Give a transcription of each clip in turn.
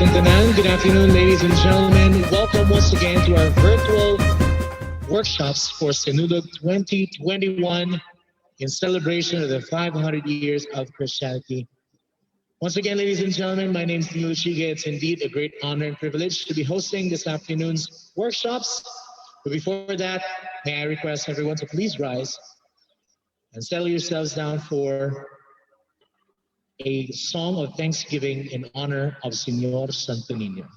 nating tanan. Good afternoon, ladies and gentlemen. Welcome once again to our virtual workshops for Sinulog 2021 in celebration of the 500 years of Christianity. Once again, ladies and gentlemen, my name is Sinulog. It's indeed a great honor and privilege to be hosting this afternoon's workshops. But before that, may I request everyone to please rise and settle yourselves down for a song of thanksgiving in honor of Señor Santo Niño.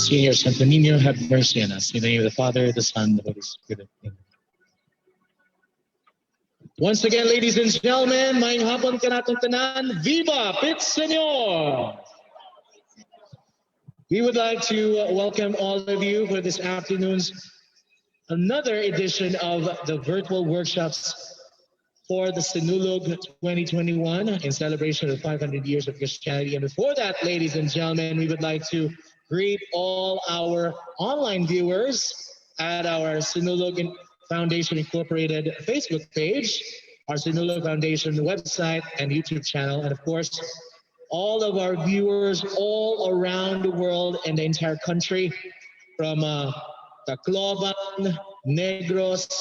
Senior Santo Niño, have mercy on us. In the name of the Father, the Son, and the Holy Spirit. Amen. Once again, ladies and gentlemen, maayong hapon ka natong tanan. Viva Pit Señor! We would like to welcome all of you for this afternoon's another edition of the virtual workshops for the Sinulog 2021 in celebration of 500 years of Christianity. And before that, ladies and gentlemen, we would like to greet all our online viewers at our Sinulog Foundation Incorporated Facebook page, our Sinulog Foundation website and YouTube channel, and of course, all of our viewers all around the world and the entire country, from Tacloban, Negros,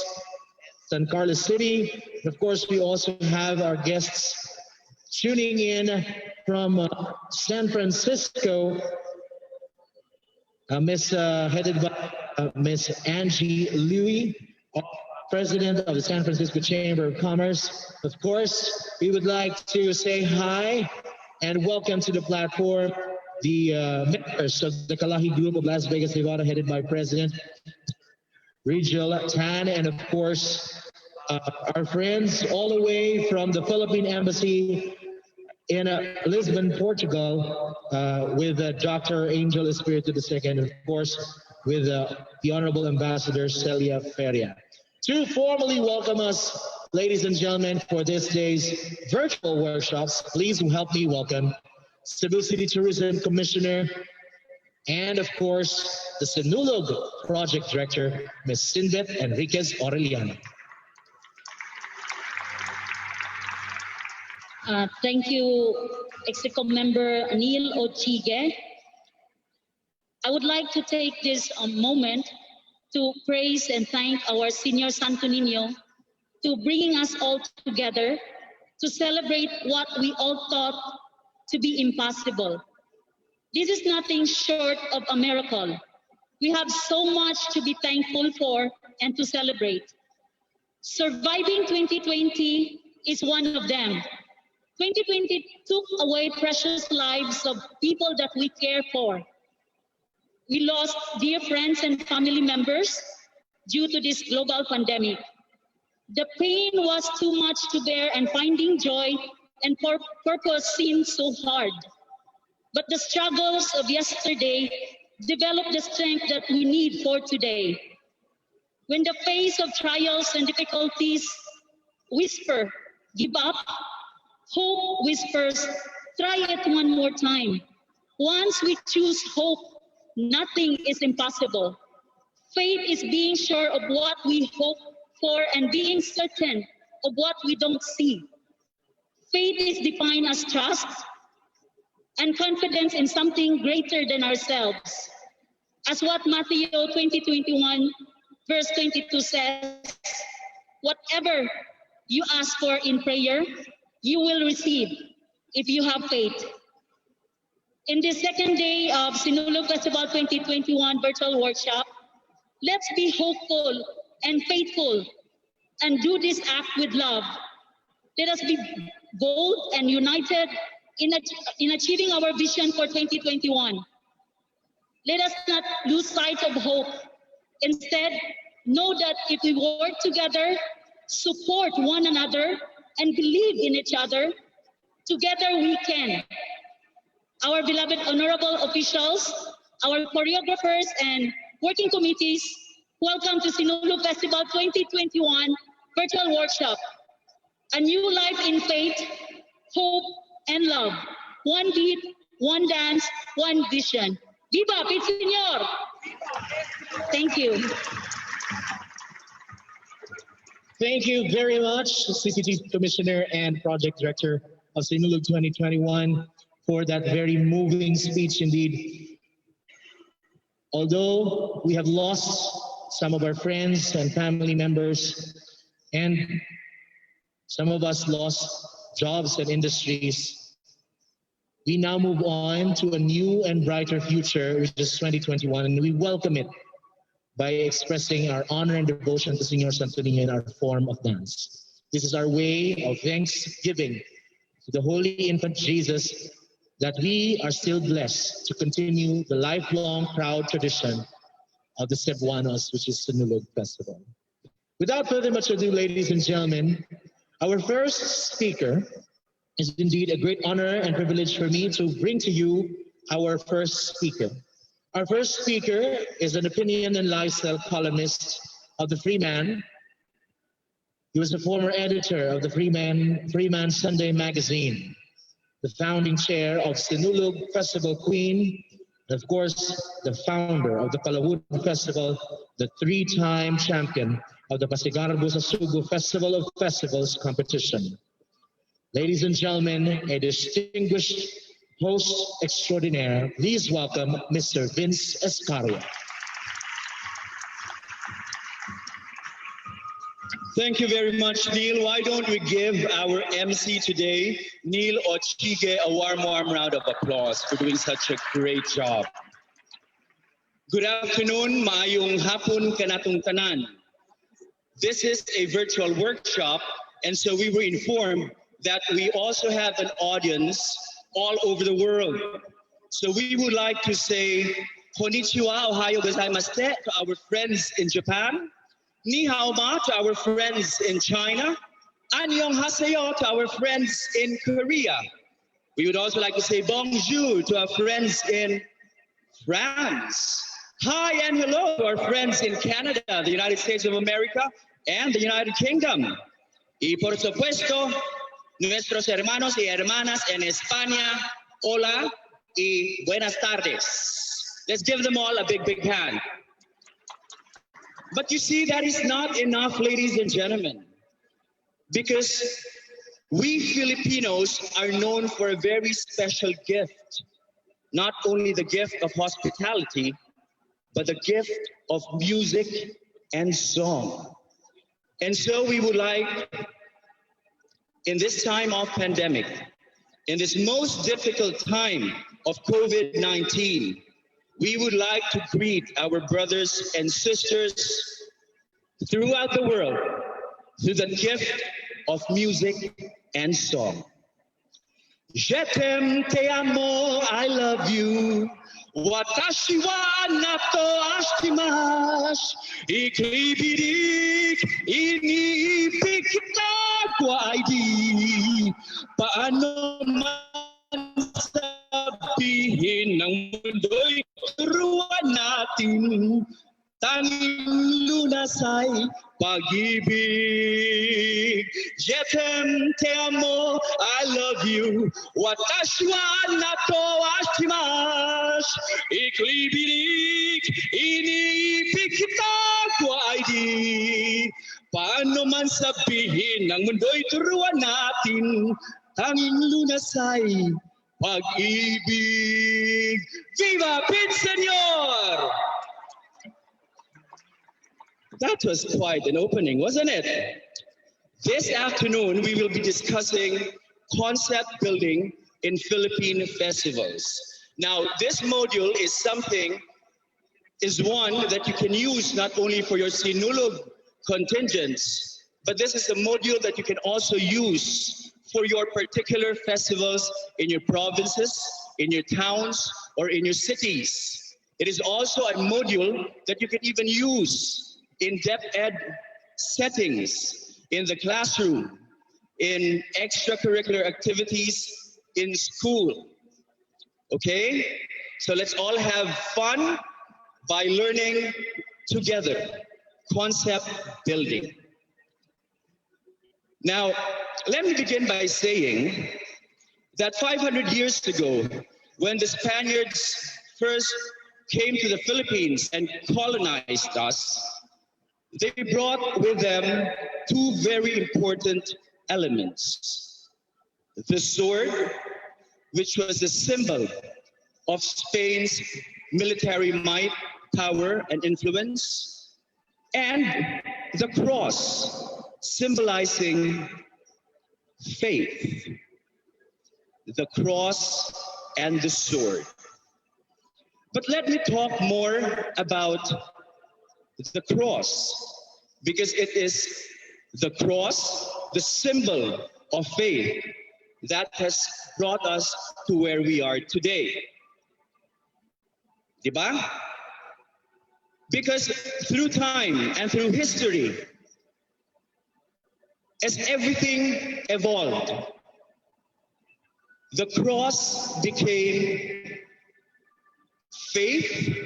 San Carlos City. And of course, we also have our guests tuning in from San Francisco, headed by Miss Angie Louie, President of the San Francisco Chamber of Commerce. Of course, we would like to say hi and welcome to the platform the members of the Kalahi Group of Las Vegas, Nevada, headed by President Rigel Tan, and of course, our friends all the way from the Philippine Embassy in Lisbon, Portugal, with Dr. Angel Espiritu II, and of course, with the Honorable Ambassador Celia Feria. To formally welcome us, ladies and gentlemen, for this day's virtual workshops, please help me welcome Cebu City Tourism Commissioner and, of course, the Sinulog Project Director, Ms. Cindet Enriquez Aureliano. Thank you, Executive Member Neil Ochige. I would like to take this moment to praise and thank our Senior Santo Niño to bringing us all together to celebrate what we all thought to be impossible. This is nothing short of a miracle. We have so much to be thankful for and to celebrate. Surviving 2020 is one of them. 2020 took away precious lives of people that we care for. We lost dear friends and family members due to this global pandemic. The pain was too much to bear, and finding joy and purpose seemed so hard. But the struggles of yesterday developed the strength that we need for today. When the face of trials and difficulties whisper, give up, hope whispers, try it one more time. Once we choose hope, nothing is impossible. Faith is being sure of what we hope for and being certain of what we don't see. Faith is defined as trust and confidence in something greater than ourselves. As what Matthew 20:21 verse 22 says, whatever you ask for in prayer, you will receive if you have faith. In the second day of Sinulog Festival 2021 virtual workshop, let's be hopeful and faithful and do this act with love. Let us be bold and united in achieving our vision for 2021. Let us not lose sight of hope. Instead, know that if we work together, support one another, and believe in each other, together we can. Our beloved honorable officials, our choreographers and working committees, welcome to Sinulog Festival 2021 virtual workshop. A new life in faith, hope, and love. One beat, one dance, one vision. Viva Pit Señor! Thank you. Thank you very much, CCT Commissioner and Project Director of Sinulog 2021, for that very moving speech indeed. Although we have lost some of our friends and family members, and some of us lost jobs and industries, we now move on to a new and brighter future, which is 2021, and we welcome it by expressing our honor and devotion to Señor Santo Niño in our form of dance. This is our way of thanksgiving to the Holy Infant Jesus that we are still blessed to continue the lifelong proud tradition of the Cebuanos, which is Sinulog Festival. Without further much ado, ladies and gentlemen, our first speaker is indeed a great honor and privilege for me to bring to you our first speaker. Our first speaker is an opinion and lifestyle columnist of the Freeman, He was the former editor of the Freeman Sunday magazine, the founding chair of Sinulog Festival Queen, and of course, the founder of the Palawan Festival, the three-time champion of the Pasigarbo sa Cebu Festival of Festivals competition. Ladies and gentlemen, a distinguished host extraordinaire, please welcome Mr. Vince Escario. Thank you very much, Neil. Why don't we give our MC today, Neil Ochige, a warm round of applause for doing such a great job. Good afternoon, maayong hapon kanatong tanan. This is a virtual workshop, and so we were informed that we also have an audience all over the world. So we would like to say konnichiwa, ohayo gozaimasu to our friends in Japan, ni hao ma to our friends in China, annyeonghaseyo to our friends in Korea. We would also like to say bonjour to our friends in France. Hi and hello to our friends in Canada, the United States of America, and the United Kingdom. Y por supuesto, nuestros hermanos y hermanas en España, hola y buenas tardes. Let's give them all a big hand. But you see, that is not enough, ladies and gentlemen, because we Filipinos are known for a very special gift, not only the gift of hospitality, but the gift of music and song. And so we would like, in this time of pandemic, in this most difficult time of COVID-19, we would like to greet our brothers and sisters throughout the world through the gift of music and song. Je t'aime, te amo, I love you. Watashi wa nato ashimasu. Iklibirik inibig kita kwa ID. Paano man sabihin ng mundo'y turuan natin, tanging lunas ay pag-ibig. Je t'aime, te amo, I love you. Watashi wa nato ashimasu. Iklibirik iniibig kita kwa ID. Paano man sabihin ng mundo'y turuan natin, tanging lunas ay pag-ibig. Viva Pin Senor! That was quite an opening, wasn't it? This afternoon, we will be discussing concept building in Philippine festivals. Now, this module is one that you can use not only for your Sinulog contingents, but this is a module that you can also use for your particular festivals in your provinces, in your towns, or in your cities. It is also a module that you can even use in depth ed settings, in the classroom, in extracurricular activities in school. Okay? So let's all have fun by learning together. Concept building. Now, let me begin by saying that 500 years ago, when the Spaniards first came to the Philippines and colonized us, they brought with them two very important elements. The sword, which was a symbol of Spain's military might, power, and influence, and the cross, symbolizing faith. The cross and the sword. But let me talk more about the cross, because it is the cross, the symbol of faith, that has brought us to where we are today. Diba? Because through time and through history, as everything evolved, the cross became faith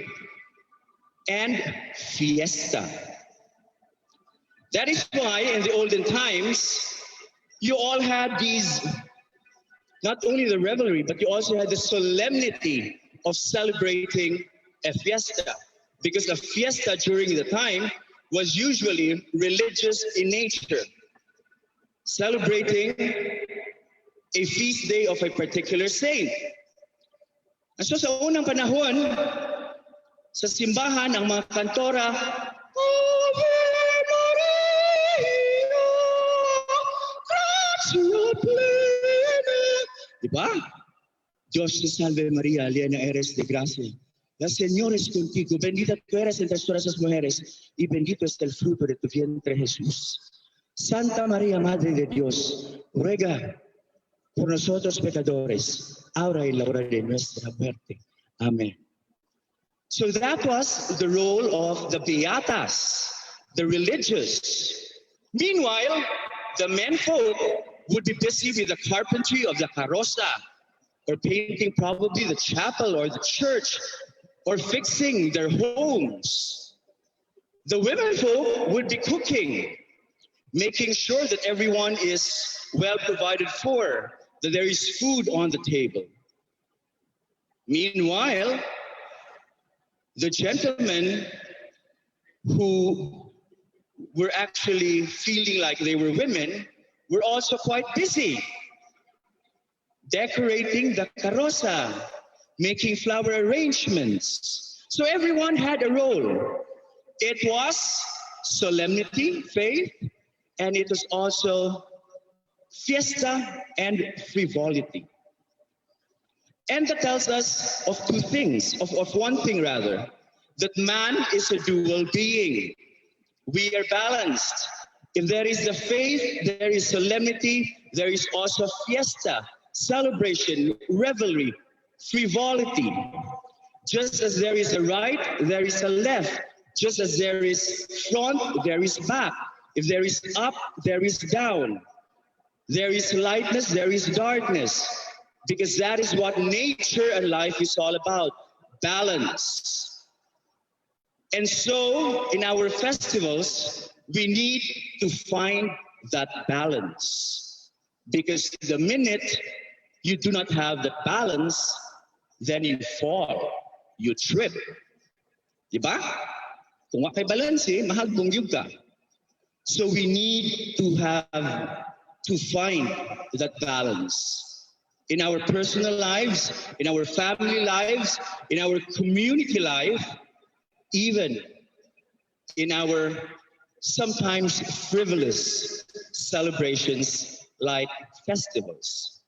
and fiesta. That is why in the olden times, you all had these, not only the revelry, but you also had the solemnity of celebrating a fiesta. Because a fiesta during the time was usually religious in nature, celebrating a feast day of a particular saint. And so sa unang panahon, sa simbahan, ang mga kantora, Ave Maria, gratia plena. Diba? Dios te salve María, llena eres de gracia. La Señor es contigo, bendita tú eres entre todas las mujeres, y bendito es el fruto de tu vientre Jesús. Santa María, Madre de Dios, ruega por nosotros pecadores, ahora y en la hora de nuestra muerte. Amen. So that was the role of the beatas, the religious. Meanwhile, the menfolk would be busy with the carpentry of the carroza, or painting probably the chapel or the church, or fixing their homes. The womenfolk would be cooking, making sure that everyone is well provided for, that there is food on the table. Meanwhile, the gentlemen who were actually feeling like they were women were also quite busy decorating the carroza, making flower arrangements. So everyone had a role. It was solemnity, faith, and it was also fiesta and frivolity. And that tells us of two things, of one thing rather, that man is a dual being. We are balanced. If there is the faith, there is solemnity, there is also fiesta, celebration, revelry, frivolity. Just as there is a right, there is a left. Just as there is front, there is back. If there is up, there is down. There is lightness, there is darkness. Because that is what nature and life is all about, balance. And so, in our festivals, we need to find that balance. Because the minute you do not have the balance, then you fall, you trip. Diba? Kung wala kay balance, mahagbong yun ka. So we need to find that balance. In our personal lives, in our family lives, in our community life, even in our sometimes frivolous celebrations like festivals.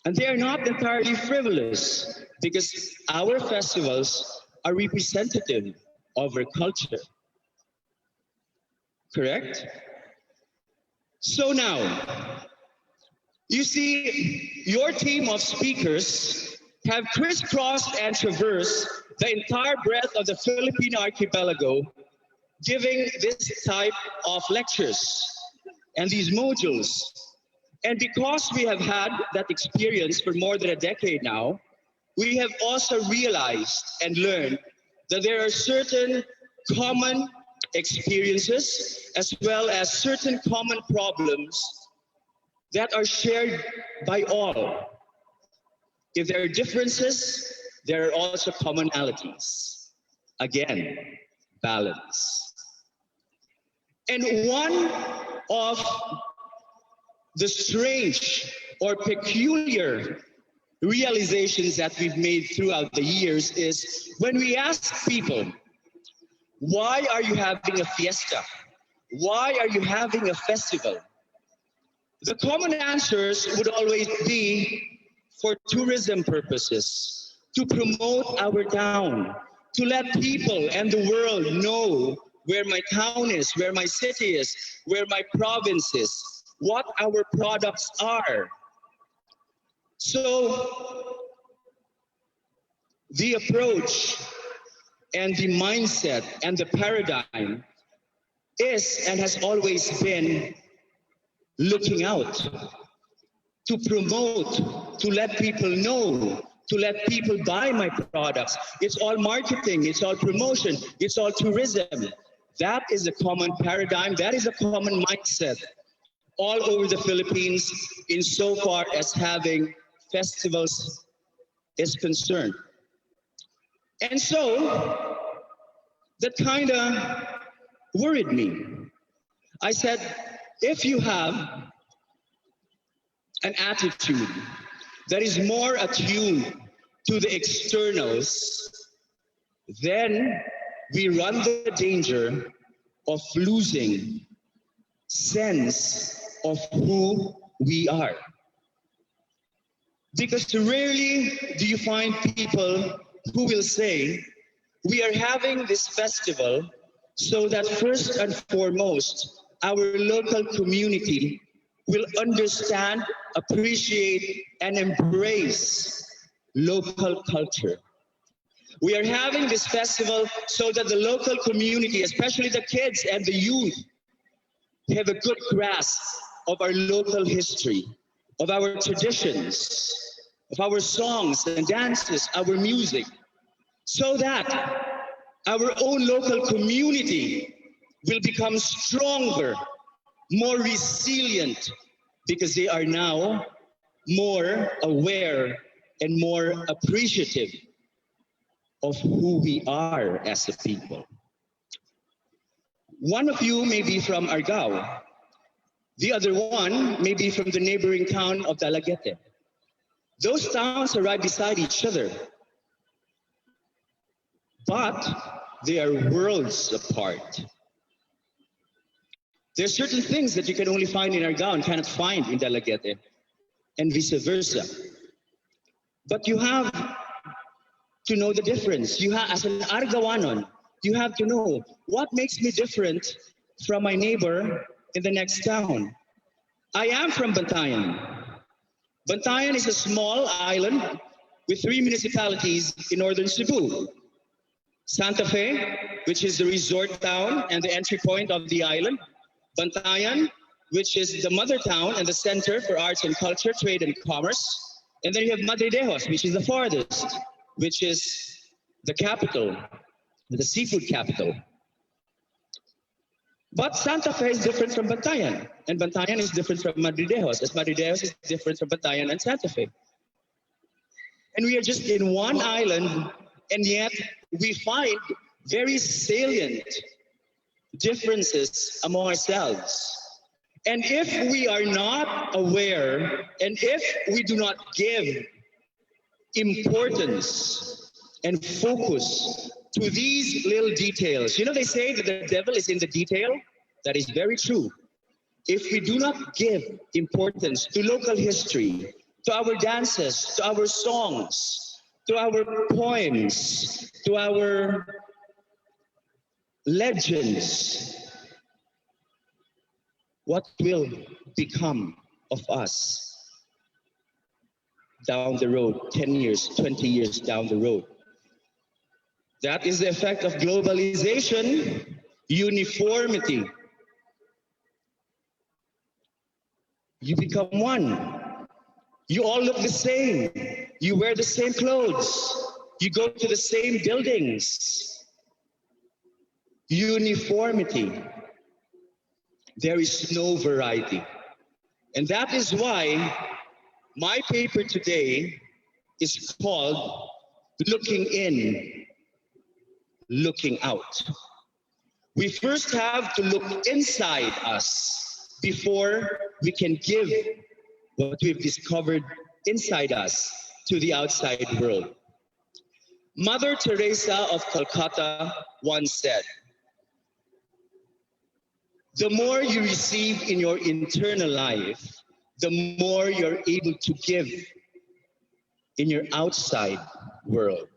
And they are not entirely frivolous because our festivals are representative of our culture. Correct? So now, you see, your team of speakers have crisscrossed and traversed the entire breadth of the Philippine archipelago, giving this type of lectures and these modules. And because we have had that experience for more than a decade now, we have also realized and learned that there are certain common experiences as well as certain common problems that are shared by all. If there are differences, there are also commonalities. Again, balance. And one of the strange or peculiar realizations that we've made throughout the years is when we ask people, why are you having a fiesta? Why are you having a festival? The common answers would always be for tourism purposes, to promote our town, to let people and the world know where my town is, where my city is, where my province is, what our products are. So the approach and the mindset and the paradigm is and has always been looking out, to promote, to let people know, to let people buy my products. It's all marketing, it's all promotion, it's all tourism. That is a common paradigm, that is a common mindset all over the Philippines insofar as having festivals is concerned. And so, that kind of worried me. I said, if you have an attitude that is more attuned to the externals, then we run the danger of losing sense of who we are. Because rarely do you find people who will say, we are having this festival so that first and foremost, our local community will understand, appreciate, and embrace local culture. We are having this festival so that the local community, especially the kids and the youth, have a good grasp of our local history, of our traditions, of our songs and dances, our music, so that our own local community will become stronger, more resilient, because they are now more aware and more appreciative of who we are as a people. One of you may be from Argao. The other one may be from the neighboring town of Dalagete. Those towns are right beside each other, but they are worlds apart. There are certain things that you can only find in Argao and cannot find in Dalagete, and vice versa. But you have to know the difference. You have, as an Argawanon, you have to know what makes me different from my neighbor in the next town. I am from Bantayan. Bantayan is a small island with 3 municipalities in northern Cebu. Santa Fe, which is the resort town and the entry point of the island. Bantayan, which is the mother town and the center for arts and culture, trade and commerce. And then you have Madridejos, which is the farthest, which is the capital, the seafood capital. But Santa Fe is different from Bantayan, and Bantayan is different from Madridejos, as Madridejos is different from Bantayan and Santa Fe. And we are just in one island, and yet we find very salient differences among ourselves. And if we are not aware, and if we do not give importance and focus to these little details. You know, they say that the devil is in the detail. That is very true. If we do not give importance to local history, to our dances, to our songs, to our poems, to our legends, what will become of us down the road, 10 years, 20 years down the road? That is the effect of globalization, uniformity. You become one. You all look the same. You wear the same clothes. You go to the same buildings. Uniformity. There is no variety. And that is why my paper today is called Looking In, Looking Out. We first have to look inside us before we can give what we've discovered inside us to the outside world. Mother Teresa of Calcutta once said, the more you receive in your internal life, the more you're able to give in your outside world.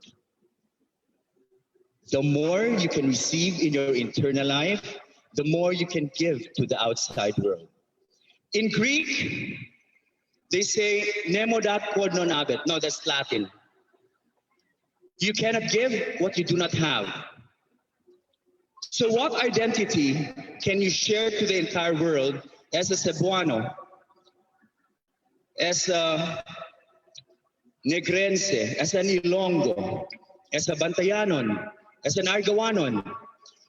The more you can receive in your internal life, the more you can give to the outside world. In Greek, they say, nemo dat quod non habet. No, that's Latin. You cannot give what you do not have. So what identity can you share to the entire world as a Cebuano, as a Negrense, as an Ilonggo, as a Bantayanon, as an Argawanon?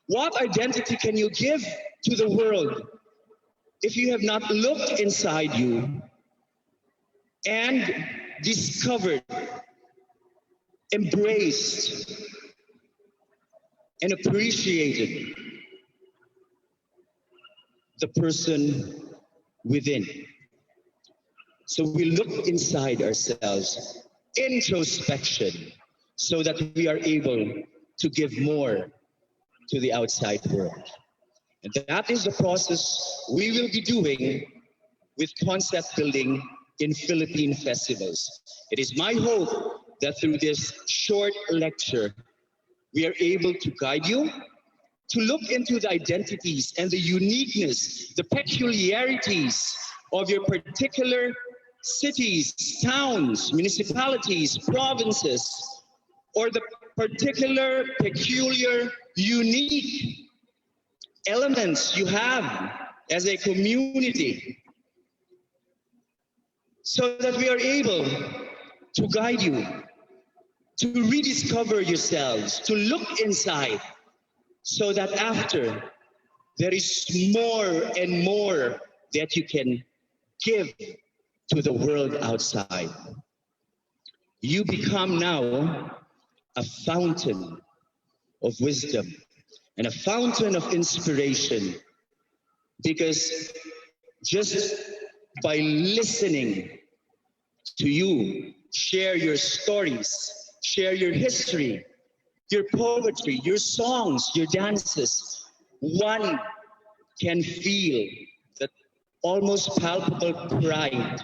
What identity can you give to the world if you have not looked inside you and discovered, embraced, and appreciated the person within? So we look inside ourselves, introspection, so that we are able to give more to the outside world. And that is the process we will be doing with concept building in Philippine festivals. It is my hope that through this short lecture, we are able to guide you to look into the identities and the uniqueness, the peculiarities of your particular cities, towns, municipalities, provinces, or the particular, peculiar, unique elements you have as a community, so that we are able to guide you to rediscover yourselves, to look inside, so that after there is more and more that you can give to the world outside. You become now a fountain of wisdom and a fountain of inspiration, because just by listening to you share your stories, share your history, your poetry, your songs, your dances, one can feel that almost palpable pride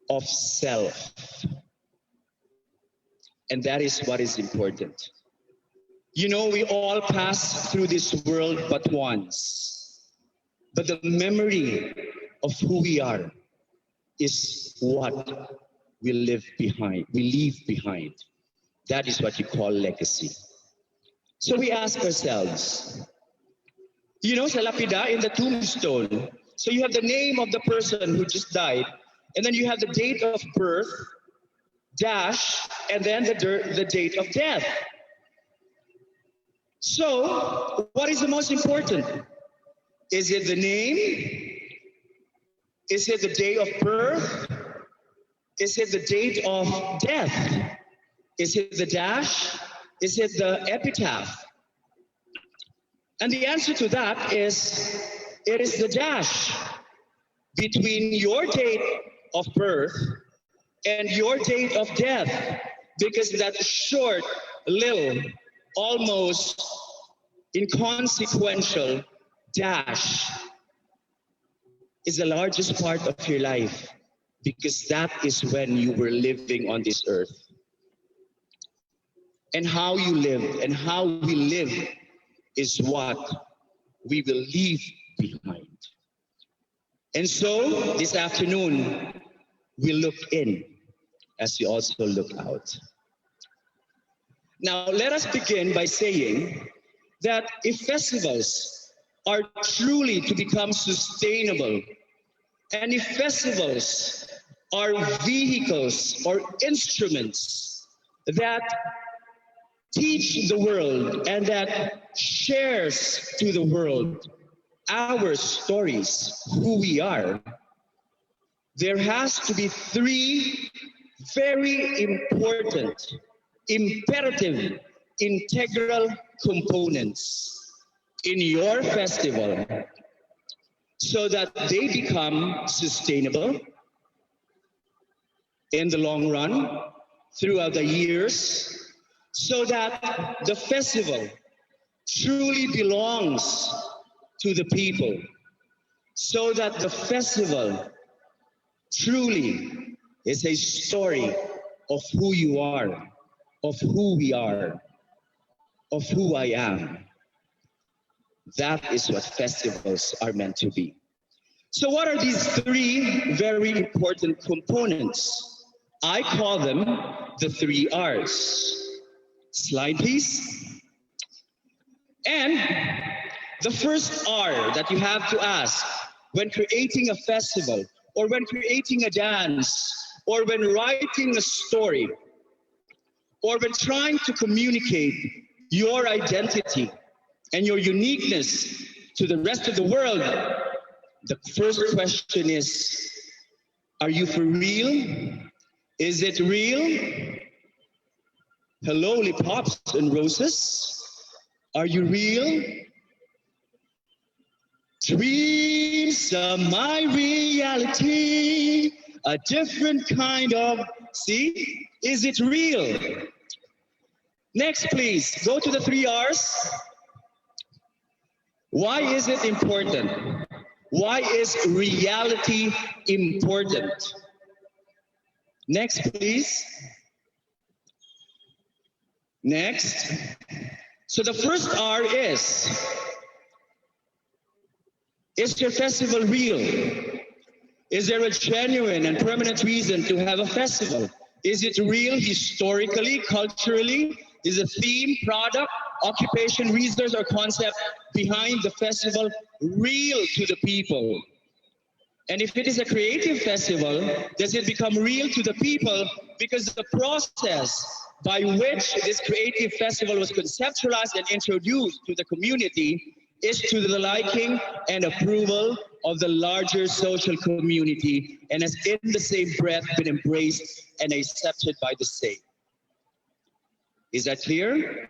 of self. And that is what is important. You know, we all pass through this world but once. But the memory of who we are is what we leave behind. That is what you call legacy. So we ask ourselves, you know, sa lapida, in the tombstone, so you have the name of the person who just died, and then you have the date of birth, dash, and then the date of death. So, what is the most important? Is it the name? Is it the day of birth? Is it the date of death? Is it the dash? Is it the epitaph? And the answer to that is, it is the dash between your date of birth and your date of death, because that short, little, almost inconsequential dash is the largest part of your life, because that is when you were living on this earth. And how you lived and how we live is what we will leave behind. And so this afternoon, we look in as we also look out. Now, let us begin by saying that if festivals are truly to become sustainable, and if festivals are vehicles or instruments that teach the world and that shares to the world our stories, who we are, there has to be three very important, imperative, integral components in your festival so that they become sustainable in the long run, throughout the years, so that the festival truly belongs to the people, so that the festival truly is a story of who you are, of who we are, of who I am. That is what festivals are meant to be. So what are these three very important components? I call them the 3 R's. Slide, please. And the first R that you have to ask when creating a festival, or when creating a dance, or when writing a story, or when trying to communicate your identity, and your uniqueness to the rest of the world, the first question is, are you for real? Is it real? Hello, lollipops and roses. Are you real? Dreams are my reality, a different kind of, see? Is it real? Next, please, go to the 3 R's. Why is it important? Why is reality important? Next, please. Next. So the first R is your festival real? Is there a genuine and permanent reason to have a festival? Is it real historically, culturally? Is a theme, product, occupation, resource, or concept behind the festival real to the people? And if it is a creative festival, does it become real to the people because the process by which this creative festival was conceptualized and introduced to the community is to the liking and approval of the larger social community, and has in the same breath been embraced and accepted by the same. Is that clear?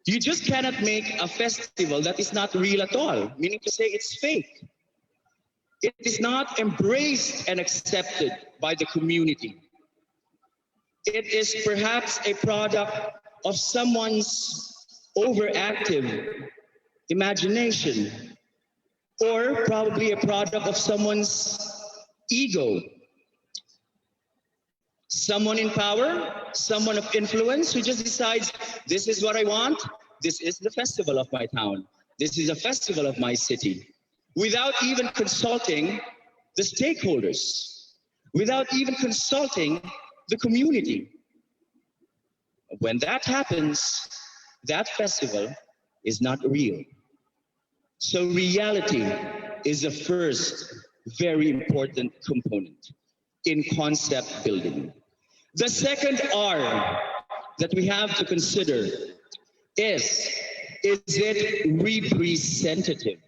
You just cannot make a festival that is not real at all, meaning to say it's fake. It is not embraced and accepted by the community. It is perhaps a product of someone's overactive imagination, or probably a product of someone's ego. Someone in power, someone of influence who just decides, this is what I want, this is the festival of my town, this is a festival of my city, without even consulting the stakeholders, without even consulting the community. When that happens, that festival is not real. So reality is the first very important component in concept building. The second R that we have to consider is it representative?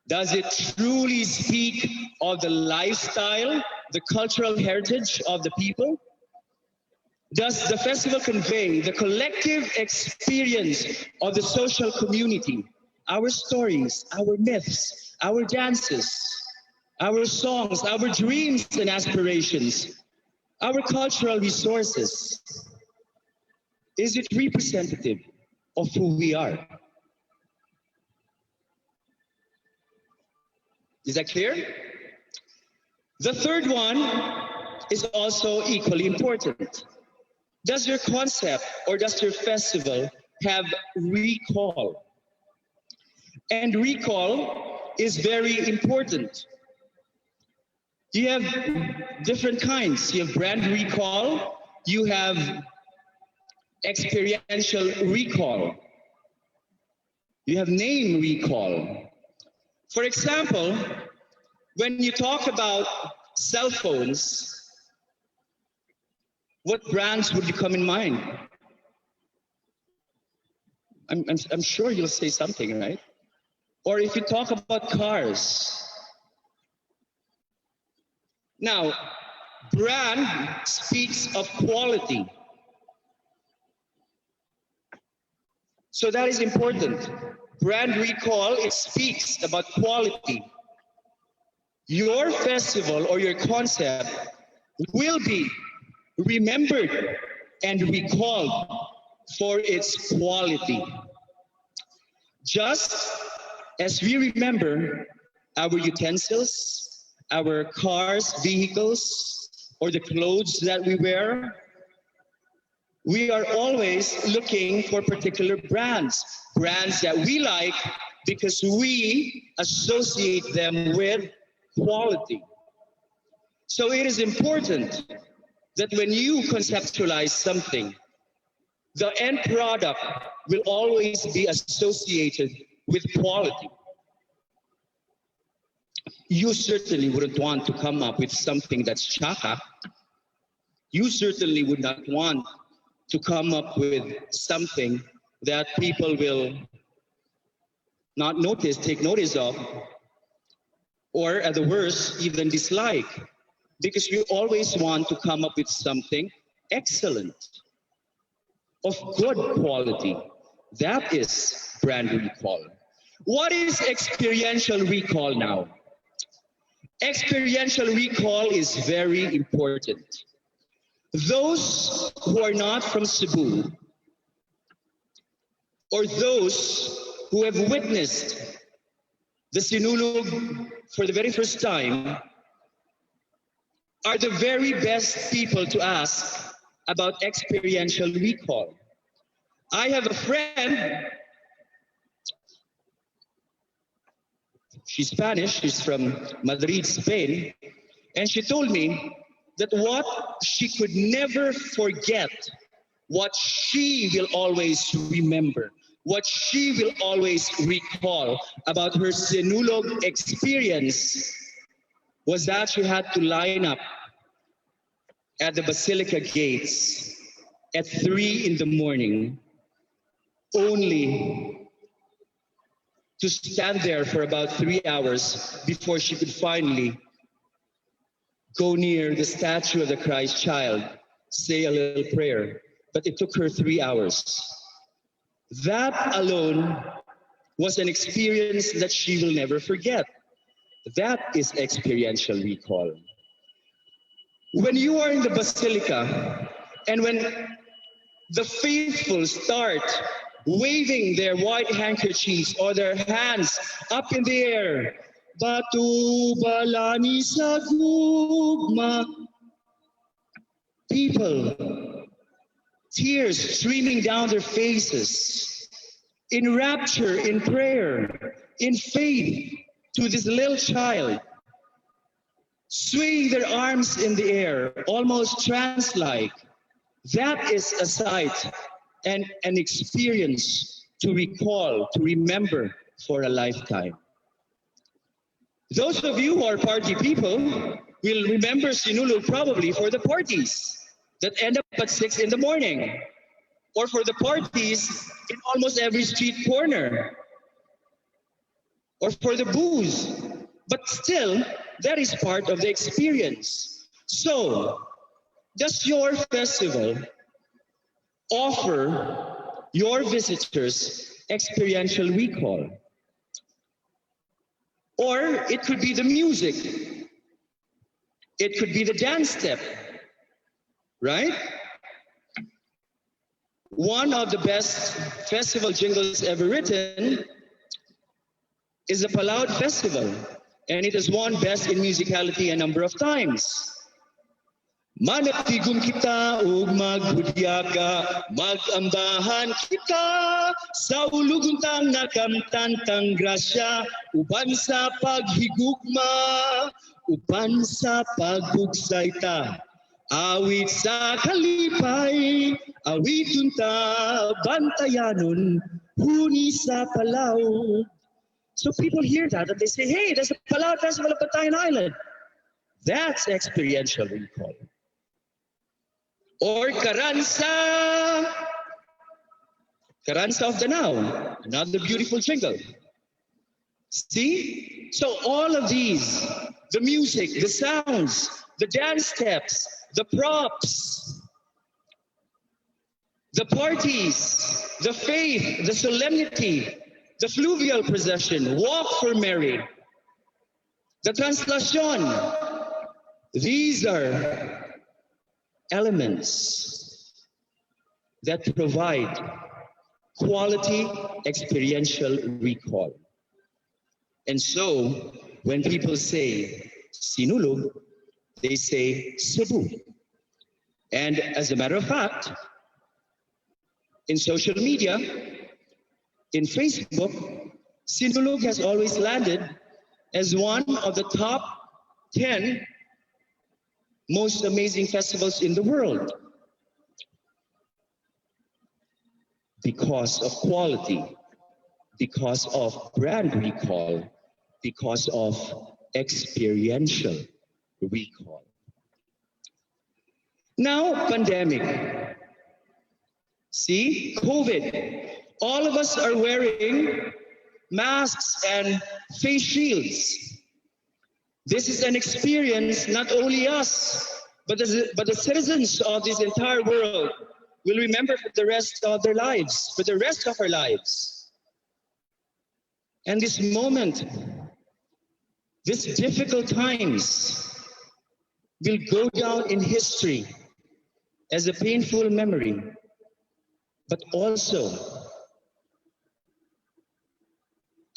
Does it truly speak of the lifestyle, the cultural heritage of the people? Does the festival convey the collective experience of the social community, our stories, our myths, our dances, our songs, our dreams and aspirations, our cultural resources? Is it representative of who we are? Is that clear? The third one is also equally important. Does your concept or does your festival have recall? And recall is very important. You have different kinds. You have brand recall, you have experiential recall, you have name recall. For example, when you talk about cell phones, what brands would you come in mind? I'm sure you'll say something, right? Or if you talk about cars. Now, brand speaks of quality. So that is important. Brand recall, it speaks about quality. Your festival or your concept will be remembered and recalled for its quality. Just as we remember our utensils, our cars, vehicles, or the clothes that we wear, we are always looking for particular brands that we like because we associate them with quality. So it is important that when you conceptualize something, the end product will always be associated with quality. You certainly wouldn't want to come up with something that's chaka. You certainly would not want to come up with something that people will not notice, take notice of, or at the worst, even dislike, because we always want to come up with something excellent, of good quality. That is brand recall. What is experiential recall now? Experiential recall is very important. Those who are not from Cebu, or those who have witnessed the Sinulog for the very first time, are the very best people to ask about experiential recall. I have a friend, she's Spanish, she's from Madrid, Spain, and she told me that what she could never forget, what she will always remember, what she will always recall about her Sinulog experience was that she had to line up at the Basilica gates at 3 in the morning, only to stand there for about 3 hours before she could finally go near the statue of the Christ child, say a little prayer. But it took her 3 hours. That alone was an experience that she will never forget. That is experiential recall. When you are in the Basilica and when the faithful start waving their white handkerchiefs or their hands up in the air, Batu balani sa gugma, people, tears streaming down their faces, in rapture, in prayer, in faith to this little child, swaying their arms in the air, almost trance-like. That is a sight and an experience to recall, to remember for a lifetime. Those of you who are party people will remember Sinulog probably for the parties that end up at 6 in the morning, or for the parties in almost every street corner, or for the booze. But still, that is part of the experience. So, does your festival offer your visitors experiential recall? Or it could be the music. It could be the dance step, right? One of the best festival jingles ever written is the Palaud Festival, and it has won Best in Musicality a number of times. Manatigum kita ug maghudyaga, magambahan kita sa uluguntang nakamtantang grasya, uban sa paghigugma, uban sa pagbugsayta. Awit sa kalipay, awit tunta, bantayanon, huni sa Palaw. So people hear that and they say, hey, there's a Palaud Festival of Batayan Island. That's experiential recall. Or Karansa, Karansa of Danao, another beautiful jingle. See? So all of these, the music, the sounds, the dance steps, the props, the parties, the faith, the solemnity, the fluvial procession, walk for Mary, the translation. These are elements that provide quality experiential recall. And so, when people say Sinulog, they say Cebu. And as a matter of fact, in social media, in Facebook, Sinulog has always landed as one of the top 10 most amazing festivals in the world because of quality, because of brand recall, because of experiential recall. Now, pandemic. See, COVID. All of us are wearing masks and face shields. This is an experience not only us, but the citizens of this entire world will remember for the rest of their lives, for the rest of our lives. And this moment, these difficult times will go down in history as a painful memory, but also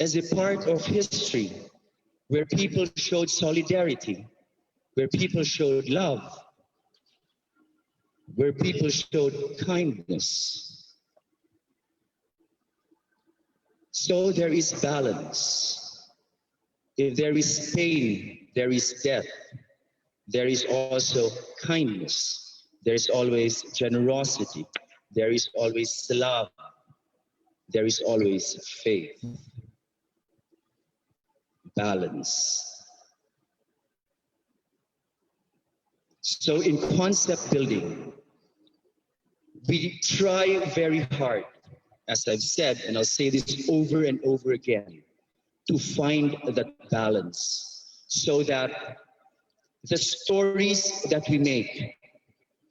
as a part of history where people showed solidarity, where people showed love, where people showed kindness. So there is balance. If there is pain, there is death. There is also kindness. There is always generosity. There is always love. There is always faith. Balance. So in concept building, we try very hard, as I've said, and I'll say this over and over again, to find that balance so that the stories that we make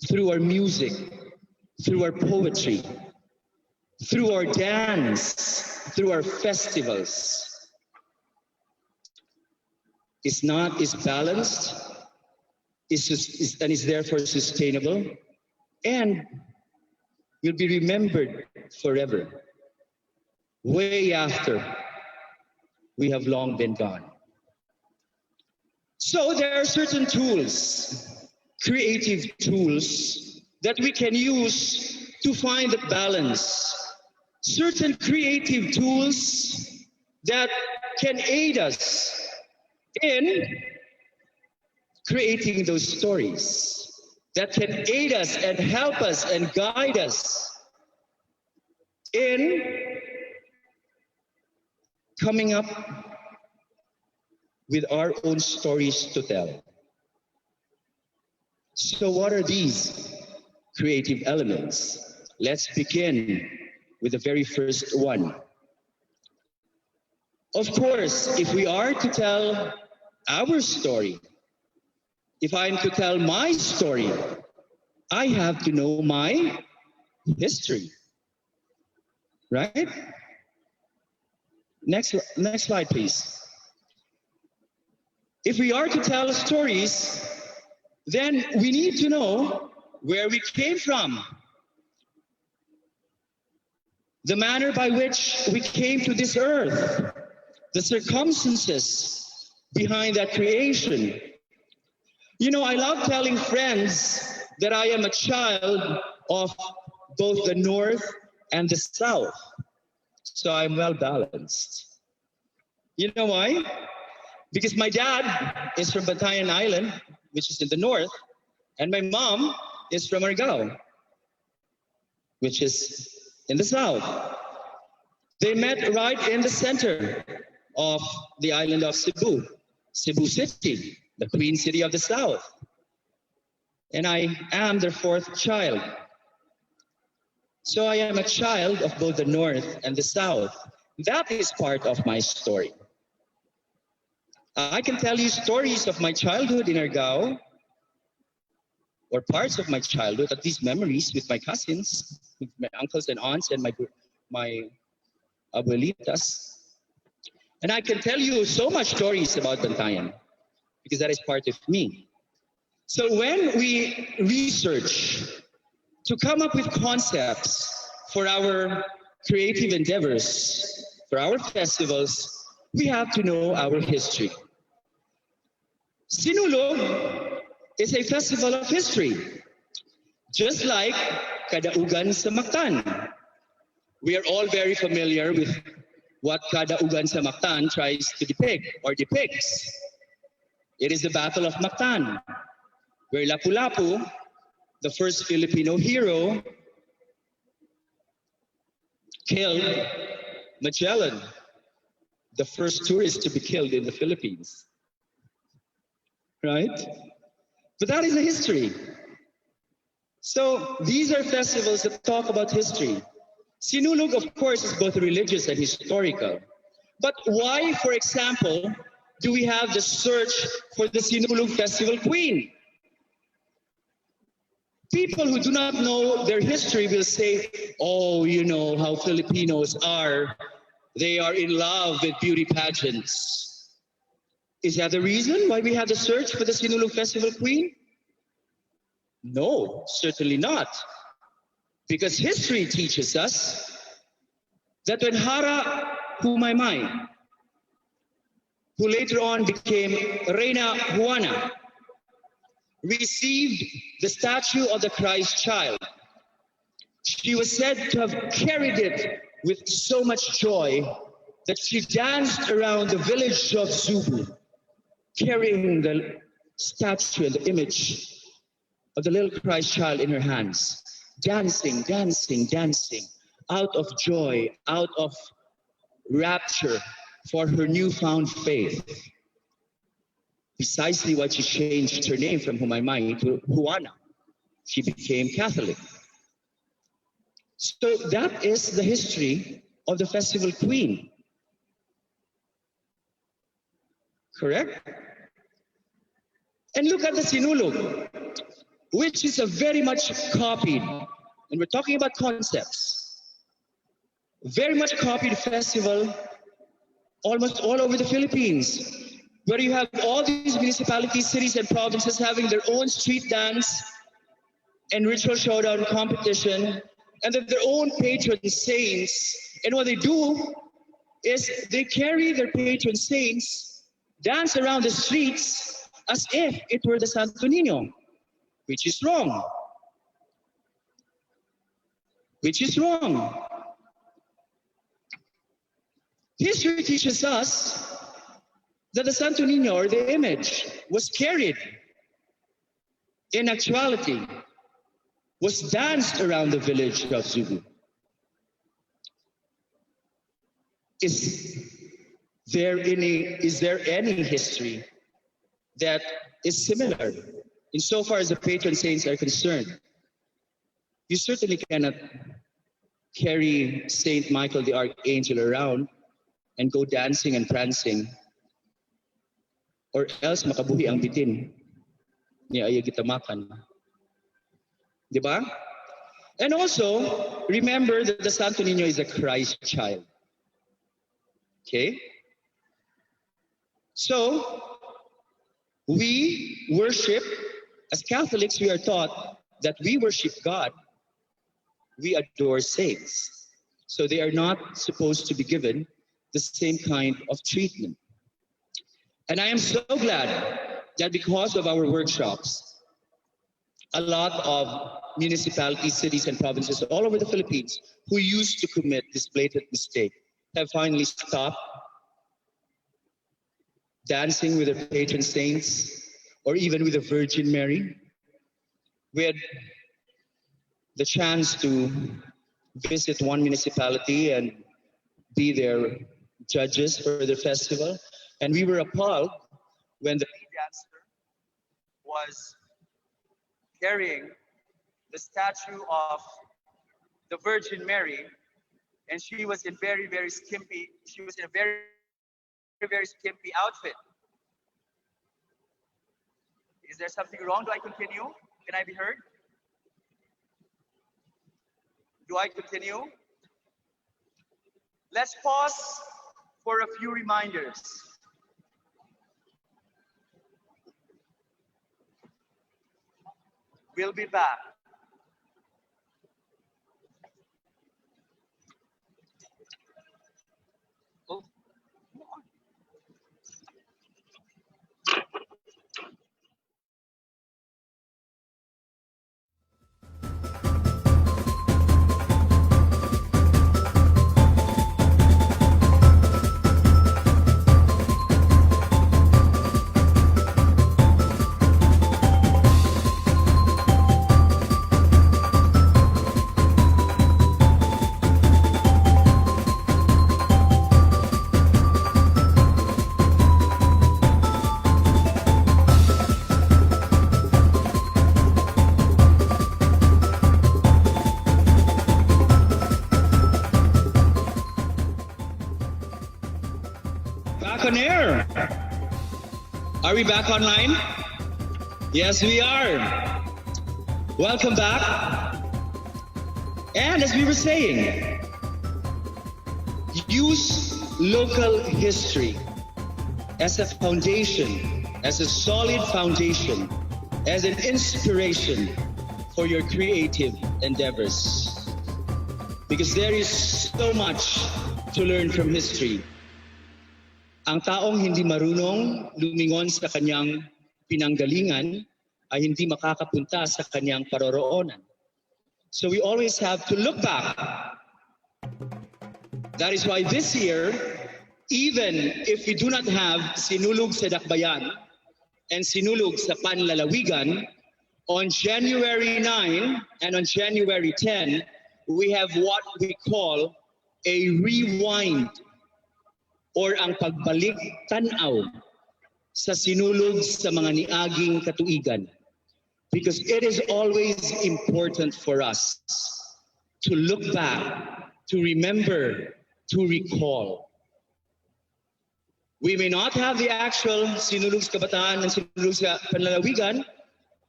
through our music, through our poetry, through our dance, through our festivals, is balanced, and is therefore sustainable, and will be remembered forever, way after we have long been gone. So there are certain tools, creative tools, that we can use to find the balance. Certain creative tools that can aid us in creating those stories, that can aid us and help us and guide us in coming up with our own stories to tell. So what are these creative elements? Let's begin with the very first one. Of course, if we are to tell our story, if I'm to tell my story, I have to know my history, right? Next slide, please. If we are to tell stories, then we need to know where we came from, the manner by which we came to this earth, the circumstances behind that creation. You know, I love telling friends that I am a child of both the North and the South. So I'm well balanced. You know why? Because my dad is from Bantayan Island, which is in the north, and my mom is from Argao, which is in the south. They met right in the center of the island of Cebu, Cebu City, the Queen City of the South. And I am their fourth child. So I am a child of both the North and the South. That is part of my story. I can tell you stories of my childhood in Argao, or parts of my childhood, at least memories with my cousins, with my uncles and aunts and my abuelitas. And I can tell you so much stories about Bantayan, because that is part of me. So when we research to come up with concepts for our creative endeavors, for our festivals, we have to know our history. Sinulog is a festival of history, just like Kadaugan sa Mactan. We are all very familiar with what Kadaugan sa Mactan tries to depict or depicts. It is the Battle of Mactan, where Lapu-Lapu, the first Filipino hero, killed Magellan, the first tourist to be killed in the Philippines. Right? But that is a history. So these are festivals that talk about history. Sinulog, of course, is both religious and historical. But why, for example, do we have the search for the Sinulog Festival Queen? People who do not know their history will say, oh, you know how Filipinos are. They are in love with beauty pageants. Is that the reason why we have the search for the Sinulog Festival Queen? No, certainly not. Because history teaches us that when Hara Humaymay, who later on became Reina Juana, received the statue of the Christ child, she was said to have carried it with so much joy that she danced around the village of Cebu, carrying the statue and the image of the little Christ child in her hands, dancing, dancing, dancing, out of joy, out of rapture for her newfound faith. Precisely why she changed her name from Humaymay to Juana. She became Catholic. So that is the history of the Festival Queen. Correct? And look at the Sinulog, which is a very much copied, and we're talking about concepts, very much copied festival almost all over the Philippines, where you have all these municipalities, cities, and provinces having their own street dance and ritual showdown competition, and then their own patron saints. And what they do is they carry their patron saints, dance around the streets as if it were the Santo Niño, which is wrong. Which is wrong. History teaches us that the Santo Niño, or the image, was carried. In actuality, was danced around the village of Cebu. Is there any history that is similar insofar as the patron saints are concerned? You certainly cannot carry Saint Michael the Archangel around and go dancing and prancing, or else makabuhi ang bitin ni Aya Gitamakan. Diba? And also, remember that the Santo Niño is a Christ child. Okay? So, we worship, as Catholics, we are taught that we worship God, we adore saints. So they are not supposed to be given the same kind of treatment. And I am so glad that because of our workshops, a lot of municipalities, cities, and provinces all over the Philippines who used to commit this blatant mistake have finally stopped dancing with their patron saints or even with the Virgin Mary. We had the chance to visit one municipality and be their judges for the festival, and we were appalled when the dancer was carrying the statue of the Virgin Mary, and she was in a very, very skimpy outfit. Is there something wrong? Do I continue? Can I be heard? Do I continue? Let's pause for a few reminders. We'll be back. Are we back online? Yes, we are. Welcome back. And as we were saying, use local history as a foundation, as a solid foundation, as an inspiration for your creative endeavors. Because there is so much to learn from history. Ang taong hindi marunong lumingon sa kanyang pinanggalingan ay hindi makakapunta sa kanyang paroroonan. So we always have to look back. That is why this year, even if we do not have Sinulog sa Dakbayan and Sinulog sa Panlalawigan, on January 9 and on January 10, we have what we call a rewind or ang pagbalik tanaw sa sinulog sa mga niaging katuigan. Because it is always important for us to look back, to remember, to recall. We may not have the actual sinulog sa kabataan and sinulog sa panlalawigan,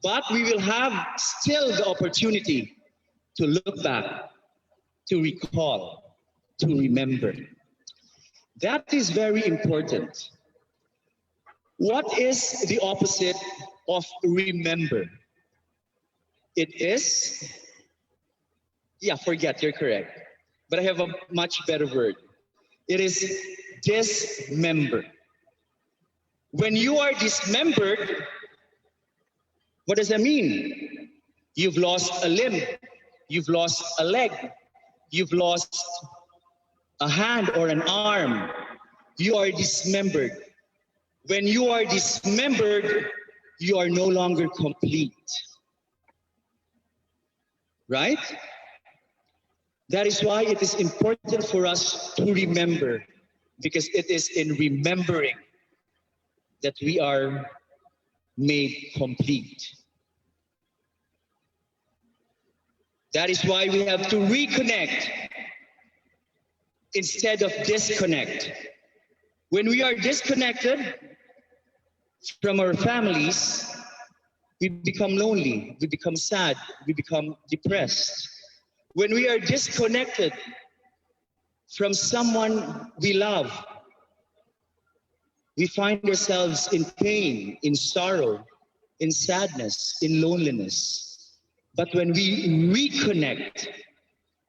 but we will have still the opportunity to look back, to recall, to remember. That is very important. What is the opposite of remember? It is, forget, you're correct. But I have a much better word. It is dismember. When you are dismembered, what does that mean? You've lost a limb, you've lost a leg, you've lost a hand or an arm. You are dismembered. When you are dismembered, you are no longer complete. Right? That is why it is important for us to remember, because it is in remembering that we are made complete. That is why we have to reconnect instead of disconnect. When we are disconnected from our families, we become lonely, we become sad, we become depressed. When we are disconnected from someone we love, we find ourselves in pain, in sorrow, in sadness, in loneliness. But when we reconnect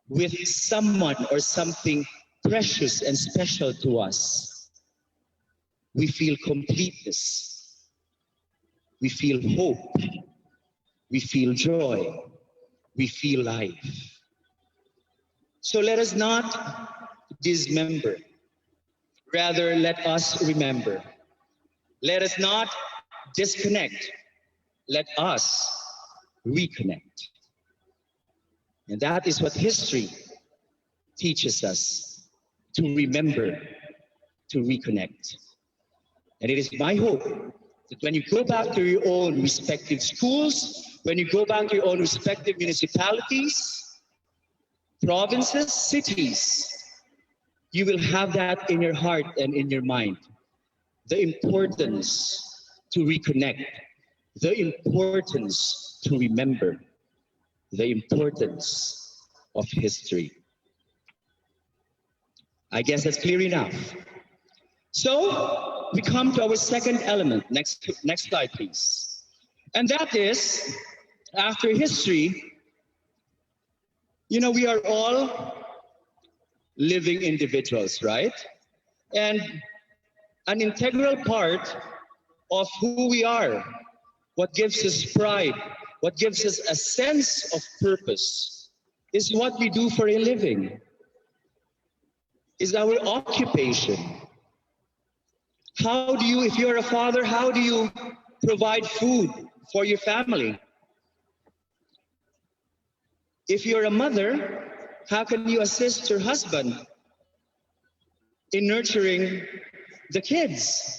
with someone or something precious and special to us, we feel completeness, we feel hope, we feel joy, we feel life. So let us not dismember, rather let us remember. Let us not disconnect, let us reconnect. And that is what history teaches us, to remember, to reconnect. And it is my hope that when you go back to your own respective schools, when you go back to your own respective municipalities, provinces, cities, you will have that in your heart and in your mind. The importance to reconnect, the importance to remember, the importance of history. I guess that's clear enough. So we come to our second element. Next slide, please. And that is, after history, we are all living individuals, right? And an integral part of who we are, what gives us pride, what gives us a sense of purpose, is what we do for a living, is our occupation. How do you, if you're a father, how do you provide food for your family? If you're a mother, how can you assist your husband in nurturing the kids?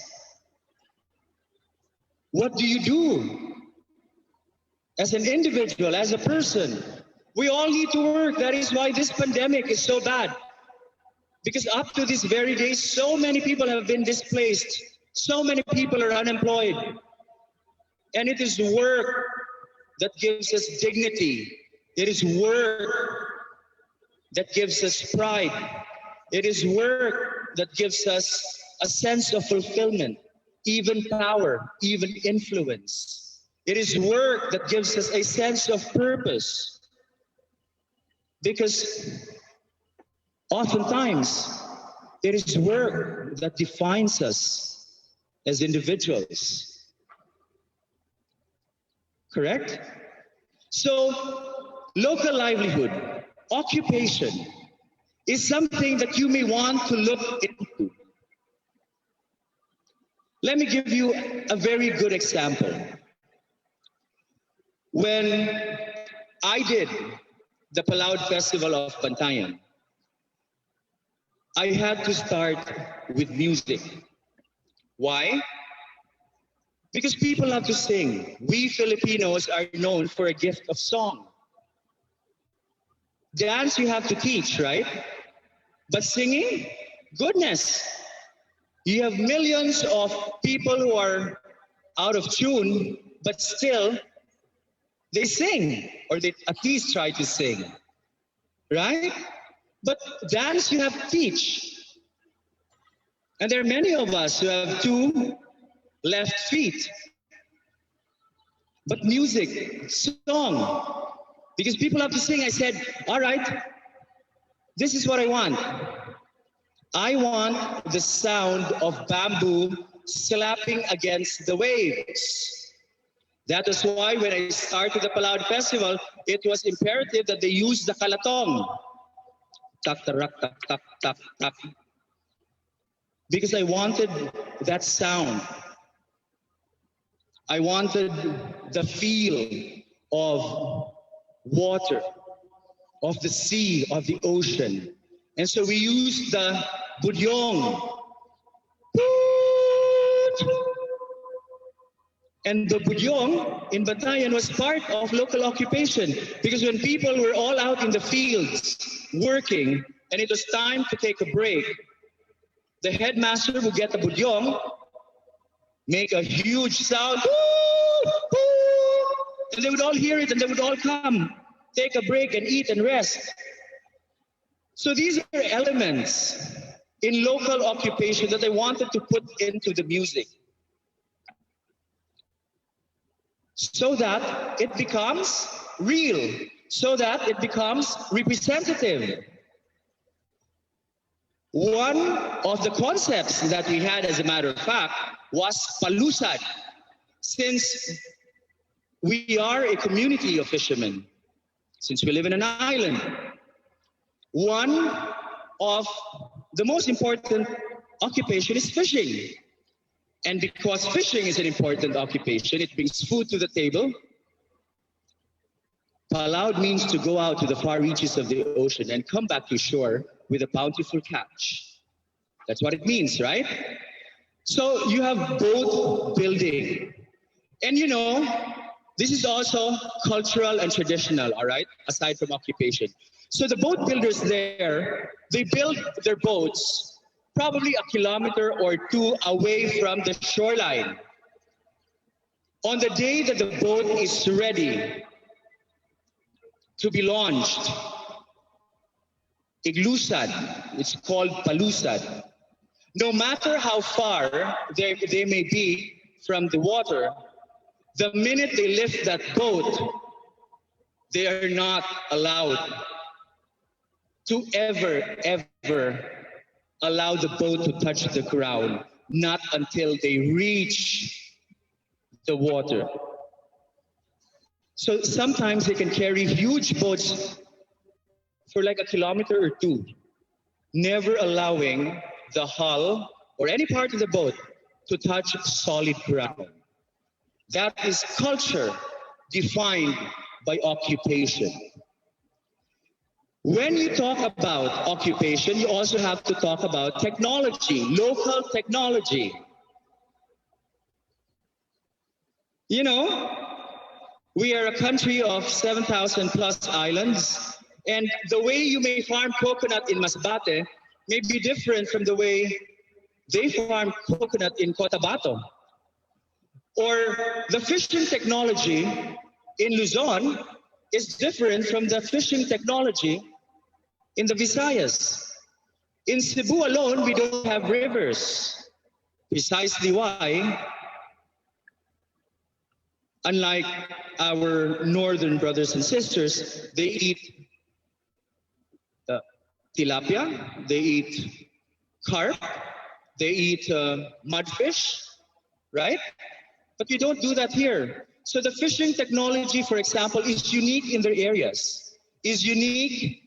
What do you do as an individual, as a person? We all need to work. That is why this pandemic is so bad. Because up to this very day, so many people have been displaced So many people are unemployed. And it is work that gives us dignity. It is work that gives us pride. It is work that gives us a sense of fulfillment, even power, even influence. It is work that gives us a sense of purpose. Because oftentimes, it is work that defines us as individuals. Correct? So, local livelihood, occupation, is something that you may want to look into. Let me give you a very good example. When I did the Palaud Festival of Bantayan, I had to start with music. Why? Because people love to sing. We Filipinos are known for a gift of song. Dance you have to teach, right? But singing, goodness. You have millions of people who are out of tune, but still they sing, or they at least try to sing, right? But dance you have to teach. And there are many of us who have two left feet. But music, song, because people have to sing, I said, all right, this is what I want. I want the sound of bamboo slapping against the waves. That is why when I started the Palaud Festival, it was imperative that they use the kalatong. Tak, tarak, tak, tak, tak, tak. Because I wanted that sound. I wanted the feel of water, of the sea, of the ocean. And so we used the budyong. And the budyong in Bantayan was part of local occupation, because when people were all out in the fields working and it was time to take a break, the headmaster would get the budyong, make a huge sound, and they would all hear it and they would all come, take a break and eat and rest. So these are elements in local occupation that I wanted to put into the music, so that it becomes real, so that it becomes representative. One of the concepts that we had, as a matter of fact, was palusad. Since we are a community of fishermen, since we live in an island, one of the most important occupation is fishing. And because fishing is an important occupation, it brings food to the table. Palaud means to go out to the far reaches of the ocean and come back to shore with a bountiful catch. That's what it means, right? So you have boat building. And you know, this is also cultural and traditional, all right, aside from occupation. So the boat builders there, they build their boats probably a kilometer or two away from the shoreline. On the day that the boat is ready to be launched, iglusad, it's called palusad. No matter how far they may be from the water, the minute they lift that boat, they are not allowed to ever allow the boat to touch the ground, not until they reach the water. So sometimes they can carry huge boats for like a kilometer or two, never allowing the hull or any part of the boat to touch solid ground. That is culture defined by occupation. When you talk about occupation, you also have to talk about technology, local technology. You know, we are a country of 7,000 plus islands, and the way you may farm coconut in Masbate may be different from the way they farm coconut in Cotabato. Or the fishing technology in Luzon is different from the fishing technology in the Visayas. In Cebu alone, we don't have rivers. Precisely why, unlike our northern brothers and sisters, they eat tilapia, they eat carp, they eat mudfish, right? But we don't do that here. So the fishing technology, for example, is unique in their areas, is unique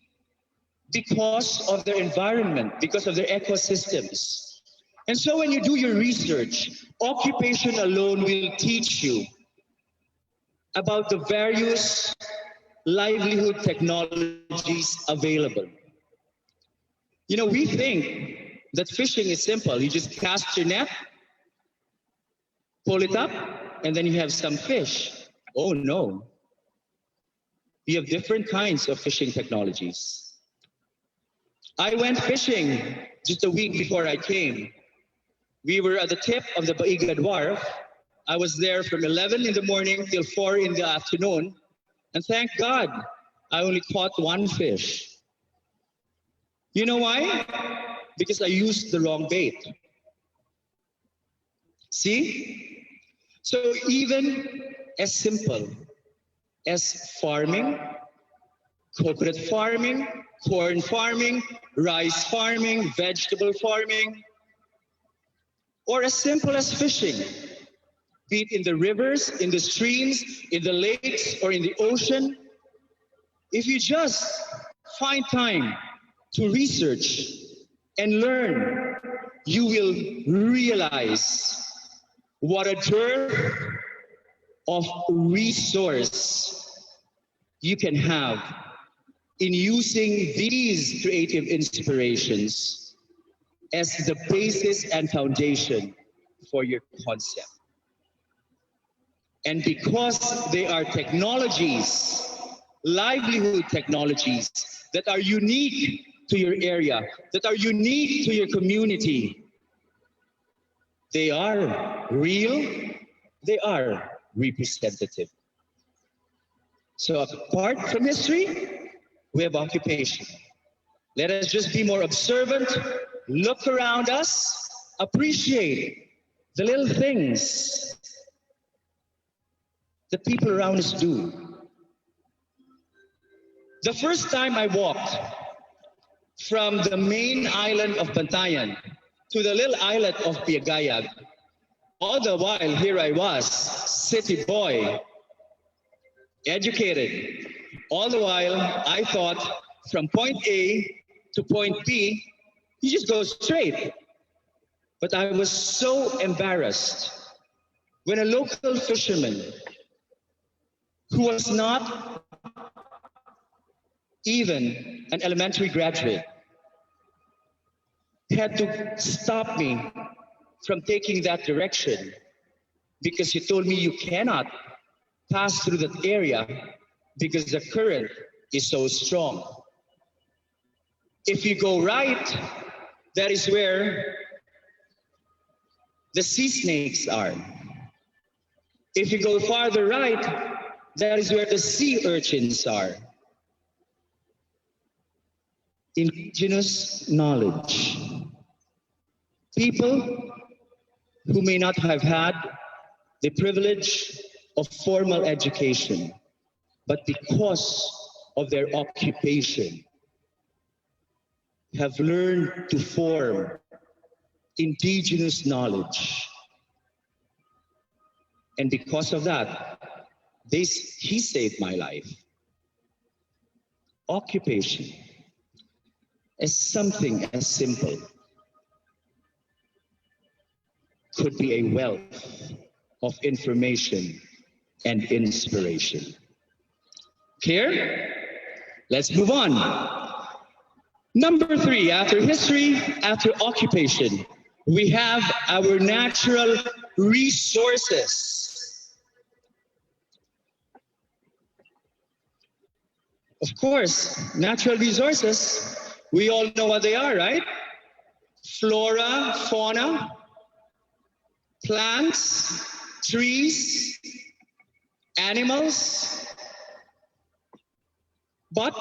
because of their environment, because of their ecosystems. And so when you do your research, occupation alone will teach you about the various livelihood technologies available. You know, we think that fishing is simple. You just cast your net, pull it up, and then you have some fish. Oh no. We have different kinds of fishing technologies. I went fishing just a week before I came. We were at the tip of the Baigad Wharf. I was there from 11 in the morning till 4 in the afternoon. And thank God, I only caught one fish. You know why? Because I used the wrong bait. See? So even as simple as farming, coconut farming, corn farming, rice farming, vegetable farming, or as simple as fishing, be it in the rivers, in the streams, in the lakes, or in the ocean, if you just find time to research and learn, you will realize what a dearth of resource you can have in using these creative inspirations as the basis and foundation for your concept. And because they are technologies, livelihood technologies that are unique to your area, that are unique to your community, they are real, they are representative. So apart from history, we have occupation. Let us just be more observant, look around us, appreciate the little things that people around us do. The first time I walked from the main island of Bantayan to the little islet of Piagayag, all the while here I was, city boy, educated. All the while I thought from point A to point B, you just go straight. But I was so embarrassed when a local fisherman who was not even an elementary graduate had to stop me from taking that direction because he told me you cannot pass through that area because the current is so strong. If you go right, that is where the sea snakes are. If you go farther right, that is where the sea urchins are. Indigenous knowledge. People who may not have had the privilege of formal education, but because of their occupation, have learned to form indigenous knowledge. And because of that, he saved my life. Occupation is something as simple could be a wealth of information and inspiration. Clear? Let's move on. Number 3, after history, after occupation, we have our natural resources. Of course, natural resources, we all know what they are, right? flora, fauna, plants, trees, animals, but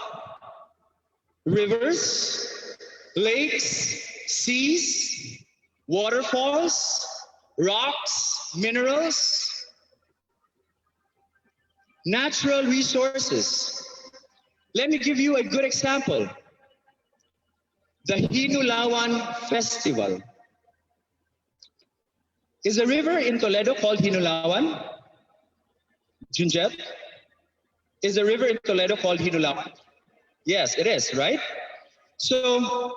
rivers, lakes, seas, waterfalls, rocks, minerals, natural resources. Let me give you a good example. The Hinulawan Festival. Is a river in Toledo called Hinulawan? Junjet? Is a river in Toledo called Hinulawan? Yes, it is, right? So,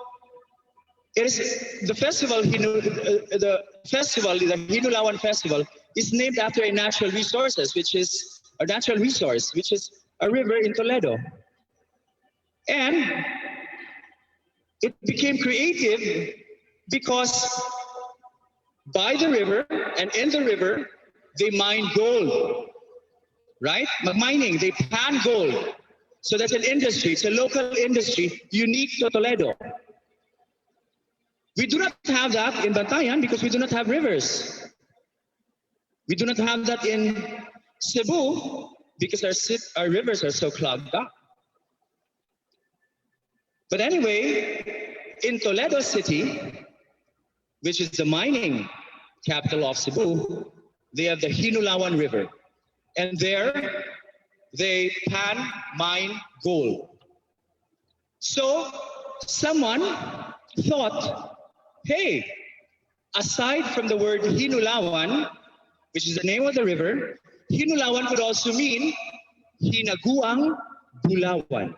it is the festival, the Hinulawan Festival, is named after a natural resource, which is a river in Toledo. And it became creative because by the river and in the river, they mine gold, right? Mining, they pan gold. So that's an industry, it's a local industry unique to Toledo. We do not have that in Bantayan because we do not have rivers. We do not have that in Cebu because our rivers are so clogged up. But anyway, in Toledo City, which is the mining capital of Cebu, they have the Hinulawan River. And there, they mine gold. So, someone thought, hey, aside from the word Hinulawan, which is the name of the river, Hinulawan could also mean Hinaguang Bulawan.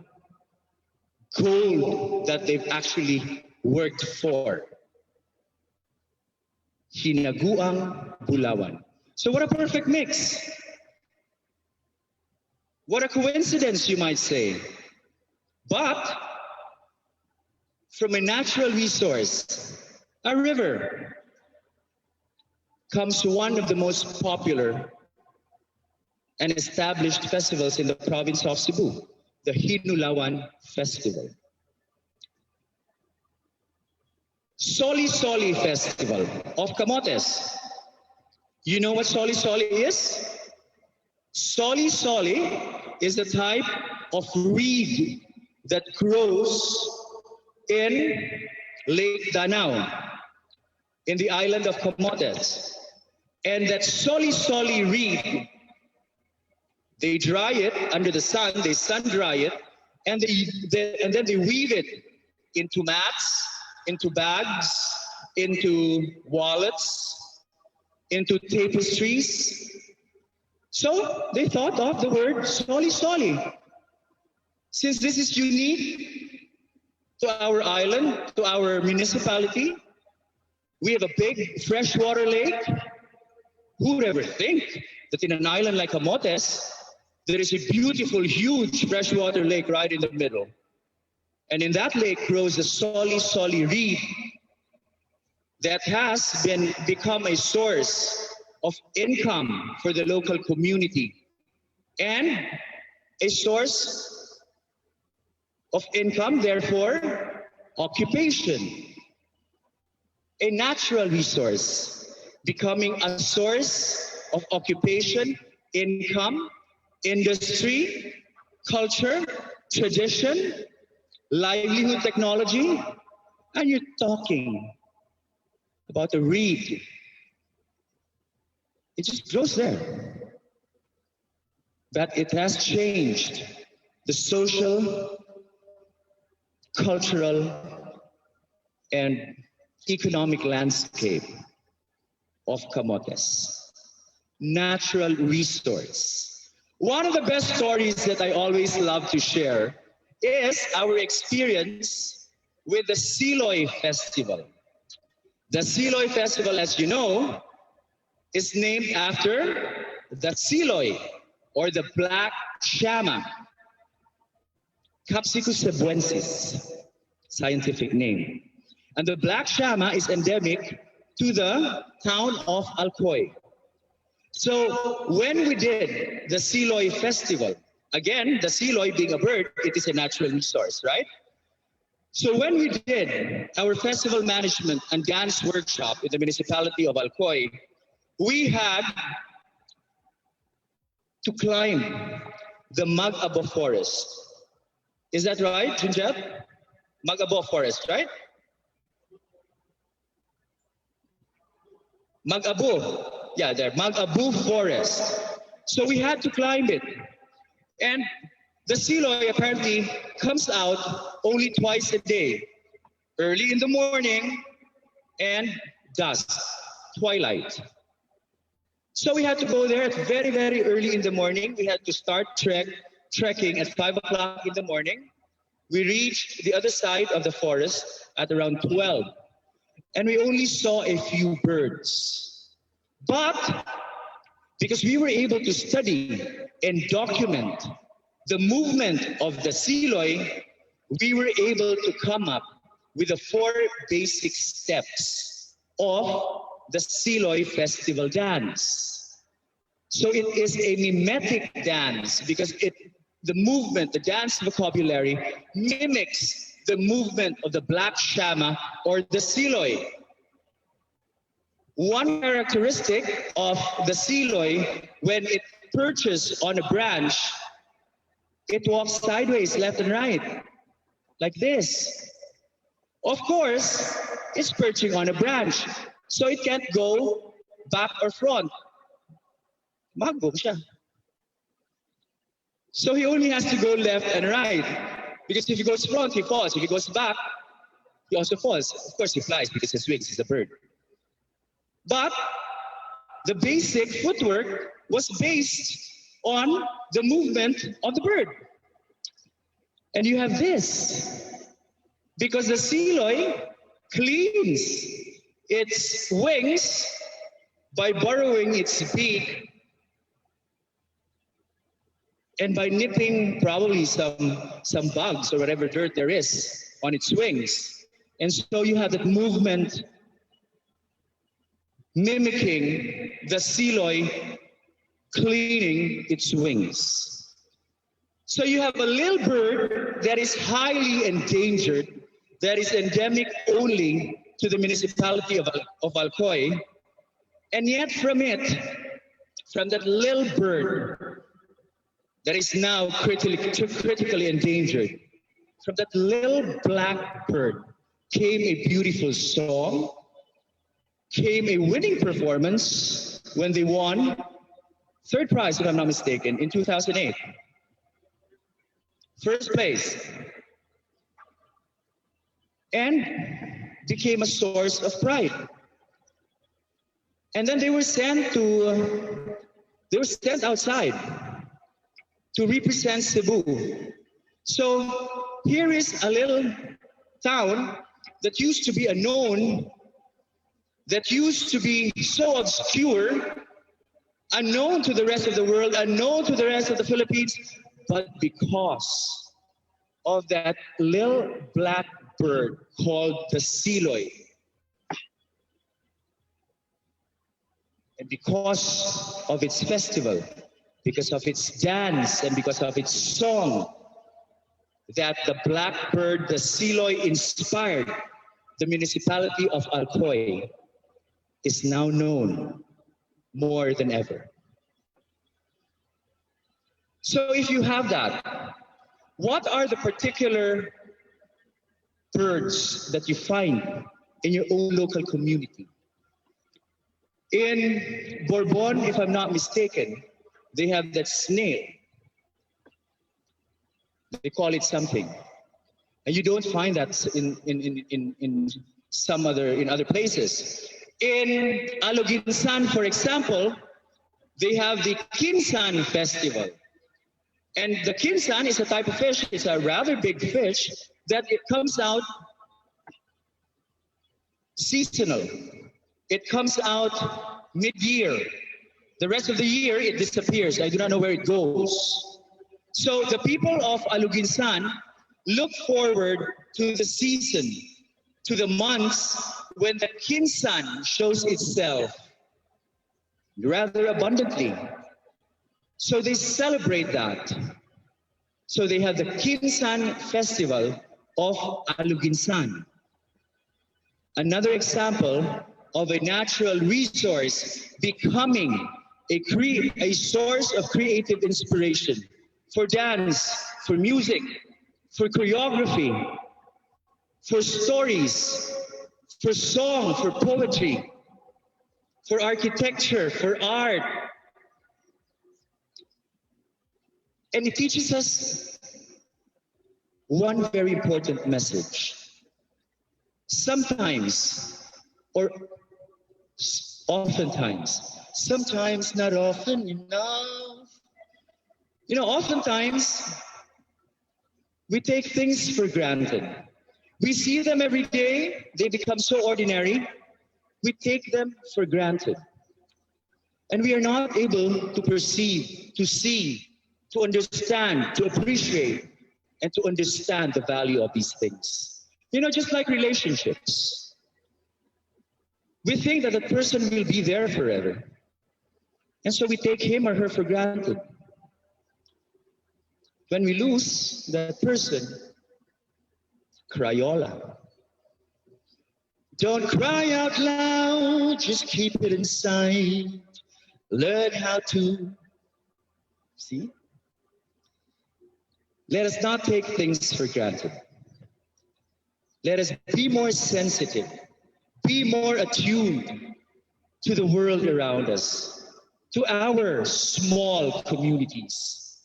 Gold that they've actually worked for. Hinaguang Bulawan. So what a perfect mix. What a coincidence, you might say. But from a natural resource, a river, comes one of the most popular and established festivals in the province of Cebu, the Hinulawan Festival. Soli Soli Festival of Camotes. You know what Soli Soli is? Soli Soli is a type of reed that grows in Lake Danao, in the island of Camotes. And that Soli Soli reed, they dry it under the sun, they sun dry it, and then they weave it into mats, into bags, into wallets, into tapestries. So they thought of the word Soli Soli. Since this is unique to our island, to our municipality, we have a big freshwater lake. Who would ever think that in an island like Camotes, there is a beautiful, huge freshwater lake right in the middle? And in that lake grows the Soli Soli reed that has become a source of income for the local community and a source of income, therefore, occupation. A natural resource becoming a source of occupation, income, industry, culture, tradition, livelihood technology, and you're talking about a reed. It just grows there. But it has changed the social, cultural, and economic landscape of Camotes. Natural resource. One of the best stories that I always love to share is our experience with the Siloy Festival. The Siloy Festival, as you know, is named after the Siloy, or the black shama, Capsicus cebuensis, scientific name. And the black shama is endemic to the town of Alcoy. So when we did the Siloy Festival, again, the Siloy being a bird, it is a natural resource, right? So when we did our festival management and dance workshop in the municipality of Alcoy, we had to climb the Mag-abo forest. Is that right, Junjab? Mag-abo forest, right? Mag-abo. Yeah, there, Mag-abo forest. So we had to climb it. And the siloy apparently comes out only twice a day. Early in the morning and dusk, twilight. So we had to go there at very, very early in the morning. We had to start trekking at 5 o'clock in the morning. We reached the other side of the forest at around 12. And we only saw a few birds. But because we were able to study and document the movement of the siloy, we were able to come up with the 4 basic steps of the siloy festival dance. So it is a mimetic dance because the movement, the dance vocabulary mimics the movement of the black shama or the siloy. One characteristic of the siloy, when it perches on a branch, it walks sideways, left and right, like this. Of course, it's perching on a branch, so it can't go back or front. Magbog siya. So he only has to go left and right, because if he goes front, he falls. If he goes back, he also falls. Of course, he flies because his wings is a bird. But the basic footwork was based on the movement of the bird. And you have this, because the siloy cleans its wings by burrowing its beak and by nipping probably some bugs or whatever dirt there is on its wings. And so you have that movement mimicking the siloy cleaning its wings. So you have a little bird that is highly endangered, that is endemic only to the municipality of Alcoy, and yet from that little bird that is now critically endangered, from that little black bird came a beautiful song, came a winning performance when they won 3rd prize, if I'm not mistaken, in 2008. 1st place. And became a source of pride. And then they were sent outside to represent Cebu. So here is a little town that used to be unknown, that used to be so obscure, unknown to the rest of the world, unknown to the rest of the Philippines, but because of that little black bird called the siloy. And because of its festival, because of its dance, and because of its song, that the black bird, the siloy, inspired the municipality of Alcoy, is now known more than ever. So if you have that, what are the particular birds that you find in your own local community? In Bourbon, if I'm not mistaken, they have that snail. They call it something. And you don't find that in other places. In Aloginsan, for example, they have the Kinsan festival. And the Kinsan is a type of fish, it's a rather big fish, that it comes out seasonal. It comes out mid-year. The rest of the year, it disappears. I do not know where it goes. So the people of Aloginsan look forward to the season, to the months when the Kinsan shows itself rather abundantly. So they celebrate that. So they have the Kinsan festival of aluginsan. Another example of a natural resource becoming a source of creative inspiration for dance, for music, for choreography, for stories, for song, for poetry, for architecture, for art. And it teaches us one very important message. Sometimes, or oftentimes, sometimes not often enough. Oftentimes we take things for granted. We see them every day, they become so ordinary, we take them for granted. And we are not able to perceive, to see, to understand, to appreciate, and to understand the value of these things. Just like relationships. We think that the person will be there forever. And so we take him or her for granted. When we lose that person, crayola. Don't cry out loud, just keep it inside. Learn how to see. Let us not take things for granted. Let us be more sensitive, be more attuned to the world around us, to our small communities.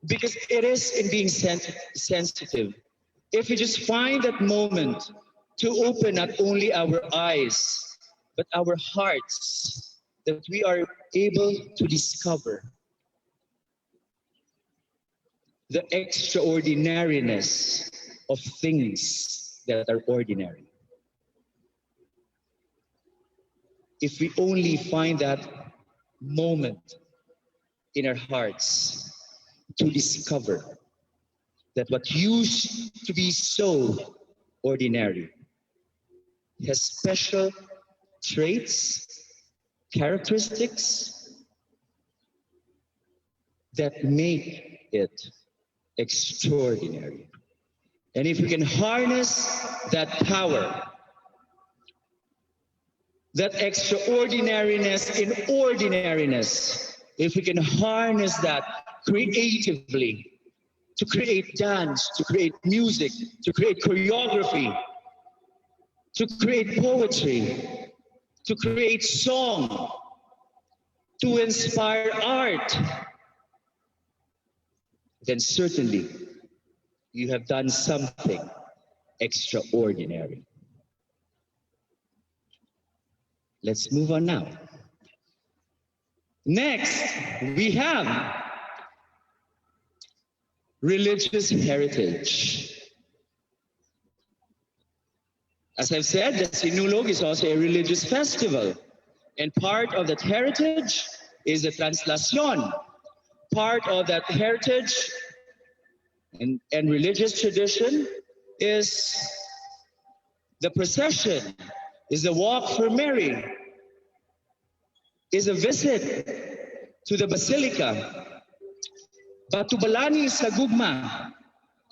Because it is in being sensitive, if we just find that moment to open not only our eyes, but our hearts, that we are able to discover the extraordinariness of things that are ordinary. If we only find that moment in our hearts to discover that what used to be so ordinary has special traits, characteristics that make it extraordinary. And if we can harness that power, that extraordinariness in ordinariness, if we can harness that creatively, to create dance, to create music, to create choreography, to create poetry, to create song, to inspire art, then certainly you have done something extraordinary. Let's move on now. Next, we have religious heritage. As I've said, the Sinulog is also a religious festival. And part of that heritage is the translacion. Part of that heritage and religious tradition is the procession, is the walk for Mary, is a visit to the Basilica. Batubalani sa gugma,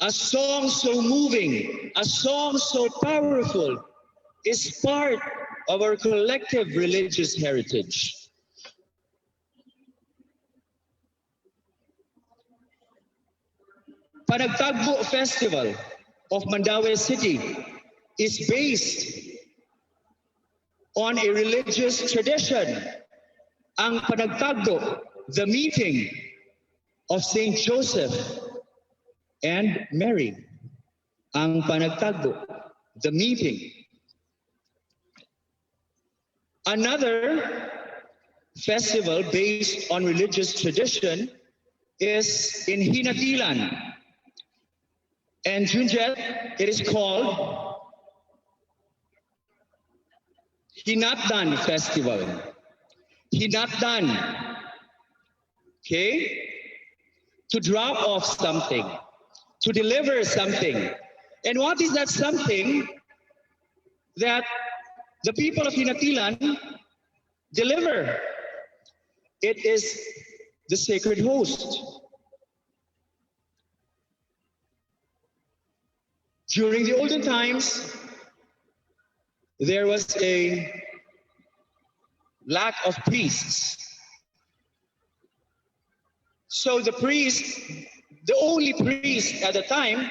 a song so moving, a song so powerful, is part of our collective religious heritage. Panagtagbo Festival of Mandaue City is based on a religious tradition. Ang Panagtagbo, the meeting of Saint Joseph and Mary. Ang Panagtagbo, the meeting. Another festival based on religious tradition is in Hinatilan. And Junjet, it is called Hinatdan Festival. Hinatdan. Okay? To drop off something, to deliver something. And what is that something that the people of Hinatilan deliver? It is the sacred host. During the olden times, there was a lack of priests. So the priest, the only priest at the time,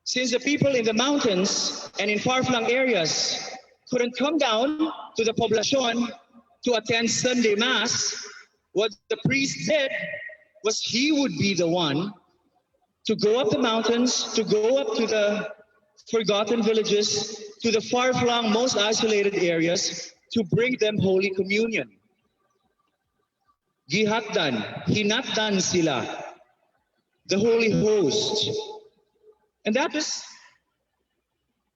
since the people in the mountains and in far-flung areas couldn't come down to the poblacion to attend Sunday Mass, what the priest did was he would be the one to go up the mountains, to go up to the forgotten villages, to the far-flung, most isolated areas, to bring them Holy Communion. Gihatdan, hinatdan sila, the Holy Host. And that was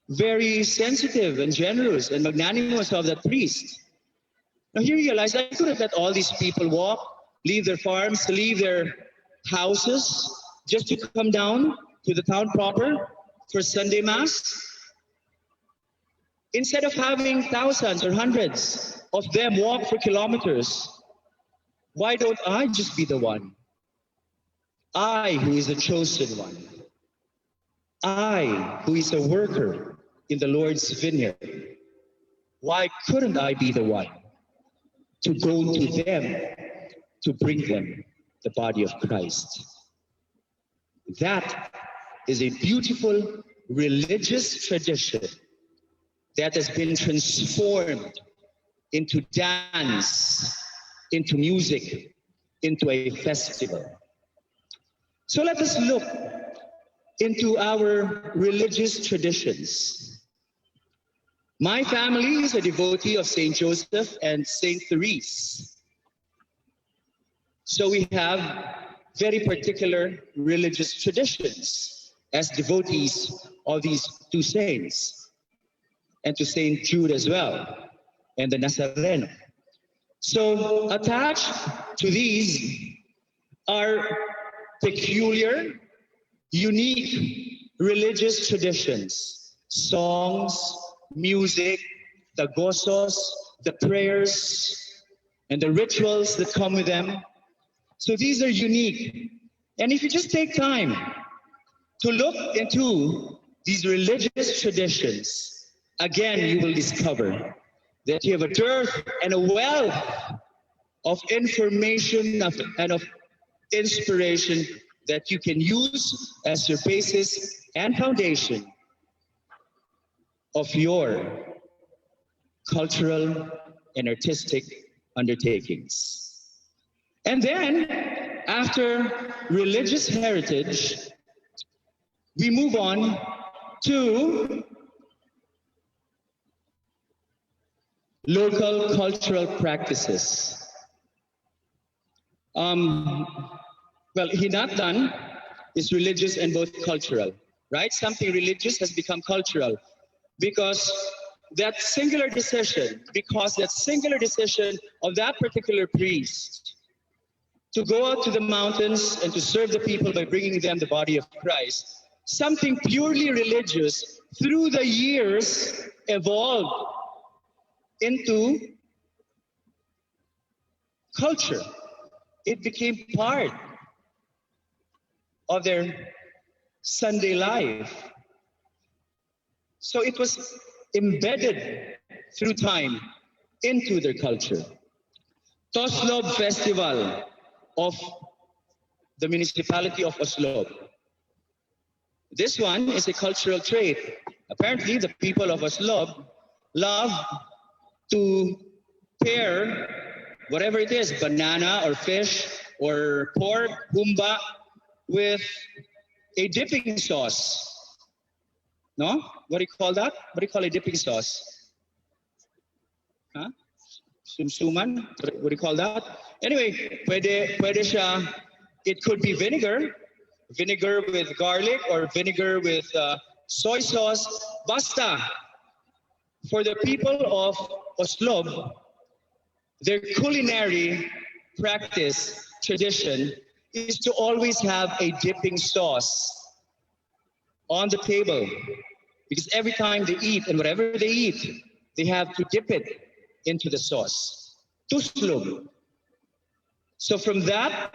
very sensitive and generous and magnanimous of that priest. Now he realized, I couldn't let all these people walk, leave their farms, leave their houses, just to come down to the town proper for Sunday Mass. Instead of having thousands or hundreds of them walk for kilometers, why don't I just be the one? I, who is the chosen one. I, who is a worker in the Lord's vineyard. Why couldn't I be the one to go to them, to bring them the body of Christ? That is a beautiful religious tradition that has been transformed into dance, into music, into a festival. So let us look into our religious traditions. My family is a devotee of Saint Joseph and Saint Therese. So we have very particular religious traditions as devotees of these two saints, and to Saint Jude as well, and the Nazareno. So attached to these are peculiar, unique religious traditions, songs, music, the gozos, the prayers, and the rituals that come with them. So these are unique. And if you just take time to look into these religious traditions, again, you will discover that you have a dearth and a wealth of information and of inspiration that you can use as your basis and foundation of your cultural and artistic undertakings. And then, after religious heritage, we move on to local cultural practices. Well, hinatdan is religious and both cultural, right? Something religious has become cultural because that singular decision of that particular priest to go out to the mountains and to serve the people by bringing them the body of Christ, something purely religious through the years evolved into culture. It became part of their Sunday life. So it was embedded through time into their culture. Toslob Festival of the municipality of Oslob. This one is a cultural trait. Apparently, the people of Oslob love to pair whatever it is, banana or fish or pork, humba, with a dipping sauce. No? What do you call that? What do you call a dipping sauce? Huh? Sumsuman? What do you call that? Anyway, pwede siya, it could be vinegar with garlic or vinegar with soy sauce. Basta. For the people of Oslob, their culinary practice, tradition, is to always have a dipping sauce on the table. Because every time they eat, and whatever they eat, they have to dip it into the sauce. Tuslog. So from that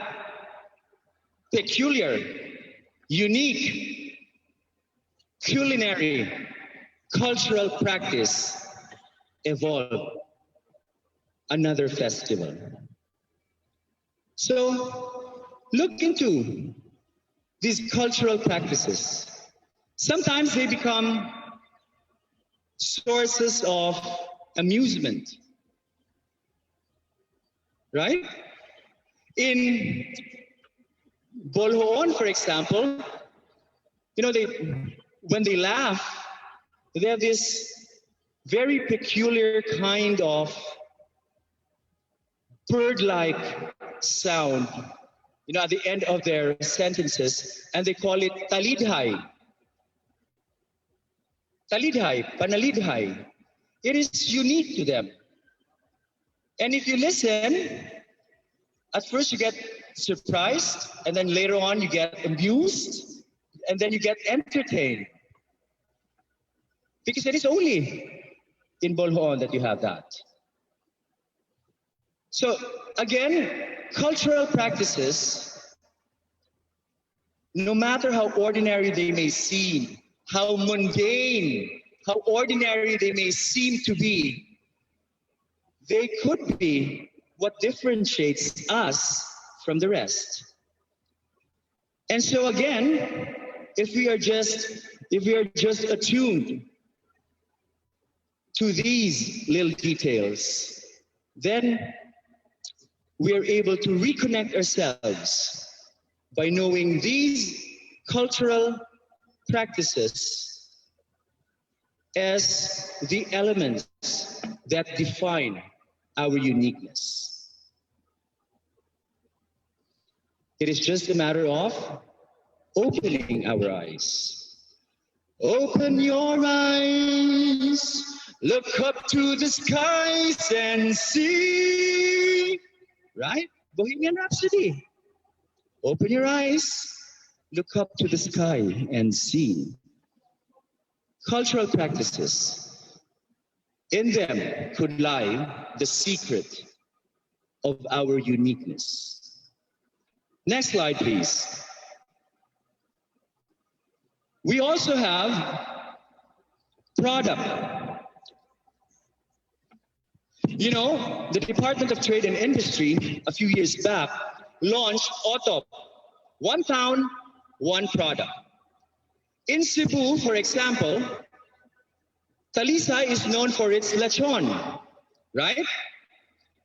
peculiar, unique culinary, cultural practice evolve another festival. So look into these cultural practices. Sometimes they become sources of amusement, right? In Bolhoon, for example, when they laugh, they have this very peculiar kind of bird-like sound, at the end of their sentences, and they call it talidhay. Talidhay, panalidhay. It is unique to them. And if you listen, at first you get surprised, and then later on you get amused, and then you get entertained. Because it is only in Bolhoon that you have that. So again, cultural practices, no matter how ordinary they may seem, how mundane, how ordinary they may seem to be, they could be what differentiates us from the rest. And so again, if we are just attuned to these little details, then we are able to reconnect ourselves by knowing these cultural practices as the elements that define our uniqueness. It is just a matter of opening our eyes. Open your eyes, look up to the skies and see. Right? Bohemian Rhapsody. Open your eyes, look up to the sky and see. Cultural practices. In them could lie the secret of our uniqueness. Next slide, please. We also have product. The Department of Trade and Industry, a few years back, launched OTOP, One Town, One Product. In Cebu, for example, Talisay is known for its lechon, right?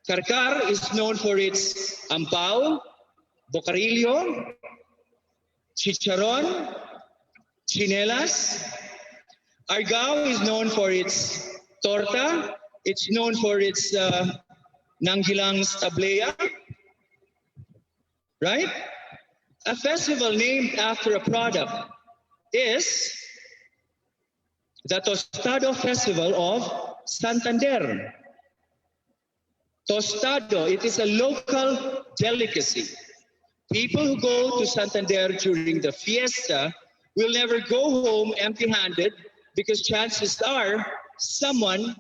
Karkar is known for its ampao, bocarillo, chicharon, chinelas. Argao is known for its torta. It's known for its Nanggilang Tablea, right? A festival named after a product is the Tostado Festival of Santander. Tostado, it is a local delicacy. People who go to Santander during the fiesta will never go home empty-handed because chances are someone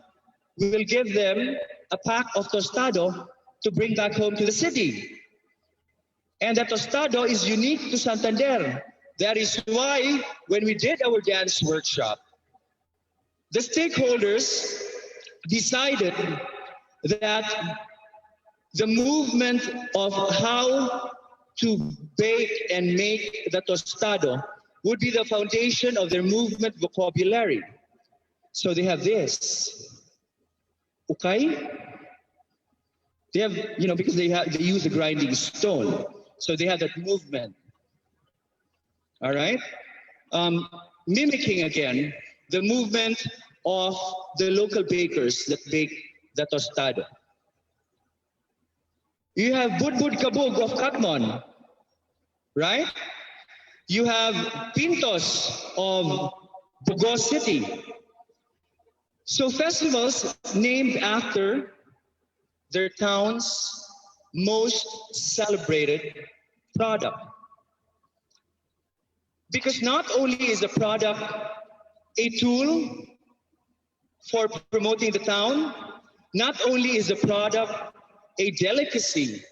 will give them a pack of tostado to bring back home to the city. And that tostado is unique to Santander. That is why when we did our dance workshop, the stakeholders decided that the movement of how to bake and make the tostado would be the foundation of their movement vocabulary. So they have this. Okay? They have, because they use a grinding stone. So they have that movement. All right? Mimicking again the movement of the local bakers that bake the tostado. You have Budbud Kabug of Katmon, right? You have Pintos of Bugos City. So festivals named after their town's most celebrated product. Because not only is the product a tool for promoting the town, not only is the product a delicacy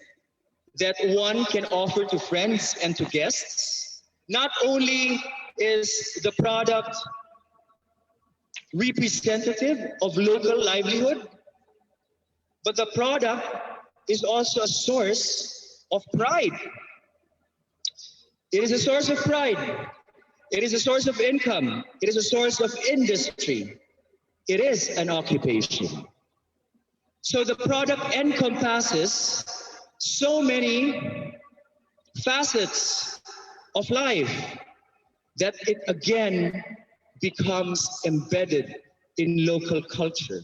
that one can offer to friends and to guests, not only is the product representative of local livelihood, but the product is also a source of pride. It is a source of pride. It is a source of income. It is a source of industry. It is an occupation. So the product encompasses so many facets of life that it again becomes embedded in local culture.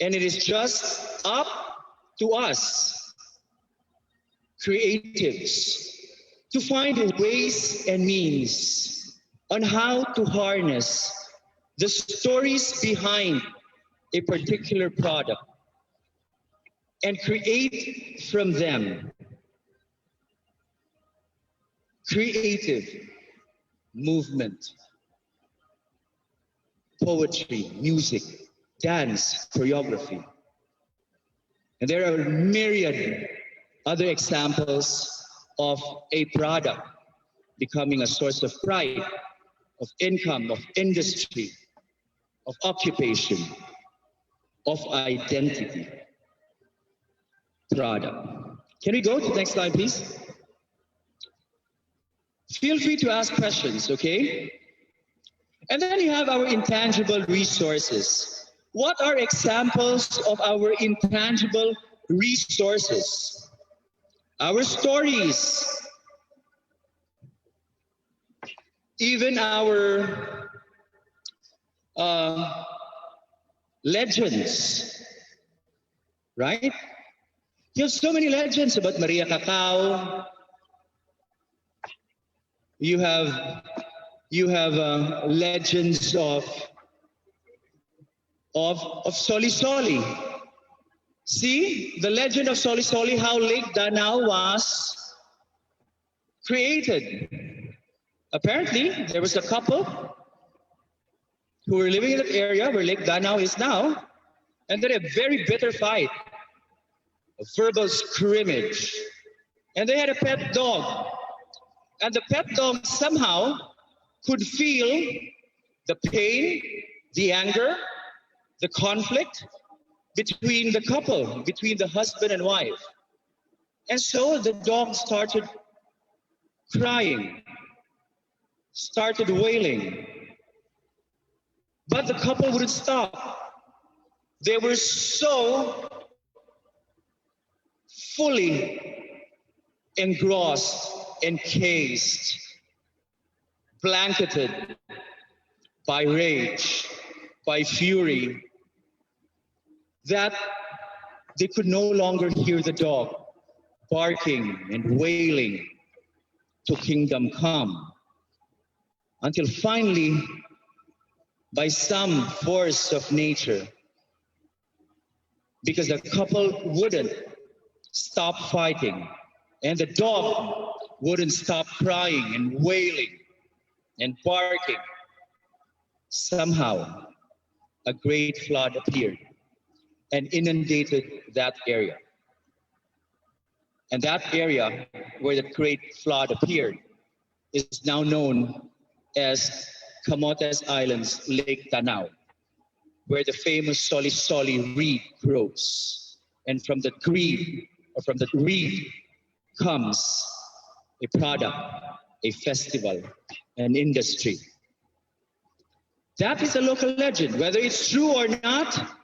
And it is just up to us, creatives, to find ways and means on how to harness the stories behind a particular product and create from them creative movement, poetry, music, dance, choreography. And there are myriad other examples of a product becoming a source of pride, of income, of industry, of occupation, of identity. Product. Can we go to the next slide, please? Feel free to ask questions, okay? And then you have our intangible resources. What are examples of our intangible resources? Our stories, even our legends, right? You have so many legends about Maria Cacao. You have legends of Soli Soli. See the legend of Soli Soli, how Lake Danao was created. Apparently, there was a couple who were living in that area where Lake Danao is now, and they had a very bitter fight, a verbal scrimmage, and they had a pet dog. And the pet dog somehow could feel the pain, the anger, the conflict between the couple, between the husband and wife. And so the dog started crying, started wailing. But the couple wouldn't stop. They were so fully engrossed, encased, blanketed by rage, by fury, that they could no longer hear the dog barking and wailing to kingdom come. Until finally, by some force of nature, because the couple wouldn't stop fighting, and the dog wouldn't stop crying and wailing and barking, somehow a great flood appeared and inundated that area. And that area where the great flood appeared is now known as Camotes Island's Lake Danao, where the famous Soli Soli reed grows. And from the reed comes a product, a festival, an industry. That is a local legend. Whether it's true or not,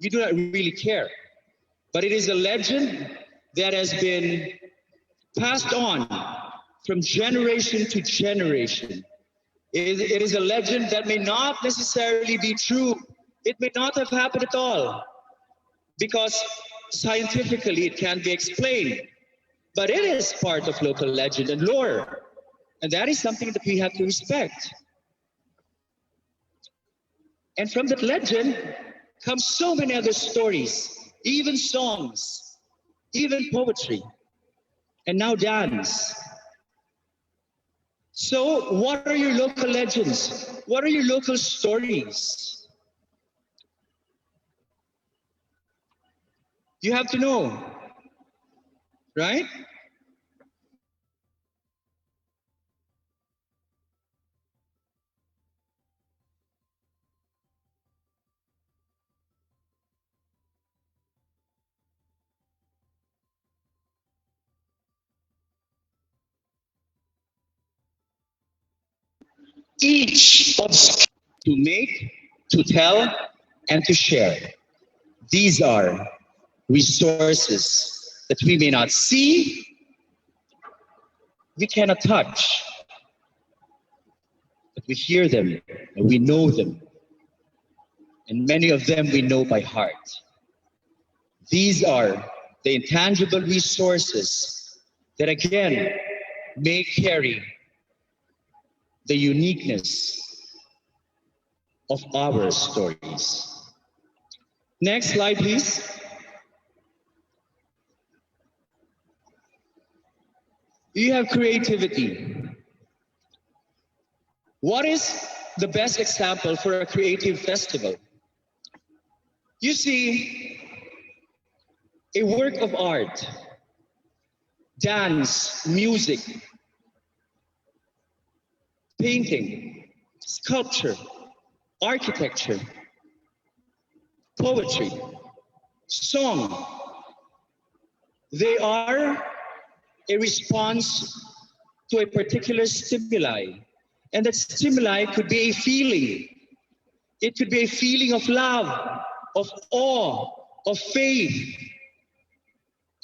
we do not really care. But it is a legend that has been passed on from generation to generation. It is a legend that may not necessarily be true. It may not have happened at all, because scientifically it can't be explained. But it is part of local legend and lore. And that is something that we have to respect. And from that legend comes so many other stories, even songs, even poetry, and now dance. So what are your local legends? What are your local stories? You have to know, right? each of to make, to tell, and to share. These are resources that we may not see, we cannot touch, but we hear them and we know them. And many of them we know by heart. These are the intangible resources that again may carry the uniqueness of our stories. Next slide, please. You have creativity. What is the best example for a creative festival? You see, a work of art, dance, music, painting, sculpture, architecture, poetry, song. They are a response to a particular stimuli. And that stimuli could be a feeling. It could be a feeling of love, of awe, of faith.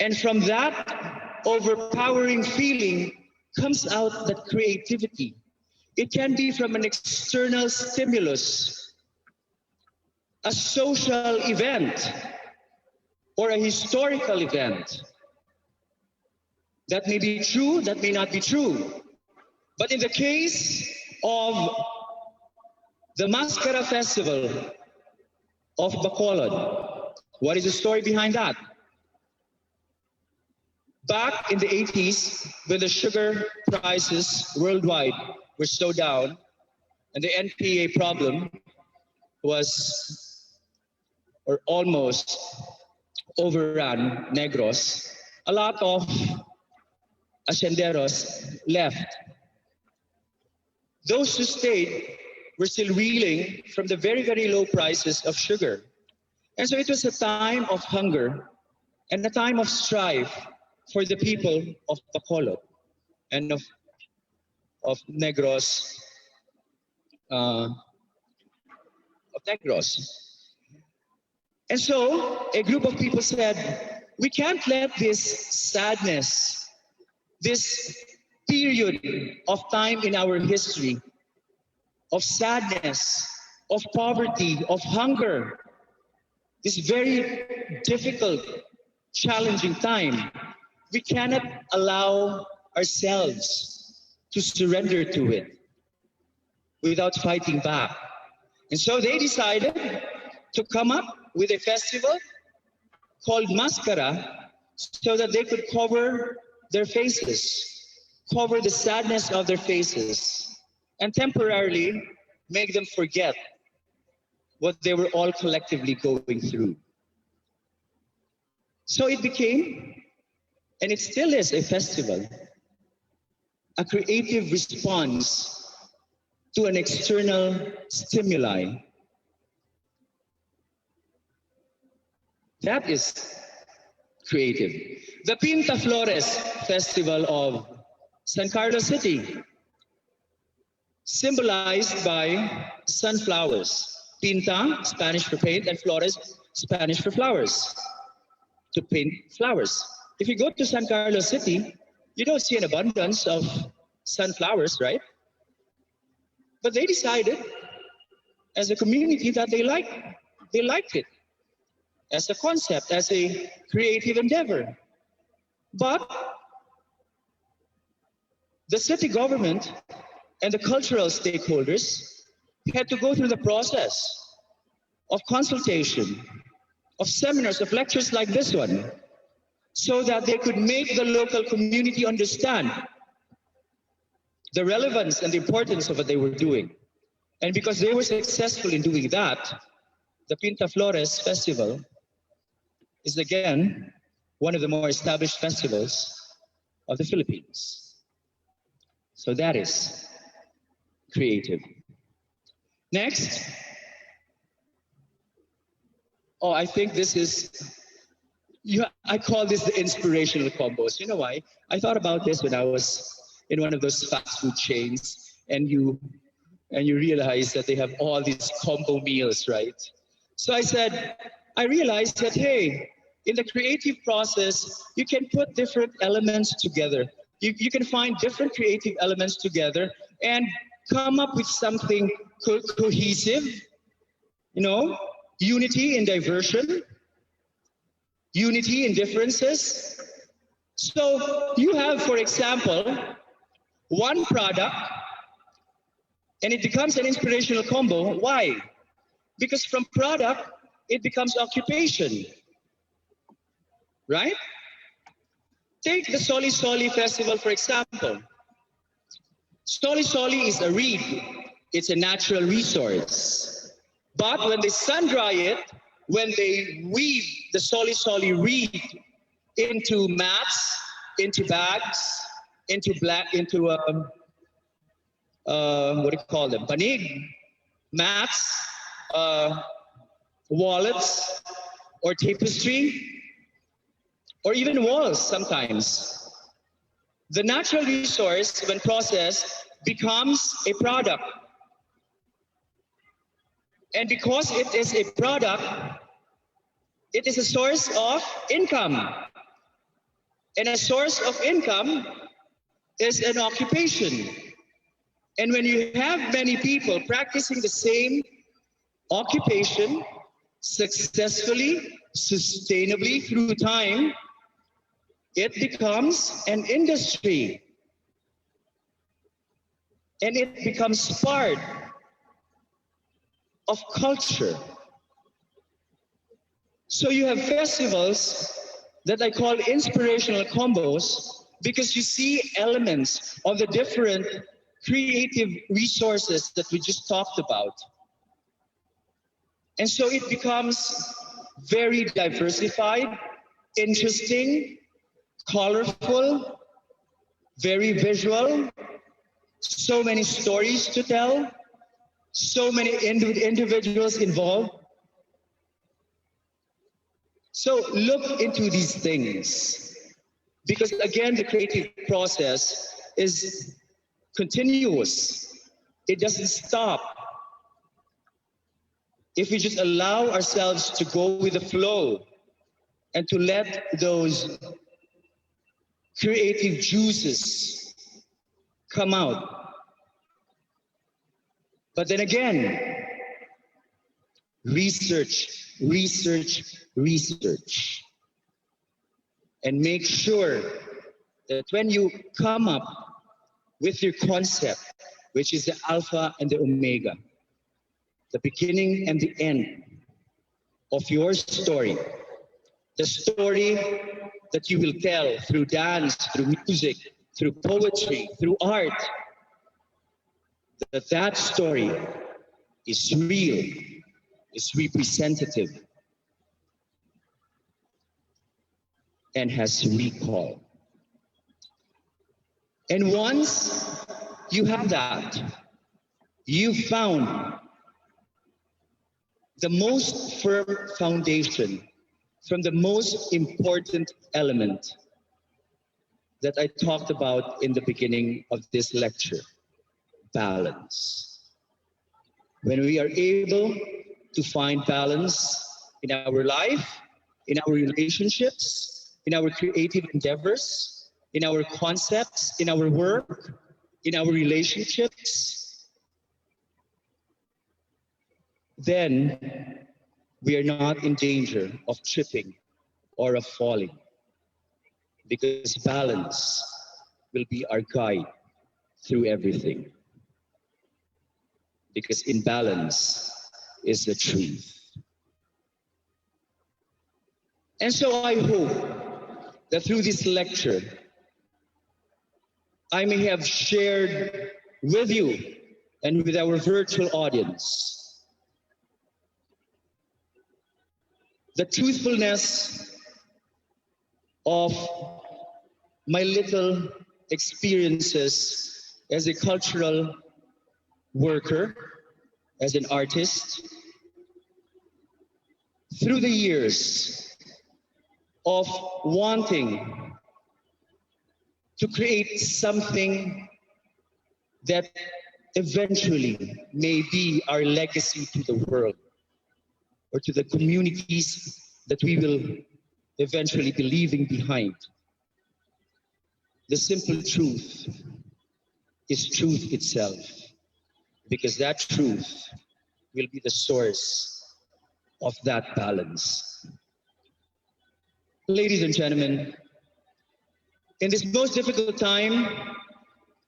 And from that overpowering feeling comes out that creativity. It can be from an external stimulus, a social event, or a historical event. That may be true, that may not be true. But in the case of the Mascara Festival of Bacolod, what is the story behind that? Back in the 80s, when the sugar prices worldwide were so down, and the NPA problem was, or almost overran Negros, a lot of hacienderos left. Those who stayed were still reeling from the very, very low prices of sugar. And so it was a time of hunger and a time of strife for the people of Bacolod and of Negros. And so a group of people said, we can't let this sadness, this period of time in our history, of sadness, of poverty, of hunger, this very difficult, challenging time, we cannot allow ourselves to surrender to it without fighting back. And so they decided to come up with a festival called Mascara so that they could cover their faces, cover the sadness of their faces, and temporarily make them forget what they were all collectively going through. So it became, and it still is, a festival, a creative response to an external stimuli. That is creative. The Pinta Flores Festival of San Carlos City, symbolized by sunflowers. Pinta, Spanish for paint, and flores, Spanish for flowers, to paint flowers. If you go to San Carlos City, you don't see an abundance of sunflowers, right? But they decided as a community that they liked it as a concept, as a creative endeavor. But the city government and the cultural stakeholders had to go through the process of consultation, of seminars, of lectures like this one, so that they could make the local community understand the relevance and the importance of what they were doing. And because they were successful in doing that, the Pinta Flores Festival is again one of the more established festivals of the Philippines. So that is creative. Next. Oh, I think this is, I call this the inspirational combos. You know why? I thought about this when I was in one of those fast food chains, and and you realize that they have all these combo meals, right? So I realized that, hey, in the creative process, you can put different elements together. You can find different creative elements together and come up with something cohesive, unity in diversion, unity in differences. So you have, for example, one product and it becomes an inspirational combo. Why? Because from product, it becomes occupation, right? Take the Soli Soli Festival, for example. Soli Soli is a reed. It's a natural resource. But when they sun dry it, when they weave the Soli Soli reed into mats, into bags, into what do you call them? Banig, mats, wallets, or tapestry, or even walls sometimes. The natural resource, when processed, becomes a product. And because it is a product, it is a source of income. And a source of income is an occupation. And when you have many people practicing the same occupation successfully, sustainably through time, it becomes an industry. And it becomes part of culture. So you have festivals that I call inspirational combos because you see elements of the different creative resources that we just talked about. And so it becomes very diversified, interesting, colorful, very visual, so many stories to tell, so many individuals involved. So look into these things, because again, the creative process is continuous. It doesn't stop. If we just allow ourselves to go with the flow and to let those creative juices come out. But then again, research, and make sure that when you come up with your concept, which is the alpha and the omega, the beginning and the end of your story, the story that you will tell through dance, through music, through poetry, through art, that story is real, is representative, and has recall. And once you have that, you've found the most firm foundation from the most important element that I talked about in the beginning of this lecture, balance. When we are able to find balance in our life, in our relationships, in our creative endeavors, in our concepts, in our work, in our relationships, then we are not in danger of tripping or of falling, because balance will be our guide through everything. Because in balance is the truth. And so I hope that through this lecture, I may have shared with you and with our virtual audience the truthfulness of my little experiences as a cultural worker, as an artist, through the years of wanting to create something that eventually may be our legacy to the world or to the communities that we will eventually be leaving behind. The simple truth is truth itself, because that truth will be the source of that balance. Ladies and gentlemen, in this most difficult time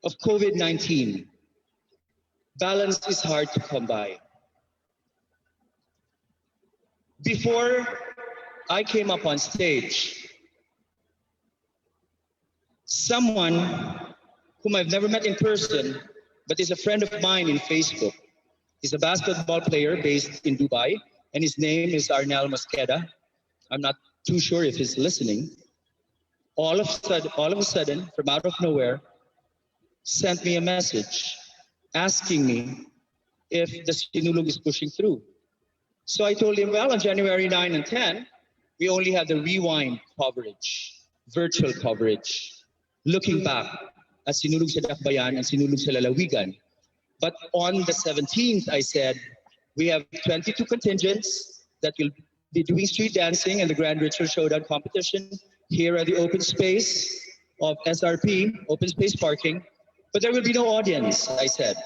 of COVID-19, balance is hard to come by. Before I came up on stage, someone whom I've never met in person, but is a friend of mine in Facebook. He's a basketball player based in Dubai, and his name is Arnel Mosqueda. I'm not too sure if he's listening. All of a sudden, from out of nowhere, sent me a message asking me if the Sinulog is pushing through. So I told him, well, on January 9 and 10, we only had the rewind coverage, virtual coverage, looking back at Sinulog sa Dakbayan and Sinulog sa Lalawigan. But on the 17th, I said, we have 22 contingents that will be doing street dancing and the Grand Ritual Showdown competition here at the open space of SRP, open space parking. But there will be no audience, I said.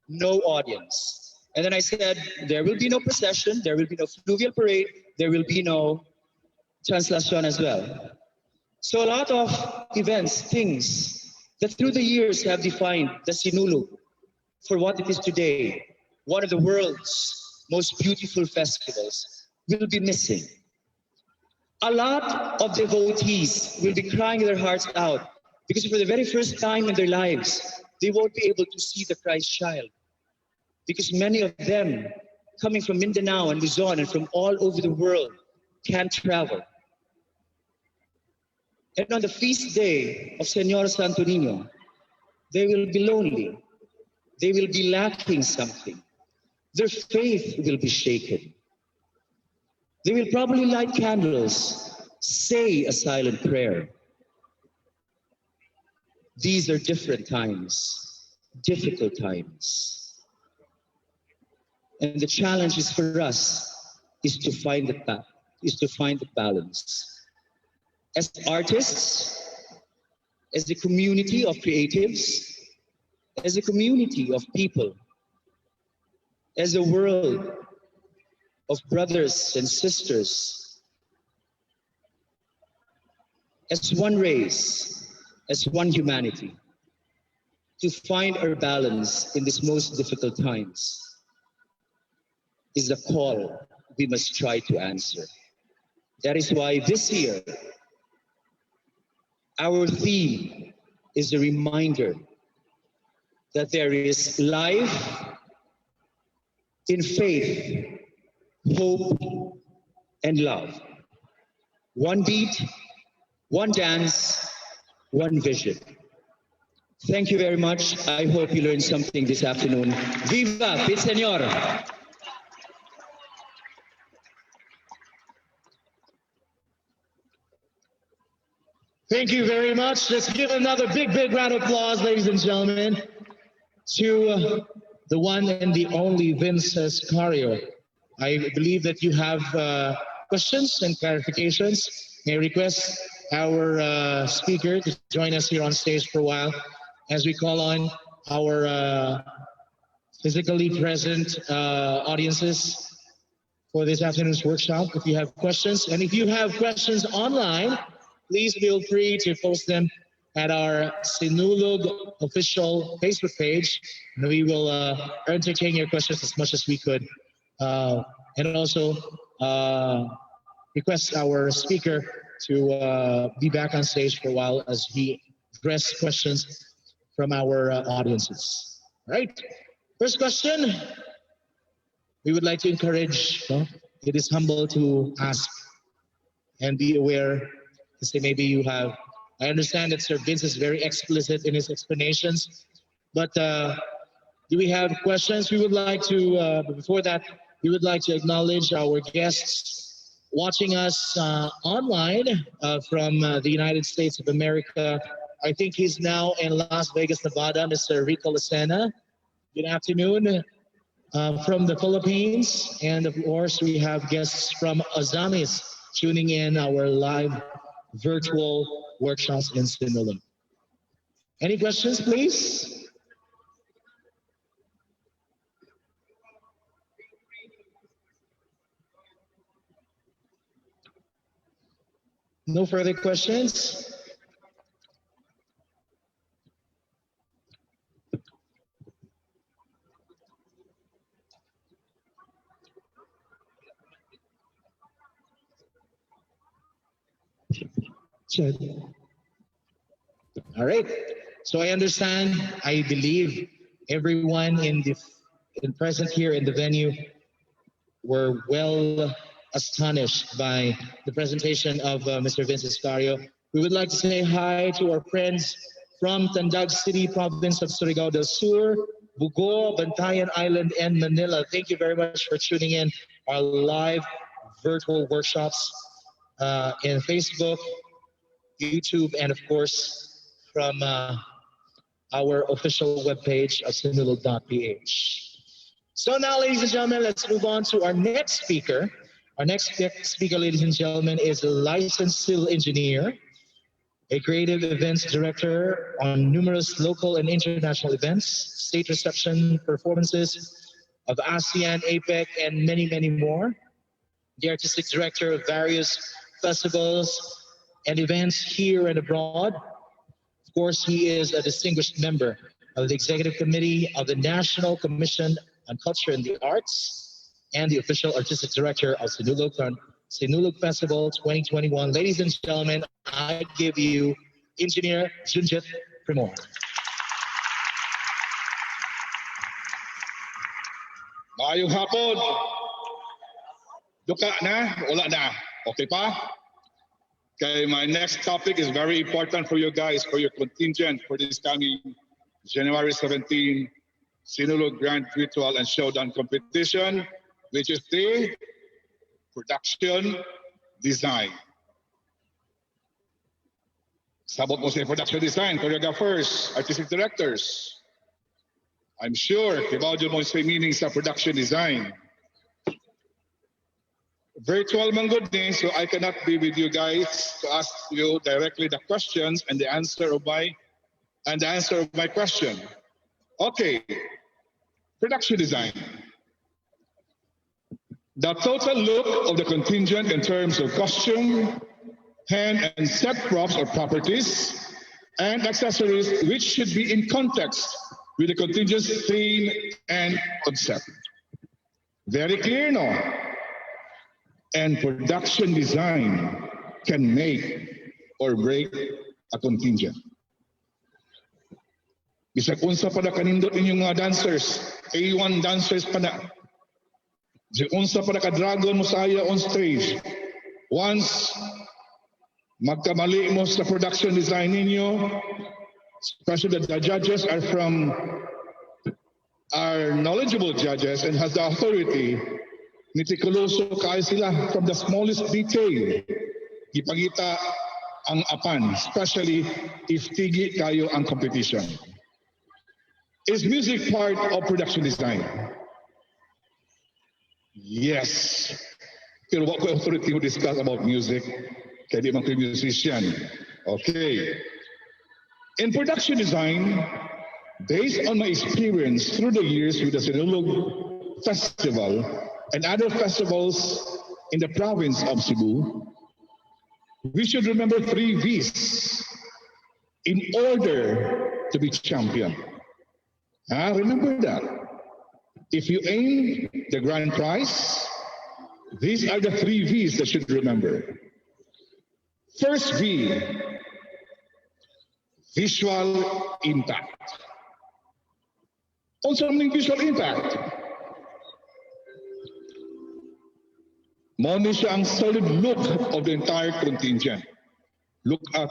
No audience. And then I said, there will be no procession, there will be no fluvial parade, there will be no translation as well. So a lot of events, things that through the years have defined the Sinulog for what it is today, one of the world's most beautiful festivals, will be missing. A lot of devotees will be crying their hearts out because for the very first time in their lives, they won't be able to see the Christ child. Because many of them, coming from Mindanao and Luzon and from all over the world, can't travel. And on the feast day of Señor Santo Niño, they will be lonely. They will be lacking something. Their faith will be shaken. They will probably light candles, say a silent prayer. These are different times, difficult times. And the challenge is for us is to find the balance. As artists, as a community of creatives, as a community of people, as a world of brothers and sisters, as one race, as one humanity, to find our balance in these most difficult times is the call we must try to answer. That is why this year, our theme is a reminder that there is life in faith, hope, and love. One beat, one dance, one vision. Thank you very much. I hope you learned something this afternoon. Viva Pit Señor! Thank you very much. Let's give another big round of applause, ladies and gentlemen, to the one and the only Vince Escario. I believe that you have questions and clarifications. May I request our speaker to join us here on stage for a while as we call on our physically present audiences for this afternoon's workshop. If you have questions, and if you have questions online, please feel free to post them at our Sinulog official Facebook page, and we will entertain your questions as much as we could. And also request our speaker to be back on stage for a while as he addresses questions from our audiences. All right, first question. We would like to encourage, it is humble to ask and be aware. Say maybe you have, I understand that Sir Vince is very explicit in his explanations, but do we have questions? We would like to, but before that, we would like to acknowledge our guests watching us online from the United States of America. I think he's now in Las Vegas, Nevada, Mr. Rico Lucena. Good afternoon from the Philippines. And of course, we have guests from Ozamis tuning in our live virtual workshops in Sinulog. Any questions, please? No further questions? Sure. All right. So I understand, I believe everyone in present here in the venue were well astonished by the presentation of Mr. Vince Escario. We would like to say hi to our friends from Tandag City, province of Surigao del Sur, Bugo, Bantayan Island, and Manila. Thank you very much for tuning in our live virtual workshops in Facebook, YouTube, and of course from our official webpage of sinulog.ph. So now, ladies and gentlemen, let's move on to our next speaker. Our next speaker, ladies and gentlemen, is a licensed civil engineer, a creative events director on numerous local and international events, state reception performances of ASEAN, APEC, and many, many more. The artistic director of various festivals and events here and abroad. Of course, he is a distinguished member of the Executive Committee of the National Commission on Culture and the Arts and the official artistic director of Sinulog Festival 2021. Ladies and gentlemen, I give you Engineer Junjit Primor. Maayong hapon. Duka na? Wala na. Okay pa? Okay, my next topic is very important for you guys, for your contingent for this coming January 17 Sinulog Grand Ritual and Showdown Competition, which is the production design. Sabot mo sa production design, choreographers, artistic directors. I'm sure, kibaw dyan mo sa meaning sa production design. Virtual man good ni, so I cannot be with you guys to ask you directly the questions and the answer of my question. Okay, production design. The total look of the contingent in terms of costume, hand and set props or properties, and accessories which should be in context with the contingent's theme and concept. Very clear, no? And production design can make or break a contingent. Bisag unsa pa na kanindot inyong mga dancers, A1 dancers pa na. Bisag unsa pa na ka-dragon mo saya on stage. Once magkamali mo sa production design ninyo, especially the judges are knowledgeable judges and has the authority. Mitikuloso kayo sila from the smallest detail. Ipagita ang apan, especially if tigi kayo ang competition. Is music part of production design? Yes. Pero what ko authority to discuss about music? Kaya di man ko musician. Okay. In production design, based on my experience through the years with the Sinulog Festival, and other festivals in the province of Cebu, we should remember 3 V's in order to be champion. Remember that. If you aim the grand prize, these are the 3 V's that you should remember. First V, visual impact. Also meaning visual impact. Mao siya ang solid look of the entire contingent. Look up,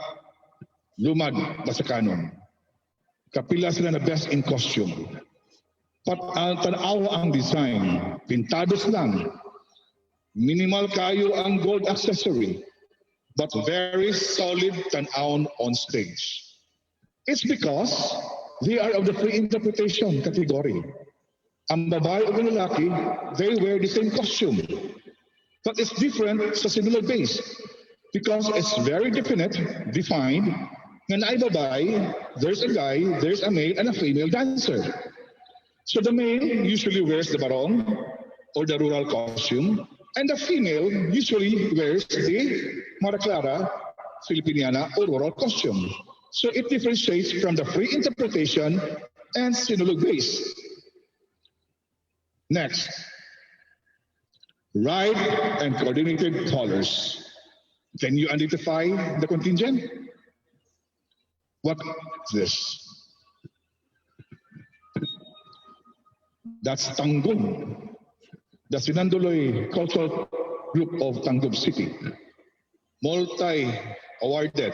lumad, basakanon. Kapila sila na best in costume. Tanawa ang design, pintados lang. Minimal kayo ang gold accessory, but very solid tanawon on stage. It's because they are of the free interpretation category. Ang babae o ang lalaki, they wear the same costume. But it's different sa Sinulog base because it's very definite, defined, na ay babae, there's a guy, there's a male, and a female dancer. So the male usually wears the barong or the rural costume, and the female usually wears the Mara Clara, Filipiniana, or rural costume. So it differentiates from the free interpretation and Sinulog base. Next, right and coordinated colors. Can you identify the contingent? What is this? That's Tanggum, the Sinanduloy Cultural Group of Tanggum City. Multi-awarded,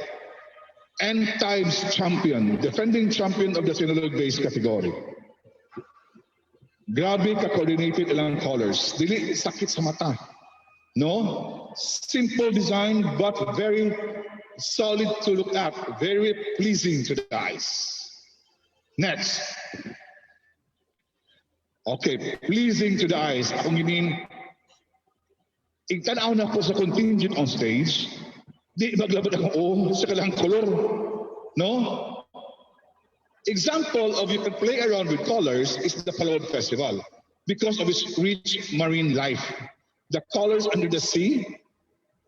N-times champion, defending champion of the Sinulog base category. Grabe ka-coordinated ilang colors. Dili sakit sa mata. No? Simple design but very solid to look at. Very pleasing to the eyes. Next. Okay, pleasing to the eyes. Akong ginin, igtanaw na ko sa contingent on stage. Di maglabot akong sa kalang color. No? Example of you can play around with colors is the Palawan Festival because of its rich marine life. The colors under the sea,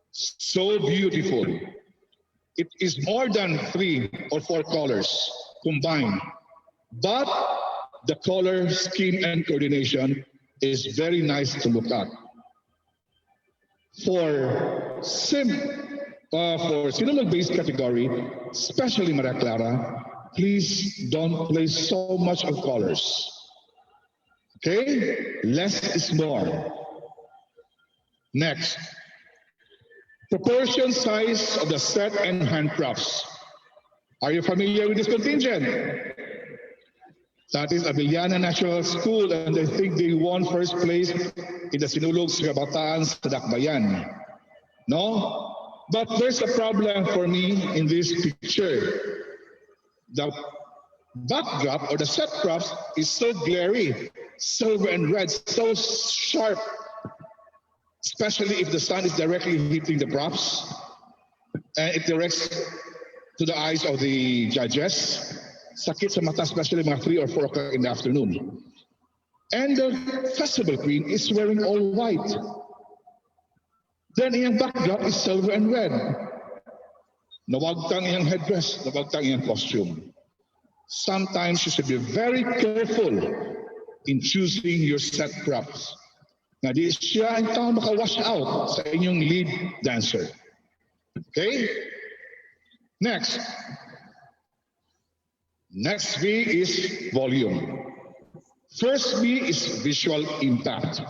so beautiful. It is more than 3 or 4 colors combined, but the color scheme and coordination is very nice to look at. For Sinulog-based category, especially Mara Clara, please don't play so much of colors. Okay? Less is more. Next. Proportion size of the set and handcrafts. Are you familiar with this contingent? That is Abiliana National School, and I think they won first place in the Sinulog Kabataan sa Dakbayan. No? But there's a problem for me in this picture. The backdrop or the set props is so glary, silver and red, so sharp, especially if the sun is directly hitting the props and it directs to the eyes of the judges. Sakit sa mata, especially mga 3 or 4 o'clock in the afternoon. And the festival queen is wearing all white. Then iyang backdrop is silver and red. Nawagtang iyang headdress, nawagtang iyang costume. Sometimes you should be very careful in choosing your set props. Na di siya ang tao maka-wash out sa inyong lead dancer. Okay? Next. Next V is volume. First V is visual impact.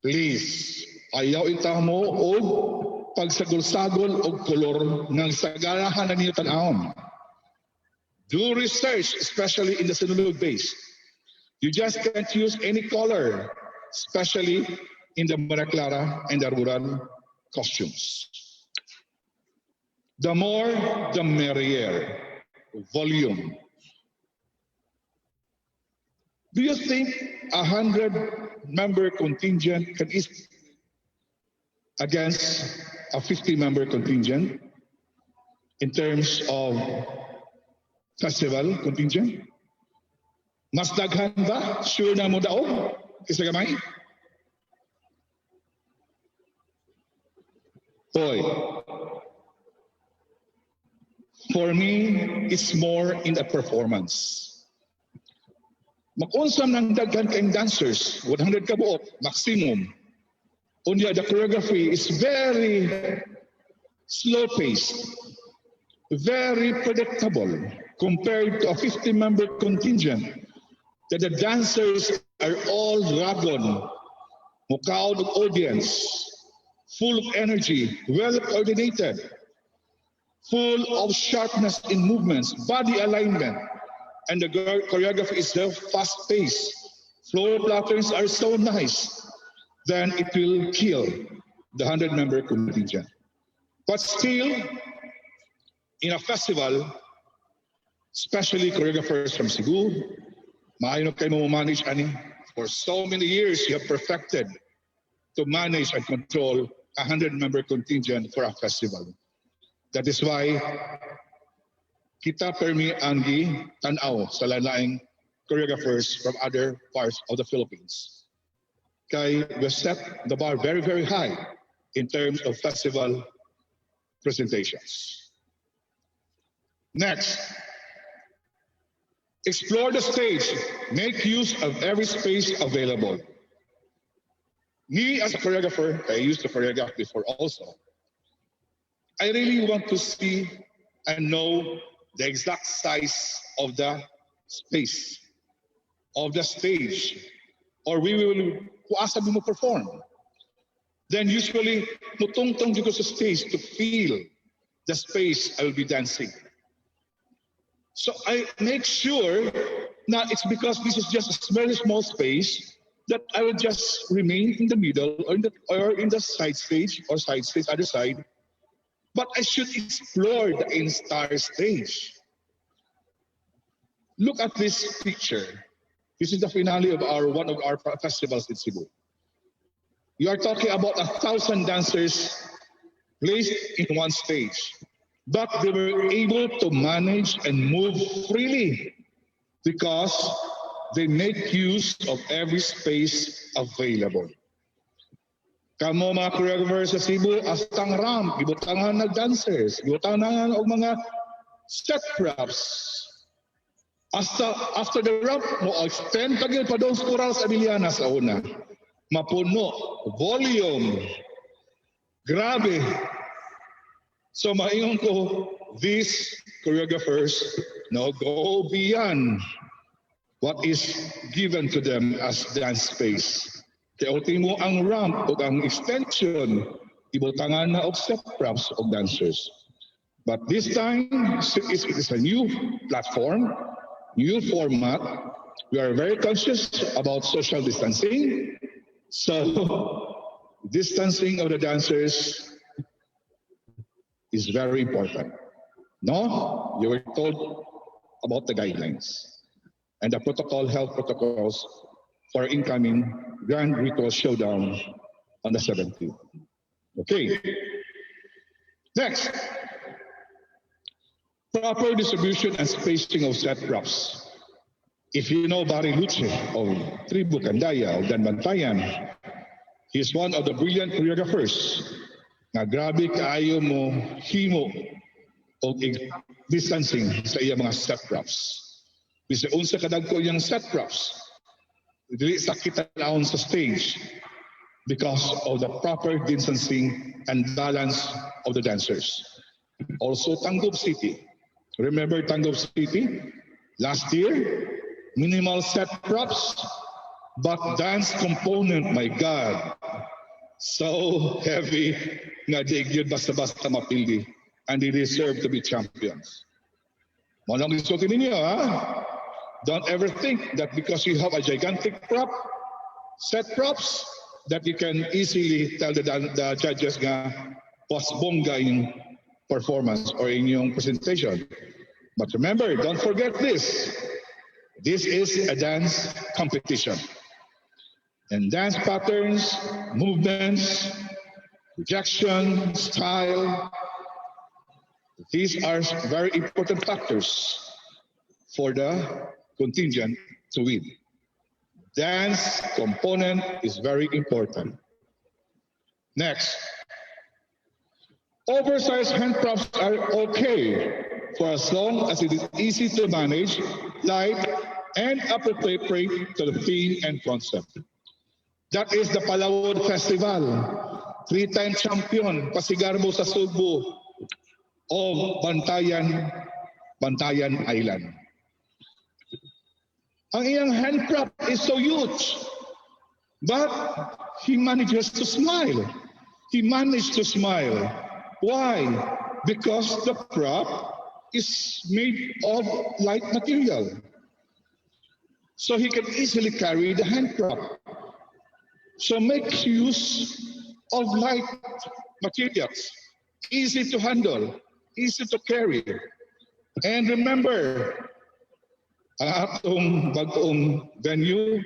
Please, ayaw itaw mo o pagsagol-sagol o kolor ng sagarahan na niyo tanawon. Do research, especially in the Sinulog base. You just can't use any color, especially in the Mara Clara and the rural costumes. The more, the merrier. Volume. Do you think 100-member contingent can ease against a 50-member contingent in terms of festival contingent? Mas daghan ba? Sure na mo daw? Isa gamay? Hoy. For me, it's more in the performance. Mag-unsam ng daghan kayong dancers, 100 ka buot, maximum. Unya, the choreography is very slow-paced, very predictable compared to a 50-member contingent that the dancers are all dragon, mukaon of audience, full of energy, well-coordinated, full of sharpness in movements, body alignment, and the choreography is so fast-paced. Floor patterns are so nice, then it will kill the 100-member contingent. But still, in a festival, especially choreographers from Cebu. Maayo na kayo manage ani. For so many years, you have perfected to manage and control a 100-member contingent for a festival. That is why kita permi anggi tanaw sa lalaing choreographers from other parts of the Philippines. Kay we set the bar very, very high in terms of festival presentations. Next, explore the stage. Make use of every space available. Me as a choreographer, I used to choreograph before also. I really want to see and know the exact size of the space, of the stage, or we will kuasa mo perform. Then usually, mutungtong dito sa stage to feel the space I will be dancing. So I make sure na it's because this is just a very small space that I will just remain in the middle or in the side stage, other side. But I should explore the entire stage. Look at this picture. This is the finale of one of our festivals in Cebu. You are talking about 1,000 dancers placed in one stage, but they were able to manage and move freely because they make use of every space available. Kamo mga choreographers sa Cebu, astang ramp, gibutangan ng dancers, gibutangan og mga set props. After the ramp, mo extend kagil pa doon sa coral sa Abiliana sa una. Mapuno, volume, grabe. So maingon ko, these choreographers now go beyond what is given to them as dance space. Kaya ultimo mo ang ramp o ang extension, ibutangan na og set props of dancers. But this time, it is a new platform, new format. We are very conscious about social distancing. So, distancing of the dancers is very important. No, you were told about the guidelines and the health protocols for incoming Grand Ritual Showdown on the 17th. Okay. Next, proper distribution and spacing of set props. If you know Barry Luce of Tribu Candaya of Danbantayan, he is one of the brilliant choreographers na grabe kaayo mo himo o distancing sa iya mga set props. Bisa unsa kadagko iyang set props. Dili sakit naon sa stage because of the proper distancing and balance of the dancers. Also, Tangub City. Remember Tangub City? Last year, minimal set props, but dance component, my God, so heavy nga di gyud basta-basta mapildi, and they deserve to be champions. Manong isutin ninyo, ha? Don't ever think that because you have a gigantic set props, that you can easily tell the judges nga pasbongga yung performance or in yung presentation. But remember, don't forget this. This is a dance competition. And dance patterns, movements, projection, style, these are very important factors for the contingent to win. Dance component is very important. Next, oversized hand props are okay for as long as it is easy to manage, light, and appropriate to the theme and concept. That is the Palawod Festival. 3-time champion, Pasigarbo sa Cebu of Bantayan Island. Ang iyang hand prop is so huge, but he manages to smile. He managed to smile. Why? Because the prop is made of light material. So he can easily carry the hand prop. So make use of light materials, easy to handle, easy to carry. And remember, ang atong bagong venue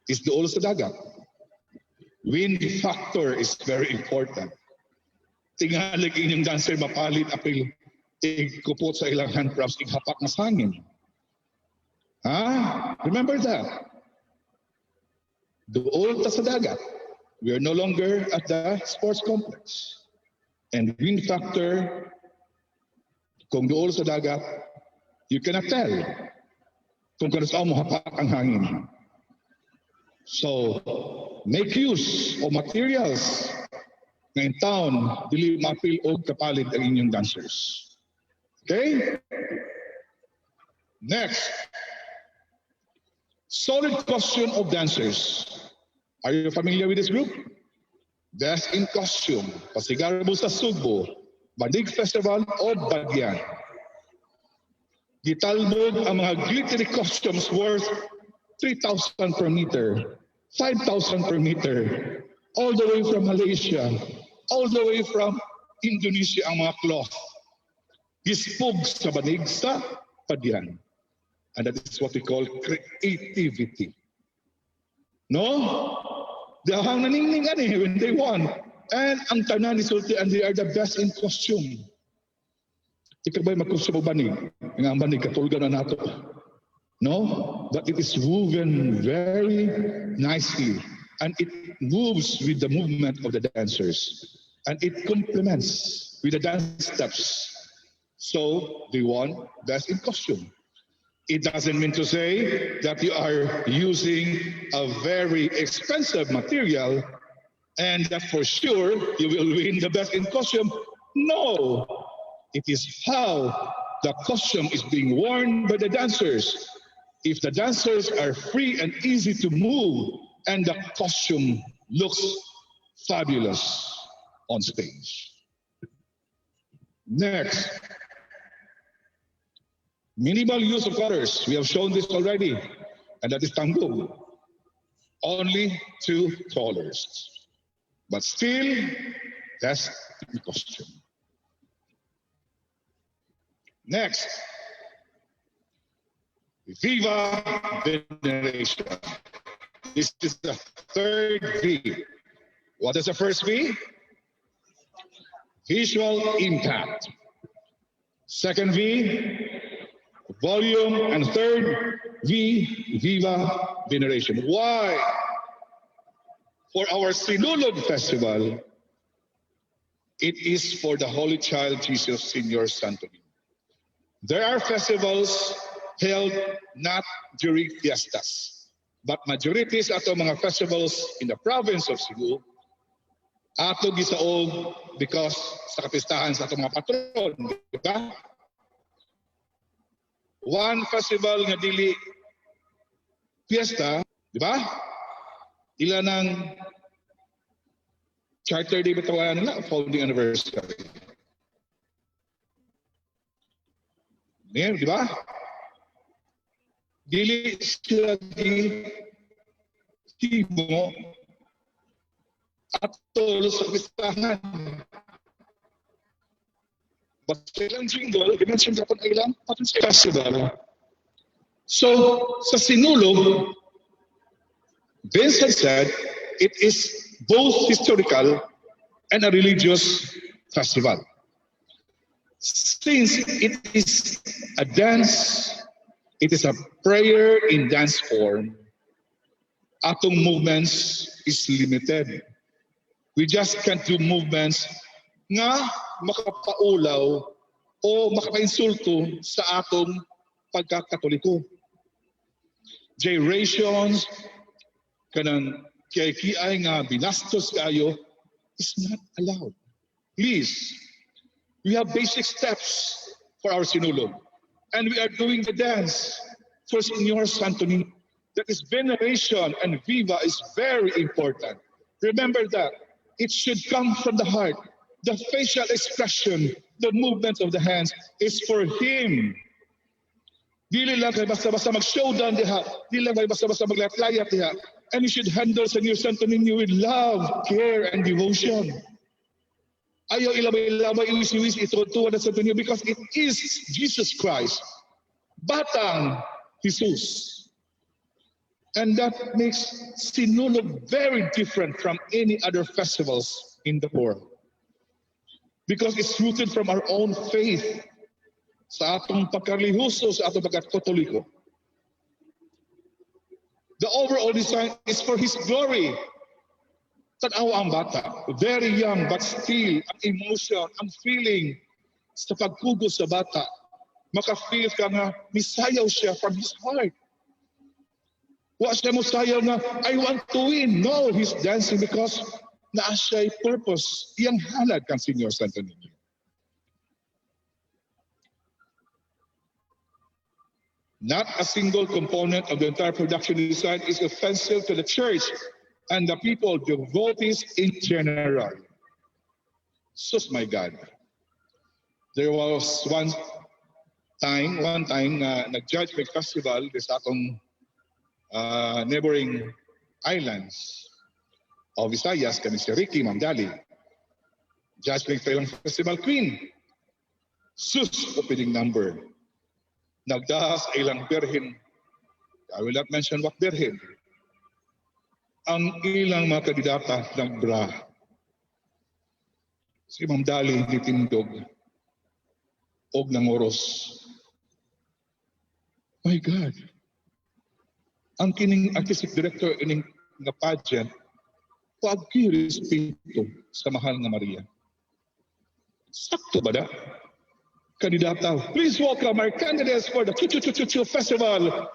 is dool sa dagat. Wind factor is very important. Tingalig inyong dancer mapalit apil igkupot sa ilang handcrafts ighapak na sangin. Remember that. Dool ta sa dagat. We are no longer at the sports complex. And wind factor, kung dool sa dagat, you cannot tell kung kano saan mo hapak ang hangin. So, make use of materials na in town, dili mapil o kapalit ang inyong dancers. Okay? Next, solid costume of dancers. Are you familiar with this group? Best in costume, Pasigarbo sa Cebu, Banig Festival o Bagyan. Gitalbog ang mga glittery costumes worth 3,000 per meter, 5,000 per meter, all the way from Malaysia, all the way from Indonesia ang mga cloth. Gispog sa banig sa Bagyan. And that is what we call creativity. No? Dahang naningning when they won. And ang tanan ni Sulti, and they are the best in costume. Ikaw ba'y mag-costume o banig? Ang banig, katulgan na nato. No? But it is woven very nicely. And it moves with the movement of the dancers. And it complements with the dance steps. So, they won best in costume. It doesn't mean to say that you are using a very expensive material and that for sure you will win the best in costume. No, it is how the costume is being worn by the dancers. If the dancers are free and easy to move and the costume looks fabulous on stage. Next. Minimal use of colors. We have shown this already. And that is tanggol. Only 2 colors. But still, that's the costume. Next. Viva Veneration. This is the 3rd V. What is the first V? Visual impact. Second V, volume, and 3rd V, Viva Veneration. Why? For our Sinulog Festival, it is for the Holy Child Jesus Senior Santonin. There are festivals held not during fiestas, but majorities ato mga festivals in the province of Cebu ato gisaog because sa kapistahan sa ato mga patron, di ba? One festival nga dili fiesta, di ba? Ila ng Charter Day bitawanan nila, founding anniversary. Di ba? Dili sila mo atol sa kapistahan. But ilang jingle, i-mention dapat ilang festival. So, sa Sinulog, Vincent said, it is both historical and a religious festival. Since it is a dance, it is a prayer in dance form, atong movements is limited. We just can't do movements nga makapaulaw o makapainsulto sa atong pagkakatoliko. Gyrations, kanang kiyay nga binastos kayo is not allowed. Please, we have basic steps for our Sinulog. And we are doing the dance for Senior Santonin. That is veneration and viva is very important. Remember that. It should come from the heart. The facial expression, the movement of the hands is for Him. Dili lang kayo basta-basta mag-showdown diha. Dili lang kayo basta-basta maglayat-layat diha. And you should handle Senior Santonin with love, care, and devotion. Ayaw ilabay-labay, iwis-iwis, itutuwa na sa inyo because it is Jesus Christ, Batang Jesus. And that makes Sinulog very different from any other festivals in the world. Because it's rooted from our own faith sa atong pagkarelihiyoso, sa atong pagkatoliko. The overall design is for His glory. Tanawa ang bata, very young but still ang emotion, ang feeling sa pagkugo sa bata, maka-feel ka nga misayaw siya from his heart. Wa siya mo sayaw nga, I want to win. No, he's dancing because naa siya'y purpose. Iyang halad kang Senior Santo Niño. Not a single component of the entire production design is offensive to the church and the people, devotees in general. Sus, my God. There was one time nag-judge may festival sa atong neighboring islands of Visayas, kani si Ricky Mamdali. Judge may festival queen. Sus, opening number. Nagdahas ay ilang birhen. I will not mention what birhen. Ang ilang mga kandidata nagbra. Si Mamdali hindi tindog. Og ng oros. My God. Ang kining artistic director ining nga pageant, pagkirespeto sa mahal nga Maria. Sakto ba da? Kandidata, please welcome our candidates for the Chu Festival.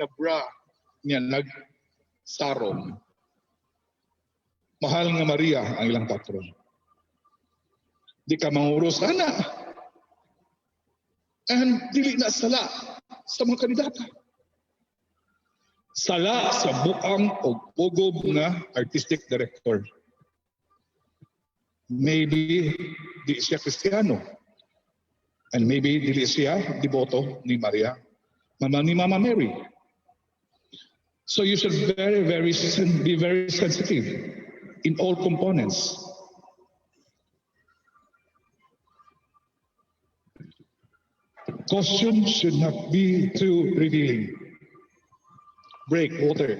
Nabra niya nagsarong. Mahal nga Maria ang ilang patron. Di ka manguros ana. And dili na sala sa mga kandidata. Sala sa bukang o pugob na artistic director. Maybe di siya Kristiyano. And maybe dili siya devoto ni Maria, ni Mama Mary. So you should be very sensitive in all components. Costume should not be too revealing. Break, water.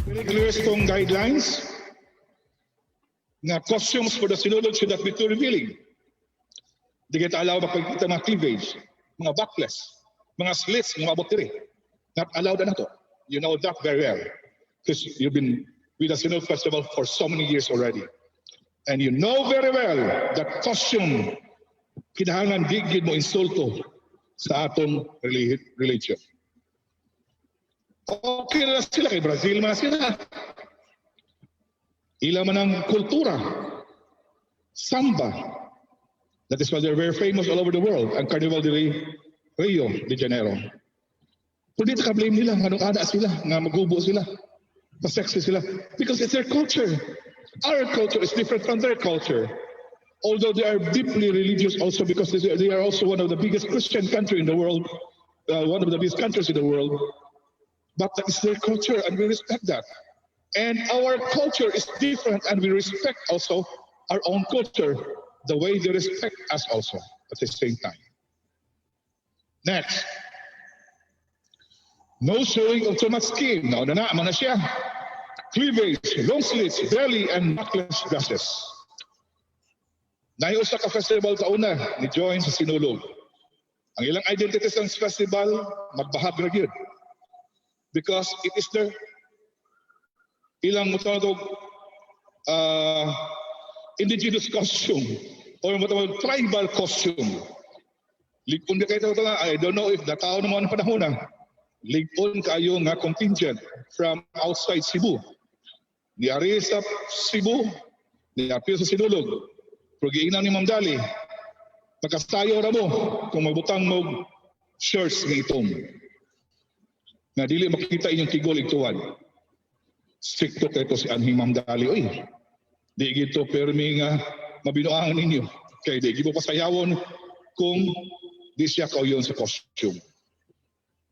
Very clear, strong guidelines. Nga costumes for the Sinulog should not be too revealing. Di kita allow makikita mga cleavage, mga backless, mga slits, mga botiri. Not allowed na to. You know that very well. Because you've been with the Sinulog Festival for so many years already. And you know very well that costume, kinahanglan digid mo insulto sa atong religion. Okay na sila, kay Brazil man sila. Ila man ang kultura, samba. That is why they're very famous all over the world. Ang Carnival de Rio de Janeiro. Kung dito ka-blame nila, anong ana sila, nga magubo sila, pa-sexy sila. Because it's their culture. Our culture is different from their culture. Although they are deeply religious also because they are also one of the biggest Christian country in the world, one of the biggest countries in the world. But that is their culture and we respect that. And our culture is different and we respect also our own culture the way they respect us also at the same time. Next. No showing of too much skin. Nauna na, mga siya. Cleavage, long slits, belly, and backless dresses. Naiusa ka festival kauna ni join sa Sinulog. Ang ilang identities ng festival, magbahag na yun. Because it is their ilang matawag indigenous costume or matawag tribal costume. Ligpon di kayo ito nga, I don't know if natao naman ang panahon na. Ligpon kayo nga contingent from outside Cebu. Niyari sa Cebu, niyapil sa Sinulog. Progiinan ni Mamdali, magkasayo na mo kung magbutang mo shirts ng itom. Na dili makita inyong tigol ituan. Stricto kayo si Anhing Mamdali. Uy, Di gito permi nga mabinuangan ninyo. Kaya di gito pasayawon kung di siya kauyon sa costume.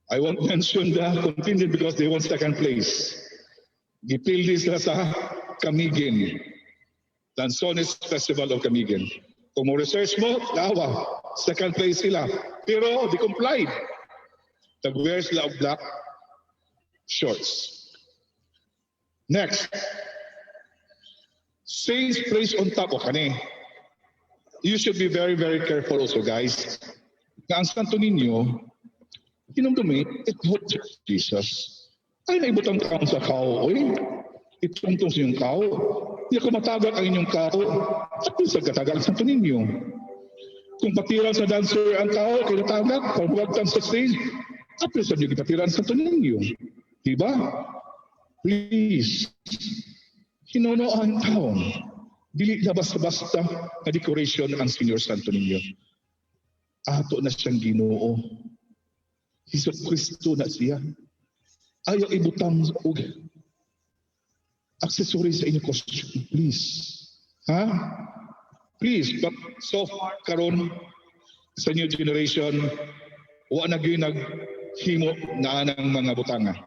I won't mention the contingent because they want second place. Gipildi sila sa Camiguin, Lanzones Festival of Camiguin. Kung mo research mo, dawa, second place sila. Pero di complied. Nag-wear sila of black shorts. Next, saints place on top of kani. You should be very, very careful also, guys. Na ang Santo Niño, kinumdumi, it would Jesus. Ay, naibutang taong sa kao, oy. Itungtong sa iyong kao. Hindi ako matagak ang inyong kao. At sa katagal ang Santo Niño. Kung patiran sa dancer ang kao, kinatagak, pagwagtan sa stage, at sa iyo patiran sa Santo Niño. Diba? Please, hinono ang taon. Dili na basta-basta na decoration ang Senior Santo Niño. Ato na siyang Ginoo. Hesus Kristo na siya. Ayaw ibutang og accessory sa inyong costume, please. Ha? Please, but so far karon sa new generation, wa na gyud naghimo na ng mga butanga.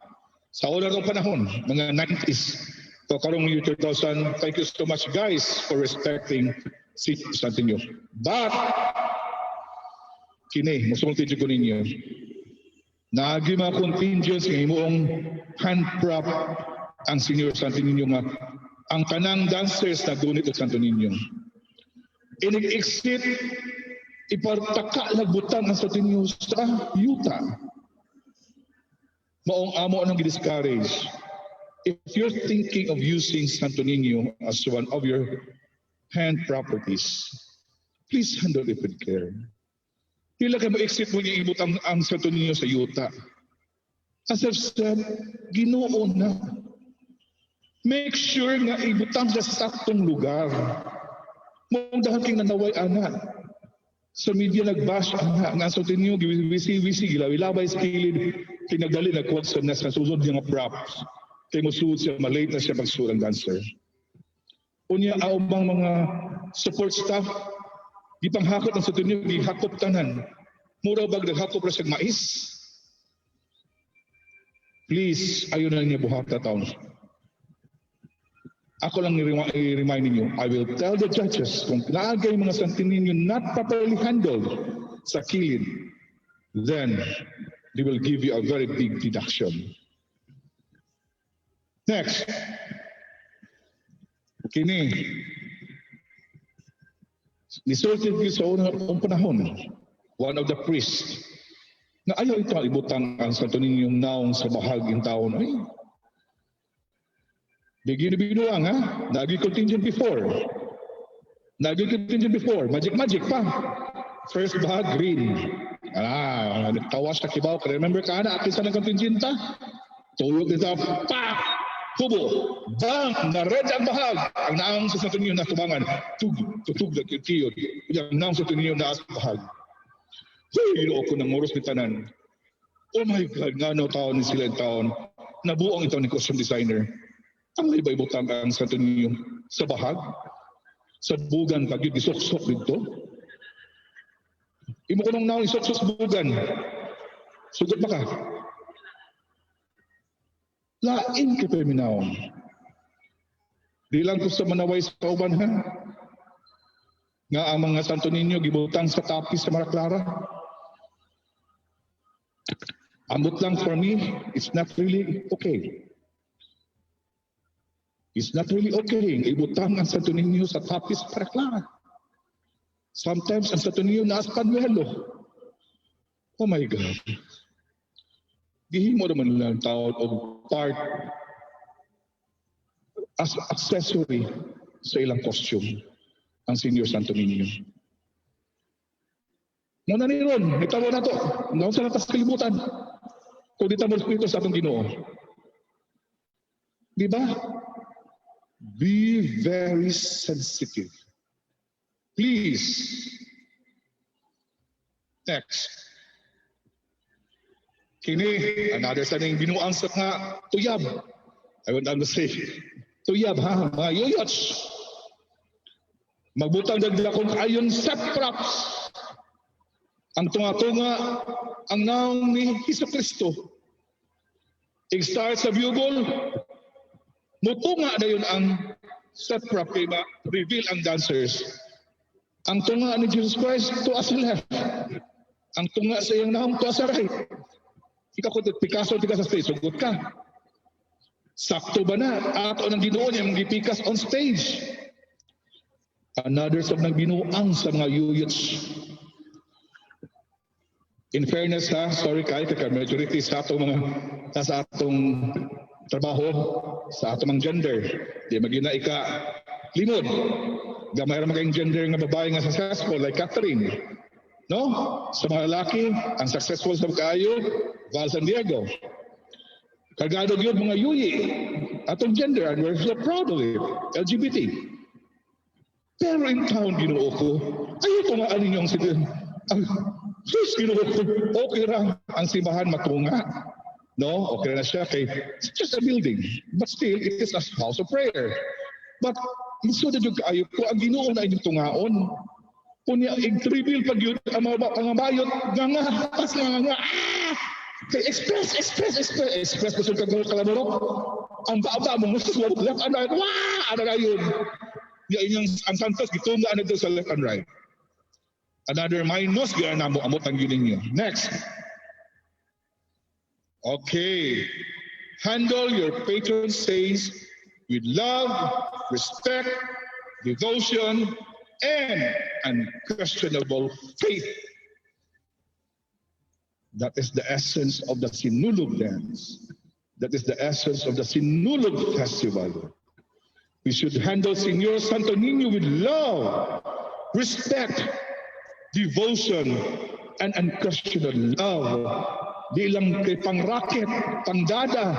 Sa una ng panahon, mga 90s, so karong year 2000, thank you so much guys for respecting si Santo Niño. But, kini, musulti ko ninyo, naagi mga contingents ng imoong hand-prop ang Senior Santo Niño nga ang kanang dancers na gunit o Santo Niño. Inig-exit, ipartaka nagbutang ang Santo Niño sa yuta. Maong amo nang discourage. If you're thinking of using Santo Niño as one of your hand properties, please handle it with care. Tila ka ma-exit mo niya ibut ang Santo Niño sa yuta. As I've said, Ginoo na. Make sure nga ibutang sa saktong lugar. Mong dahil king nanaway ana. Sa media nagbash nga Santo Niño, wisi-wisi, gilawilabay sa kilid, kinagdali nagkuwag sa susod niya nga props. Kaya mo suod siya, malate na siya magsurang dancer. Unya, aumang mga support staff, di panghakot ng Santo Niño, di hakop tanan. Mura bag naghakop na siyang mais. Please, ayun na niya buhat na taon. Ako lang i-remind ninyo, I will tell the judges kung naagay mga Santo Niño not properly handled sa kilid, then they will give you a very big deduction. Next, kini, nisulti ko sa unang panahon, one of the priests, na ayaw ito ibutang ang Santo Niño naong sa bahaging taon. Ay, binuang ha? Naging contingent before. Magic pa. First bahag, green. Nagtawas na kibaw. Remember ka na, akin sa ng contingent ha? Tulog nito, pa! Hubo! Bang! Na-red ang bahag. Ang naang sa Santo Niño na tumangan. Tutug na kitiyon. Yung naang sa Santo Niño na as bahag. Hey, ilo ko ng oras ni tanan. Oh my God, nga no taon ni sila yung taon. Nabuang ito ni costume designer. Ang iba-ibutang ang Santo Niño sa bahag, sa bugan, pag yung isok-sok dito. Imo ko nang naong isok-sok sa bugan. Sugot ba ka? Lain ka pa minaon. Di lang ko sa manaway sa kauban ha. Nga ang mga Santo Niño gibutang sa tapis sa Maraclara. Ambot lang for me, it's not really okay. It's not really okay. Ibutang ang Santo Niño sa tapis para klara. Sometimes ang Santo Niño naas panuelo. Oh my God. Gihimo naman lang taon o part as accessory sa ilang costume ang Senior Santo Niño. Muna ni Ron, nagtamo na to. Ngayon sa natas kalibutan. Kung di tamo spirito sa atong Ginoo. Diba? Be very sensitive. Please. Next. Kini, another sa nang binuang sa nga tuyab. I want to say, tuyab ha, mga yoyots. Magbutang dagdakon ayon sa props. Ang tunga-tunga ang naong ni Jesucristo. Ig-start sa bugol, mutunga na yun ang set prop kay ma-reveal ang dancers. Ang tunga ni Jesus Christ to sa left. Ang tunga sa iyang naong to sa right. Ikaw kung Picasso sa stage, sugot ka. Sakto ba na? Ato nang Ginoo niya mga gipikas on stage. Another sab nang binuang sa mga yuyuts. In fairness ha, sorry kay majority sa atong mga nasa atong trabaho, sa atong gender. Di magina ika limod. Gamay ra maging gender nga babae nga successful like Catherine. No? Sa mga lalaki, ang successful sa kaayo, Val San Diego. Kargado yun mga yuyi. Atong gender, and we're so proud of it. LGBT. Pero in town, Ginoo ko, ayoko nga anin yung please, Ginoo ko, okay ra ang simbahan matunga. No? Okay na siya kay, it's just a building. But still, it is a house of prayer. But, so na yung kaayo ko, ang Ginoo na inyong tungaon. Kunya, i-reveal pag yun, ang mga pangabayot, nga, pas nga, kay express, gusto kang kalamurok. Ang baba mo, left and right, ano na yun? Ang santos, gitunga na doon sa left and right. Another minus, gano'n na mo, amot ang giling niyo. Next. Okay. Handle your patron saints with love, respect, devotion, and unquestionable faith. That is the essence of the Sinulog dance. That is the essence of the Sinulog festival. We should handle Señor Santo Niño with love, respect, devotion, and unquestionable love. Di lang kay pang-racket, pang-dada,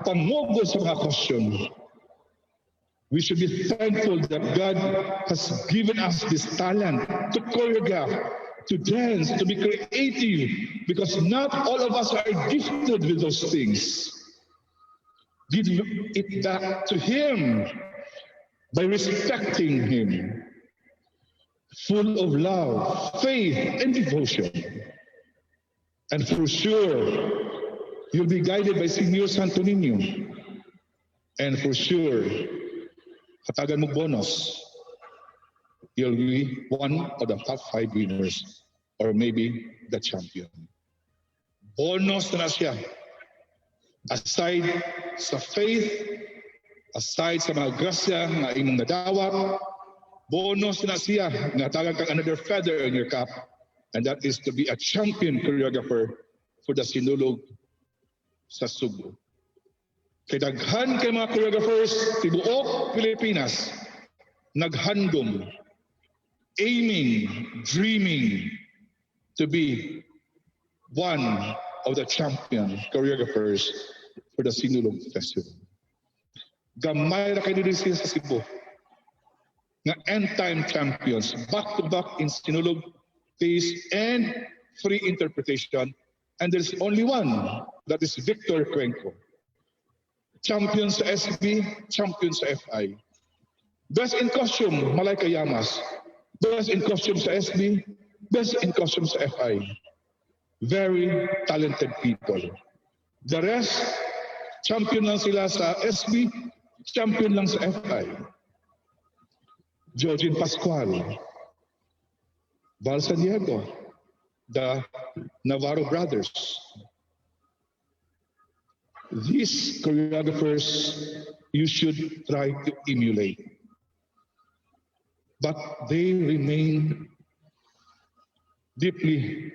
pang-mogo sa mga question. We should be thankful that God has given us this talent to choreograph, to dance, to be creative, because not all of us are gifted with those things. Give it back to Him by respecting Him, full of love, faith, and devotion. And for sure, you'll be guided by Señor Santo Niño. And for sure, katagan mo bonus, you'll be one of the top 5 winners or maybe the champion. Bonus na siya. Aside sa faith, aside sa mga grasya nga imong nadawat, bonus na siya nga tagan kang another feather in your cap, and that is to be a champion choreographer for the Sinulog sa Cebu. Kay daghan kay mga choreographers tibuok Pilipinas naghandom, aiming, dreaming to be one of the champion choreographers for the Sinulog Festival. Gamay na kayo din sila sa Cebu nga end-time champions, back-to-back in Sinulog phase and free interpretation. And there's only one, that is Victor Cuenco. Champion sa SB, champion sa FI. Best in costume, Malaika Yamas. Best in costume sa SB, best in costume sa FI. Very talented people. The rest, champion lang sila sa SB, champion lang sa FI. Georgine Pascual, Val San Diego, the Navarro brothers. These choreographers you should try to emulate. But they remain deeply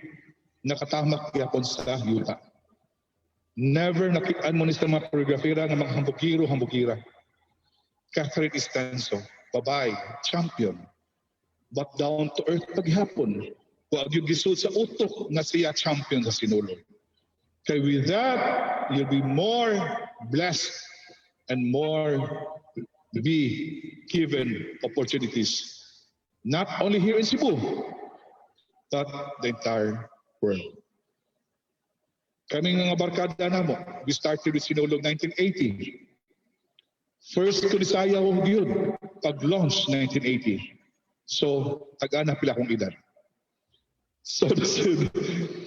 nakatamak yapon sa yuta. Never nakitaan mo ni sa mga choreografera nga maghambukiro-hambukira. Catherine Estenso, babae, champion. But down to earth paghapon. Huwag yung gisod sa utok na siya champion sa Sinulog. Kaya with that, you'll be more blessed and more be given opportunities. Not only here in Cebu, but the entire world. Kaming mga barkada na mo, we started with Sinulog 1980. First to Lisaya o Giyod, pag-launch 1980. So, tag-ana pila akong edad. So,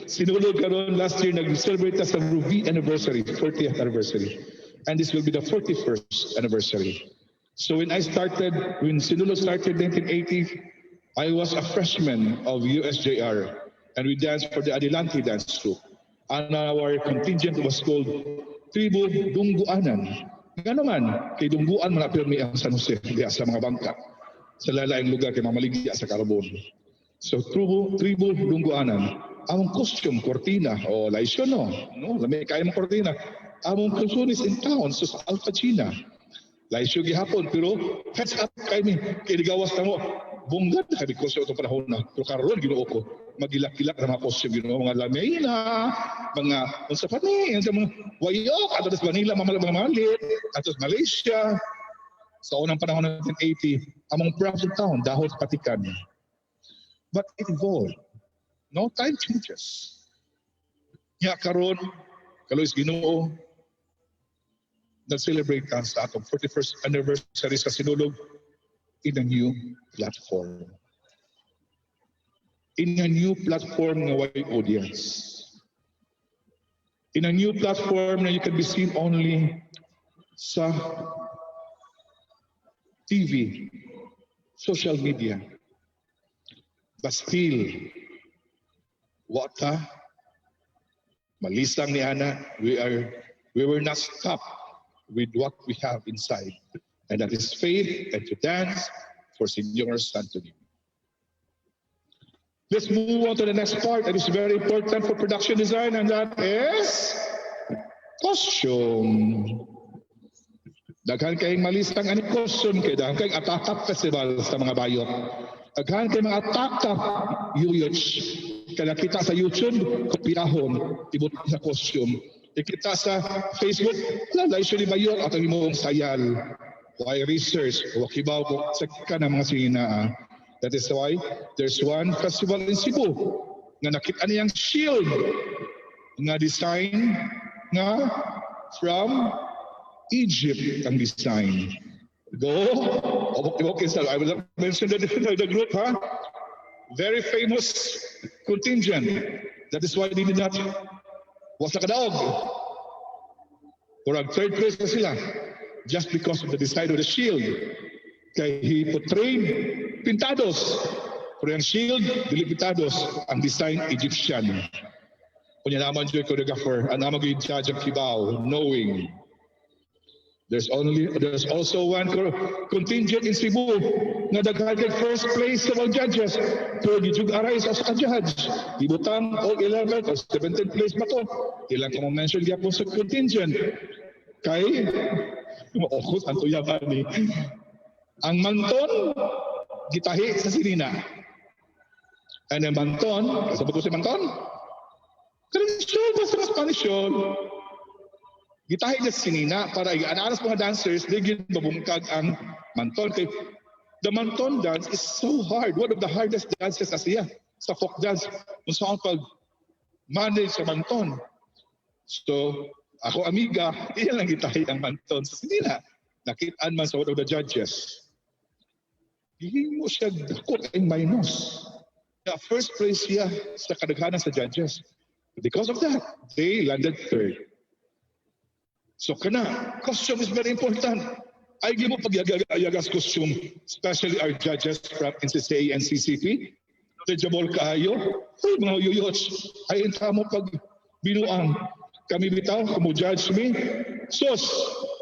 Sinulog karon last year, nag-celebrate sa Ruby anniversary, 40th anniversary. And this will be the 41st anniversary. So when Sinulog started in 1980, I was a freshman of USJR, and we danced for the Adelante dance troupe. And our contingent was called Tribu Dungguanan. Nga naman, kay Dungguan mga pirmi ang San Jose, diya sa mga bangka, sa lalaing lugar kay mamaligya sa Carbon. So Tribu Dungguanan, among costume, cortina, o laisyon no, lamay kaya mong cortina. Among consunis in town, so sa Alpha China. Laisyo gihapon, pero heads up kami, kinigawas na mo. Bunggad na kami kosyo itong panahon na. Pero karoon, ginoo ko, magilak-ilak na mga kosyo, ginoo, mga lamay na, mga unsapani, mga wayok, atos Manila, mga malit, atos Malaysia. Sa unang panahon ng 1980, among proud town, dahil sa Patikan. But it evolved. No time changes. Nga karoon, kalois ginoo, nag-celebrate ka sa atong 41st anniversary sa Sinulog in a new platform. In a new platform na wide audience. In a new platform na you can be seen only sa TV, social media. But still, wata, malisang ni Ana, we were not stopped with what we have inside, and that is faith and to dance for Senyor Santonino. Let's move on to the next part that is very important for production design, and that is costume. Daghan kayong malistang ani costume kay daghan kayong atakap festival sa mga bayot. Daghan kayong mga atakap yuyoch. Kaya kita sa YouTube, kapirahon, ibot sa costume. Ikita sa Facebook, lalay siya ni Bayor at ang imong sayal. Why research? Wakibaw ko sa ka ng mga sinaa. That is why there's one festival in Cebu nga nakita niyang shield nga design nga from Egypt ang design. Go. Okay, so I will not mention the group, huh? Very famous contingent. That is why they did not wasa kadaog. Or third place na sila. Just because of the design of the shield. Kaya he portrayed pintados. Pero yung shield, dili pintados. Ang design, Egyptian. Kunya naman yung choreographer, ang naman yung judge of Kibao, knowing. There's also one contingent in Cebu nga daghan first place sa mga judges. Pero gijug aray sa judge. Ibutang o 11 o 17th place ba to? Ilang ko mention diya po sa contingent. Kay maokos ang tuyaban ni. Ang manton gitahi sa sinina. And ang manton, sa bago si manton? Tradisyon, basta Spanish yun. Gitahi niya sa sinina para i-ananas mga dancers, digin mabungkag ang manton. Kay the manton dance is so hard. One of the hardest dances na siya sa folk dance. Kung saan pag-manage sa manton. So, ako amiga, iyan lang gitahi ang manton sa sinina. Nakitaan man sa one of the judges. Hindi mo siya dakot ang minus. The first place siya sa kadaghanan sa judges. Because of that, they landed third. So kana, costume is very important. I give mo pag-yagas costume, especially our judges from NCCA and CCP. Tejabol kaayo, mga yuyots, ay inta mo pag binuang. Kami bitaw, kumu judge me. Sos,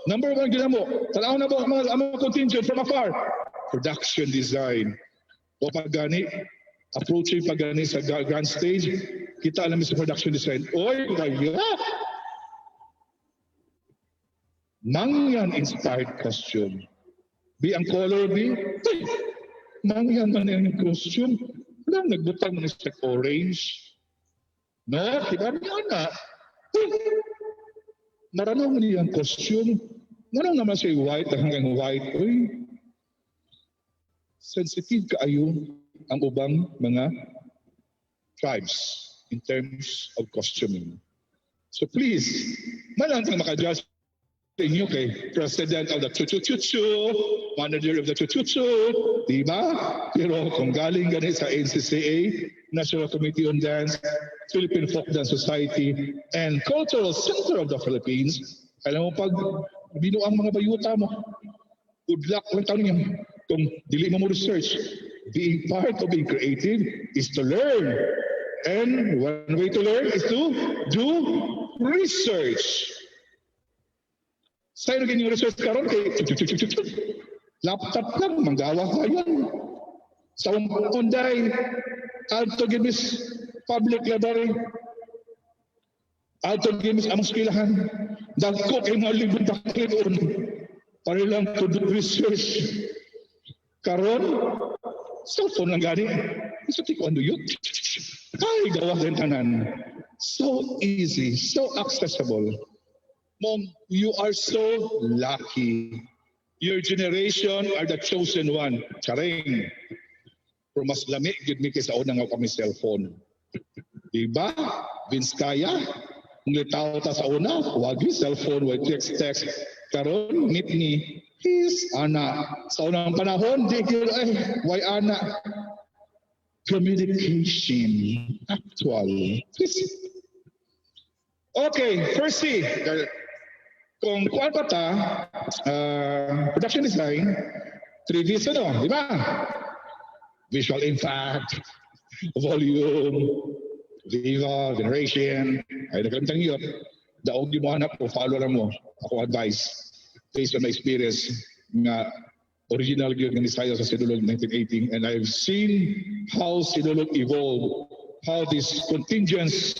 number one gina mo, tanaw na mo ang contingent from afar. Production design. O pagani, approaching pagani sa grand stage, kita alam sa production design. Oy, kaya! Mangyan inspired costume. Be ang color be, mangyan man yung costume. Wala, nagbutang mo sa orange. No, diba niya na? Naranong mo niya ang costume. Narang naman siya white, hanggang white. Uy, sensitive kaayo ang ubang mga tribes in terms of costuming. So please, malantang makajudge inyo kay President of the Chuchu, Manager of the Chuchu, di ba? Pero kung galing ganit sa NCCA, National Committee on Dance, Philippine Folk Dance Society, and Cultural Center of the Philippines, alam mo pag binuang ang mga bayuta mo, good luck lang tayo niya. Kung dili mo research, being part of being creative is to learn. And one way to learn is to do research. Sa'yo naging research karon kay laptop lang, manggawa ka yan. Sa unday, alto gimis public library, alto gimis among skilahan, dagko kay mga libong taklinon, para lang to do research. Karon, cellphone lang gani. Isa tiko ano yun? Ay, gawa din tanan. So easy, so accessible. Mom, you are so lucky. Your generation are the chosen one. Charing. Pero mas lami, gid mi kay sa unang nga kami cellphone. Diba? Vince Kaya, kung litaw ta sa una, wagi cellphone, wag text. Karon, meet ni his ana. Sa unang panahon, di kira, why ana? Communication. Actual. Okay, first C. Kung kuwan pa ta, production design, 3V's ano, di ba? Visual impact, volume, viva, generation, ay nagkalimutan yun. Daog di mo hanap o follow lang mo. Ako advice, based on my experience, nga original yun ng design sa Sinulog 1918, and I've seen how Sinulog evolved, how these contingents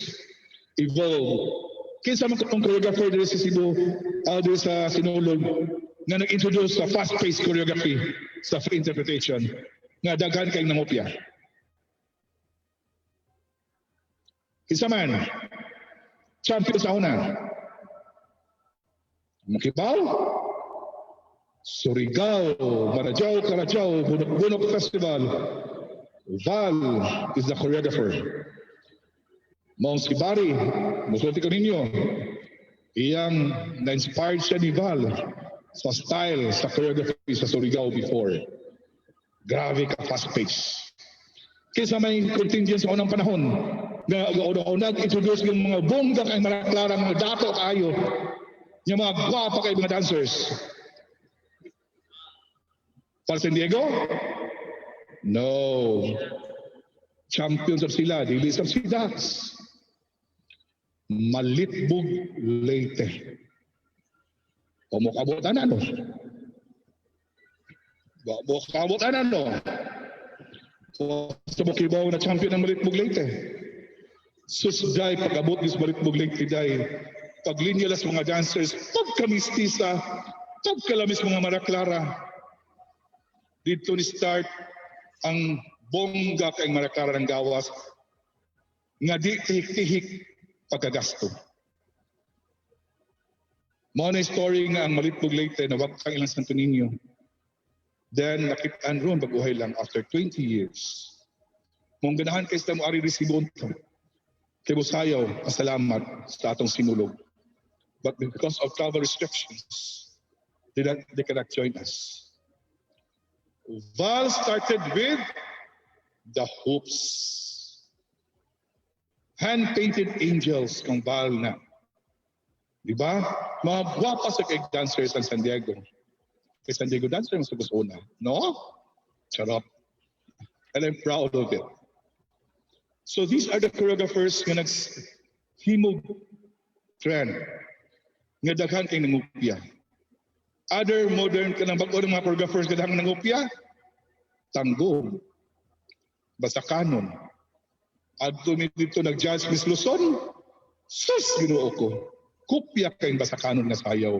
evolved. Kinsa man itong choreographer dito sa Cebu, dito sa Sinulog, na nag-introduce sa fast-paced choreography sa free interpretation, nga daghan kayong nangopya. Kinsa man, champion sa una. Makibaw, Surigao, Marajao, Carajao, Bunok Festival. Val is the choreographer. Mount Skibari, musulti ko ninyo, iyang na-inspired siya ni Val sa style, sa choreography sa Surigao before. Grabe ka fast pace. Kaysa may contingent sa unang panahon, na nag-introduce ng mga bongga kay malaklarang mga dato kayo, yung mga gwapa kay mga dancers. Para San Diego? No. Champions of sila, dili sa Sidax. Malitbog Leyte. O makabutan ano? Makabutan ano? O sa Bukibaw na champion ng Malitbog Leyte. Susday pag-abot ng Malitbog Leyte day. Paglinyalas mga dancers, pagkamistisa, pagkalamis mga maraklara. Dito ni start ang bongga kay maraklara ng gawas nga di tihik-tihik pagkagasto. Mao na story nga ang Malitbog Leyte na wag kang ilang Santo Niño. Then nakitaan ron baguhay lang after 20 years. Mong ganahan kay sa mo ari resibon to. Kay Busayaw, pasalamat sa atong Sinulog. But because of travel restrictions, they cannot join us. Val started with the hoops. Hand-painted angels kang Val na. Diba? Mga guwapa sa kay dancers ng San Diego. Kay San Diego dancer yung sa una. No? Charot. And I'm proud of it. So these are the choreographers nga naghimog trend. Nga daghan kay nangupya. Other modern ka ng bago ng mga choreographers nga daghan nangupya, Tanggong, Basakanon. Adto mi dito nag-judge Miss Luzon, sus, ginoo ko. Kopya kayong Basakanon nga sayaw.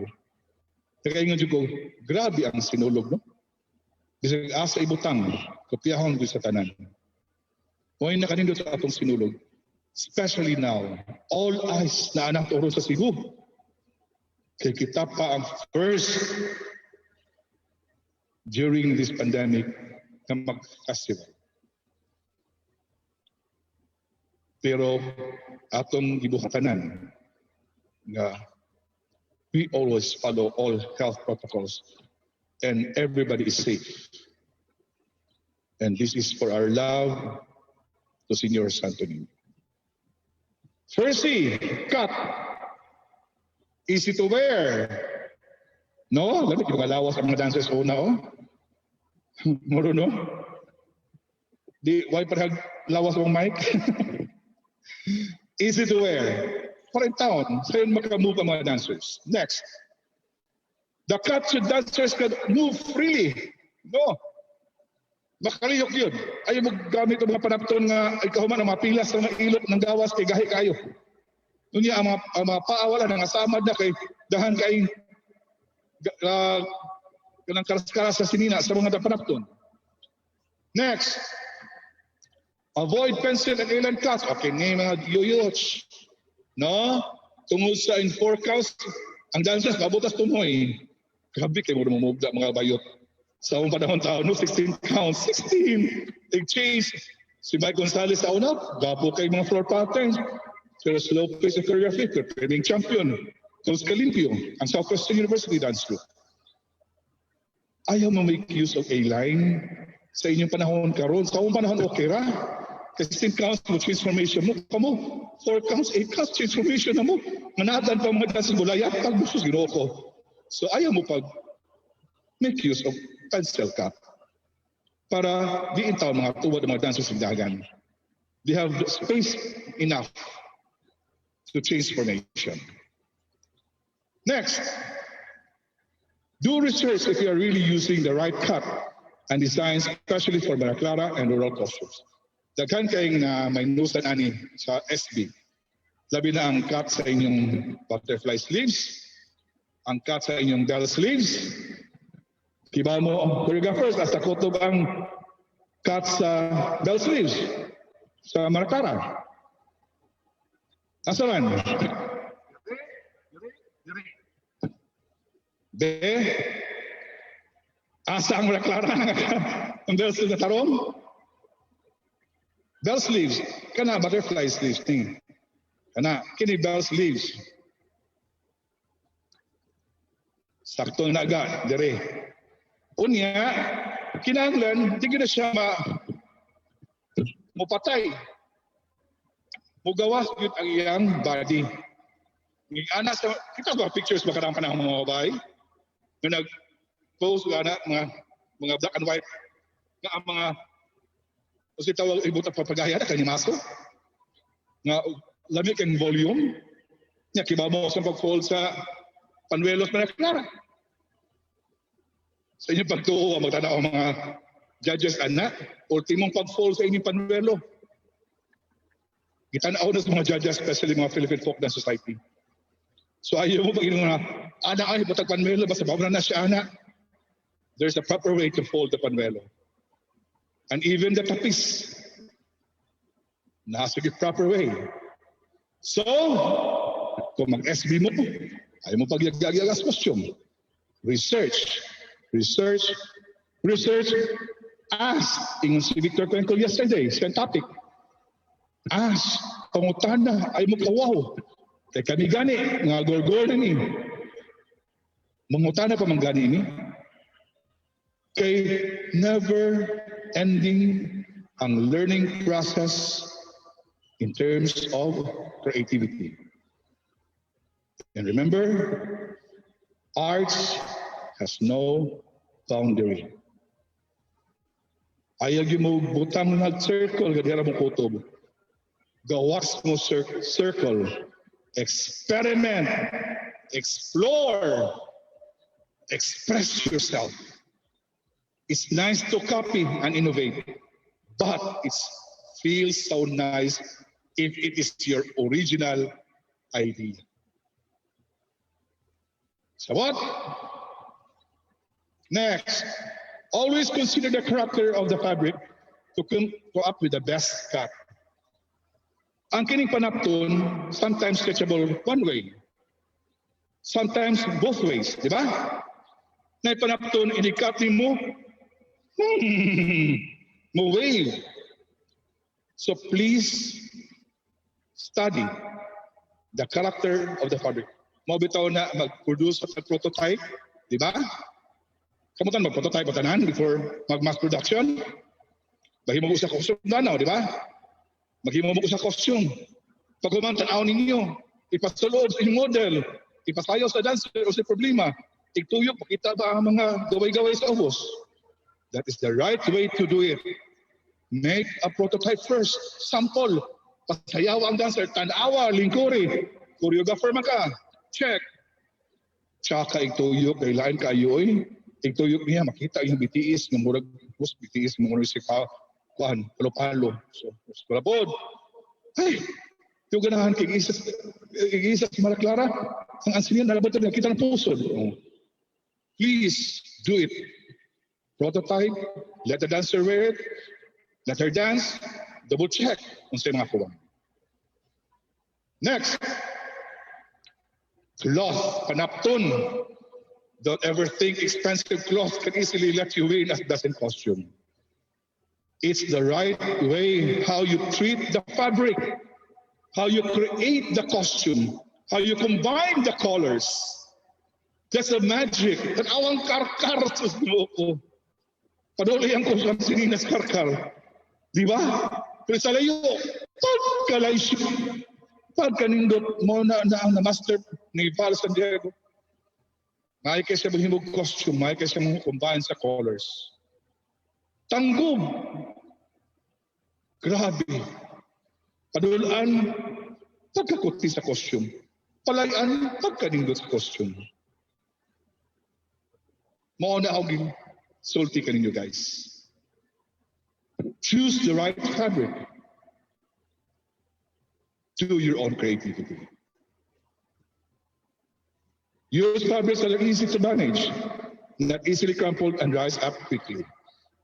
Nakaingon ko, grabe ang Sinulog, no? Bisag asa ibutang, kopyahon ko sa tanan. Mo'y nakanindot sa atong Sinulog. Especially now, all eyes na anak turo sa Cebu. Kaya kita pa ang first during this pandemic na mag-festival. Pero atong gibuhatanan nga we always follow all health protocols and everybody is safe. And this is for our love to Senior Santo Niño. Firstly, cut. Easy to wear. No, lamit yung malawas ang mga dancers una, oh. Moro, no? Di, why parang lawas ang mic? Easy to wear. For in town, so yun makamove ang mga dancers. Next. The cut should dancers can move freely. No. Makaliyok yun. Ayaw mo gamit ang mga panapton nga ikaw man ang mapilas ng mga ilot ng gawas kay gahi kayo. Nunya ang mga paawala ng asamad na kay dahan kay kanang karas-karas sa sinina sa mga panapton. Next. Avoid pencil and alien cuts. Okay, ngayon mga yoyots. No? Tungod sa in 4 counts, ang dancers mabutas tumoy. Grabe kayo mo mumugda mga bayot. Sa akong panahon taon, no? 16 counts. 16! Nag-change. Si Mike Gonzalez sa una, gapo kay mga floor patterns. Pero slow pace of choreography, preparing champion. Carlos Calimpio, ang Southwestern University Dance Group. Ayaw mo make use of A-line sa inyong panahon karon. Sa akong panahon, okay ra. Kasi 16 counts mo, transformation mo. Kamo, 4 counts, 8 counts, transformation na mo. Manatan pa mga dancing bulayat, pagbusos, ginoo ko. So ayaw mo pag make use of pencil cut para diin taon mga tuwad ng mga dancers ng dagan. They have space enough to change formation. Next, do research if you are really using the right cut and designs, especially for Maraclara and rural costumes. Daghan kayong na may nusan ani sa SB. Labi na ang cut sa inyong butterfly sleeves, ang cut sa inyong bell sleeves. Kiba mo, choreographers, nasa kutob ang cut sa bell sleeves sa Maraclara. Asaran? Be? Asa ang Maraclara ang bell sleeves na tarong? Bell sleeves, kana butterfly sleeves ting. Kana kini bell sleeves. Sakto na agad dire. Unya kinahanglan di na siya mopatay. Mugawas gyud ang iyang body. Ni ana sa kita ba pictures ba kanang panahon mga babae? Nga nag-pose ana mga black and white nga ang mga kasi tawag ibot ang papagaya na kanimaso nga lamig ang volume niya kiba mo sa pag-fold sa panuelos na Clara. Sa inyong pagtuo ang magtanaw ang mga judges anak ultimong pag-fold sa inyong panuelo. Gitanaw na sa mga judges, especially mga Philippine Folk Dance Society. So ayaw mo pag inyong anak ay butag panuelo basta babra na siya anak. There's a proper way to fold the panuelo. And even the tapis, nasa the proper way. So, kung mag-SB mo, ayaw mo pagyag-yag as costume. Research. Ask. Ingon si Victor Cuenco yesterday, sa topic. Ask. Pangutana, ayaw mo kawaw. Kaya kami gani, nga gorgor na ni. Mangutana pa man gani ni. Kay never ending ang learning process in terms of creativity. And remember, arts has no boundary. Ayaw yung mo butang nag-circle, gadira mo kutob. Gawas mo circle. Experiment. Explore. Express yourself. It's nice to copy and innovate, but it feels so nice if it is your original idea. So what? Next, always consider the character of the fabric to come up with the best cut. Ang kining panapton, sometimes sketchable one way, sometimes both ways, di ba? Na panapton, inikat ni mo, mo wave. So please study the character of the fabric. Mabitaw na mag-produce at prototype, di ba? Kamutan mag-prototype at tanan before mag-mass production. Bahimo mo sa costume danaw, di ba? Maghimo mo sa costume. Pag tanaw ninyo, ipasulob sa inyong model, ipasayaw sa dancer o sa problema, igtuyok, makita ba ang mga gaway-gaway sa ubos? That is the right way to do it. Make a prototype first. Sample. Pasayaw ang dancer. Tanawa, lingkuri. Choreographer man ka. Check. Tsaka igtuyok. Kay lain kayo eh. Igtuyok niya. Makita yung BTS. Ng murag BTS. Ng murag si Kuan. Palo-palo. So, kalapod. Ay! Yung ganahan kay isa si Malaklara. Ang ansinyan nalabat na kita ng puso. Please do it. Prototype. Let the dancer wear it. Let her dance. Double check kung sa'yo mga kuwang. Next. Cloth. Panapton. Don't ever think expensive cloth can easily let you win as doesn't costume. It's the right way how you treat the fabric, how you create the costume, how you combine the colors. That's the magic. Tanawang karkar sa ko. Padulihan ko sa sininas karkar. Di ba? Pero sa layo, pagkanindot mo na ang master ni Val San Diego. May kasi maghimog costume, may kasi mong combine sa colors. Tanggom. Grabe. Padulaan, pagkakuti sa costume. Palayan, pagkanindot sa costume. Mauna ako sulti ka ninyo, guys. Choose the right fabric. Do your own creativity. Use fabrics that are easy to manage, not easily crumpled and rise up quickly.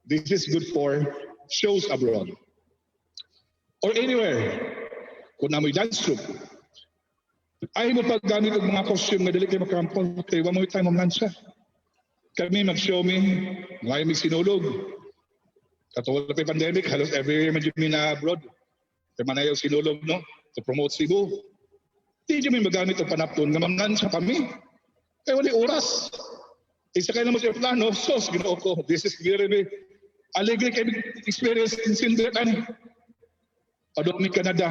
This is good for shows abroad or anywhere. Kung namoy dance troupe, ay mo paggamit ng mga costume na dali kayo makrampol, kaya wala mo tayo mamlansya. Kami mag-show me, ngayon may sinulog. Katulad pa yung pandemic, halos every year medyo na abroad. Kaya manayaw sinulog, no? To promote Cebu. Hindi nyo may magamit ang panapton, nga mamlansya kami. Kaya wala oras. Isa kayo naman sa plano, sos, ginoo ko. This is very alegre kayo experience in Sindetan. Padomi Canada.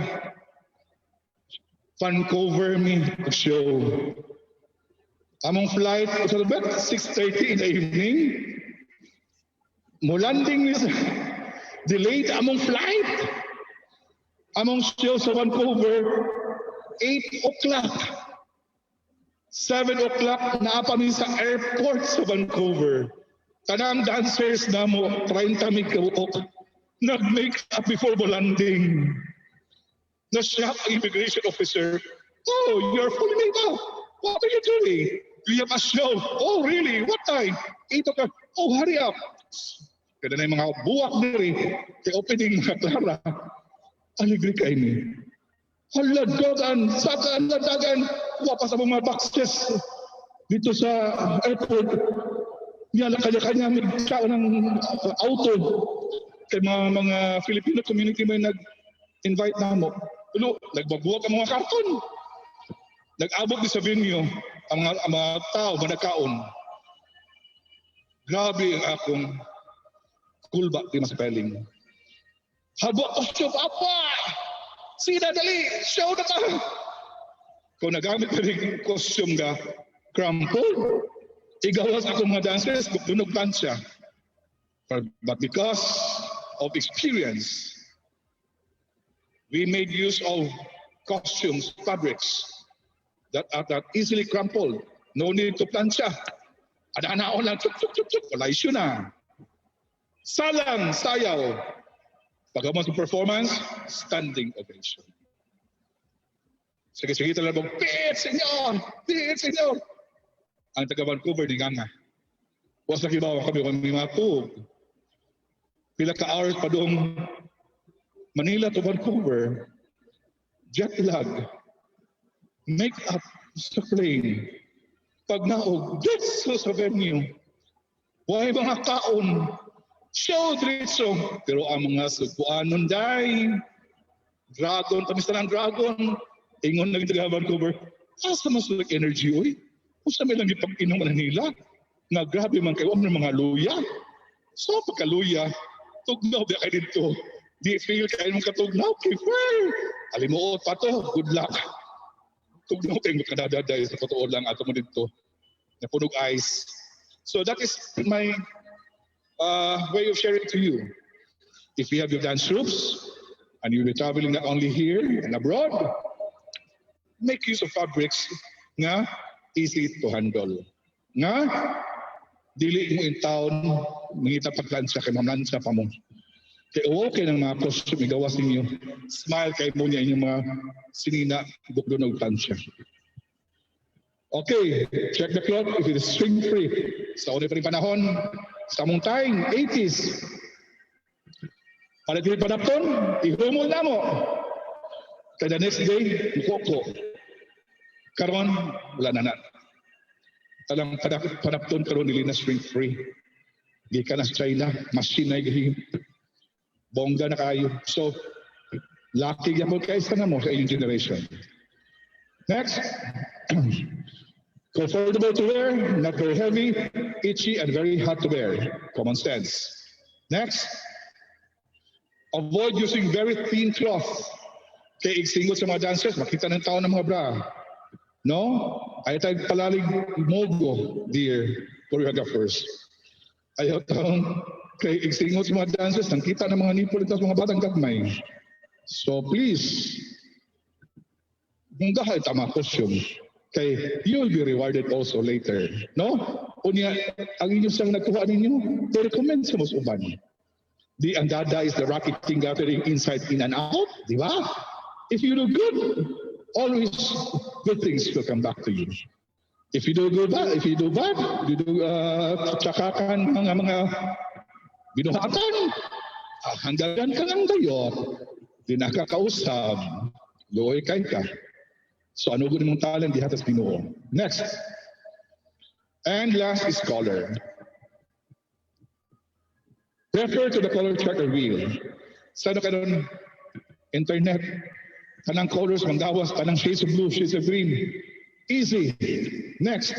Vancouver me show. Among flight sa Lubet, 6:30 in the evening. Mo landing is delayed among flight. Among show sa Vancouver, 8 o'clock. 7 o'clock na kami sa airport sa Vancouver. Tanang dancers na mo, 30 mig kabuok. Nag-make up before mo landing. Na-shock ang immigration officer. Oh, you're fully made up. What are you doing? We have a show. Oh, really? What time? 8 o'clock. Oh, hurry up. Kada na yung mga buwak niri. Kaya opening mga Clara. Aligri kayo ni. Haladagan, saka haladagan. Wapas ang mga boxes dito sa airport. Niyala kanya-kanya magkakaw ng auto. Kaya mga Filipino community may nag-invite na mo. Pero nagbabuwag ang mga karton. Nag-abot din sa venue ang mga tao, manakaon. Grabe ang akong kulba di maspelling. Habo ko siya, Papa! Sina, dali! Show na ka! Kung nagamit ka rin costume ka, crumple, igawas ako mga dancers, dunog tansya. But because of experience, we made use of costumes, fabrics that are easily crumpled. No need to plancha. Ada-anaon lang, chuk, wala issue na. Salang, sayaw. Pagkaman sa performance, standing ovation. Sige, talagang, Pete, senyor! Ang taga Vancouver, di nga nga. Was na kibawa kami, may mga tub. Pila ka hours pa doon Manila to Vancouver, jet lag, make up sa plane, pag naog, ditso sa venue, why mga kaon, show diretso, pero ang mga sukuanon day, dragon, tamis na ng dragon, ingon na taga Vancouver, asa mas like energy, oy? Kung sa may lang ipag-inom na nila, nga grabe man kayo, ng mga luya. So, pagkaluya, tugnaw, di kayo dito. Di feel kayo mong katugnaw, prefer. Alimuot pa to, good luck. Tugnaw kayo makadadaday sa totoo lang ato mo dito. Napunog ice. So that is my way of sharing to you. If you have your dance troops, and you'll be traveling not only here and abroad, make use of fabrics nga easy to handle. Nga, dili mo in town, mangita paglansya kay mamlansya pa mo. Kaya okay ng mga costume, igawas ninyo. Smile kayo mo niya inyong mga sinina, bukdo ng tansya. Okay, check the clock if it is string free. Sa una pa rin panahon, sa mong time, 80s. Palit pa napton, ihumol na mo. Kaya the next day, mukoko. Karon, wala na na. Talang panapton karon nili na string free. Di ka na sa China, machine na igihim. Bongga na kayo. So, lucky yan mo kayo sa mo sa inyong generation. Next. Comfortable to wear, not very heavy, itchy, and very hot to wear. Common sense. Next. Avoid using very thin cloth. Kaya igsingot sa mga dancers, makita ng tao ng mga bra. No? Ayaw tayo palalig mogo, dear choreographers. Ayaw tayo kaya igsingot sa mga dancers, nakita ng mga nipple at mga batang gagmay. So please, munggahay tama costume. Kay you will be rewarded also later. No? Unya, ang inyong sang nagkuha ninyo, they recommend sa mas uban. The andada is the rocketing gathering inside, in and out. Di ba? If you do good, always good things will come back to you. If you do good, if you do bad, you do tsakakan mga binuhatan, hanggang ka lang kayo, di nakakausap, luoy kay ka. So ano gud mong talent di hatas Ginoo. Next. And last is color. Refer to the color chart or wheel. Sa karon internet, kanang colors manggawas, kanang shades of blue, shades of green. Easy. Next.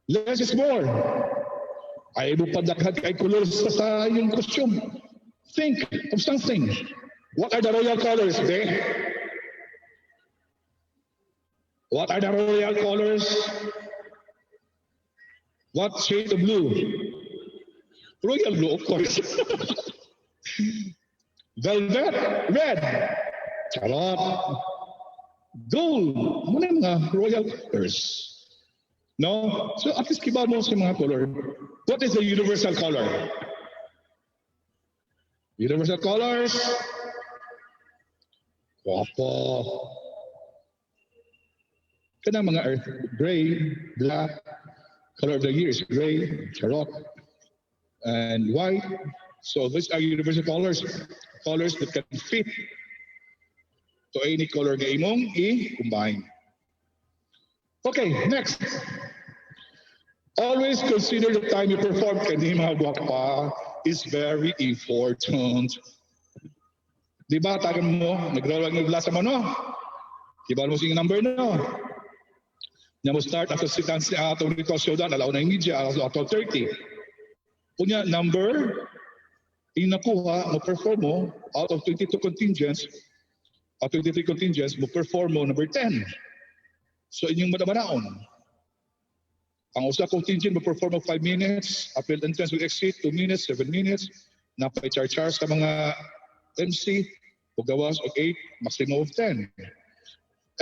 Less is more. Ay mo padakhat kay colors sa iyong costume. Think of something. What are the royal colors, be? What are the royal colors? What shade of blue? Royal blue, of course. Velvet, red. Charot. Gold. Muna mga royal colors. No? So at least kiba mo sa mga color. What is the universal color? Universal colors. Wapo. Kanang mga earth, gray, black, color of the year is gray, charot, and white. So these are universal colors, colors that can fit to any color na imong i-combine. Okay, next. Always consider the time you perform. Kanima guwapa is very important. Di ba, tagan mo, nagrawag ng blasa mo, no? Diba mo sing number, no? Nya mo start after si dance atong ritual showdown, alaw na yung media, alaw 12:30. Punya number, inakuha, mo perform mo, out of 22 contingents, out of 23 contingents, mo perform mo number 10. So inyong madamanaon. Ang usa contingent mo perform mo 5 minutes, appeal entrance will exit 2 minutes, 7 minutes, napay char-char sa mga MC, gawas of 8, maximum of 10.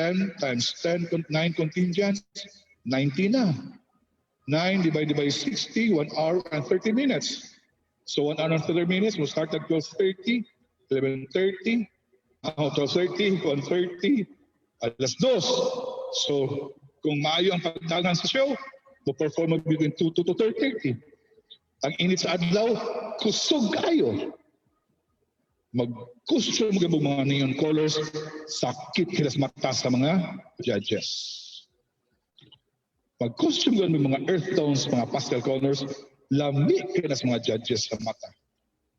10 times 10, 9 contingents, 90 na. 9 divided by 60, 1 hour and 30 minutes. So 1 hour and 30 minutes, we'll start at 12:30, 11:30, 12:30, 1:30, alas 2. So kung maayo ang pagdagan sa show, we'll perform between 2 to 2:30. Ang init sa adlaw, kusog kayo. Mag-costume mo mga neon colors, sakit kilas mata sa mga judges. Mag-costume mo mga earth tones, mga pastel colors, lami kilas mga judges sa mata.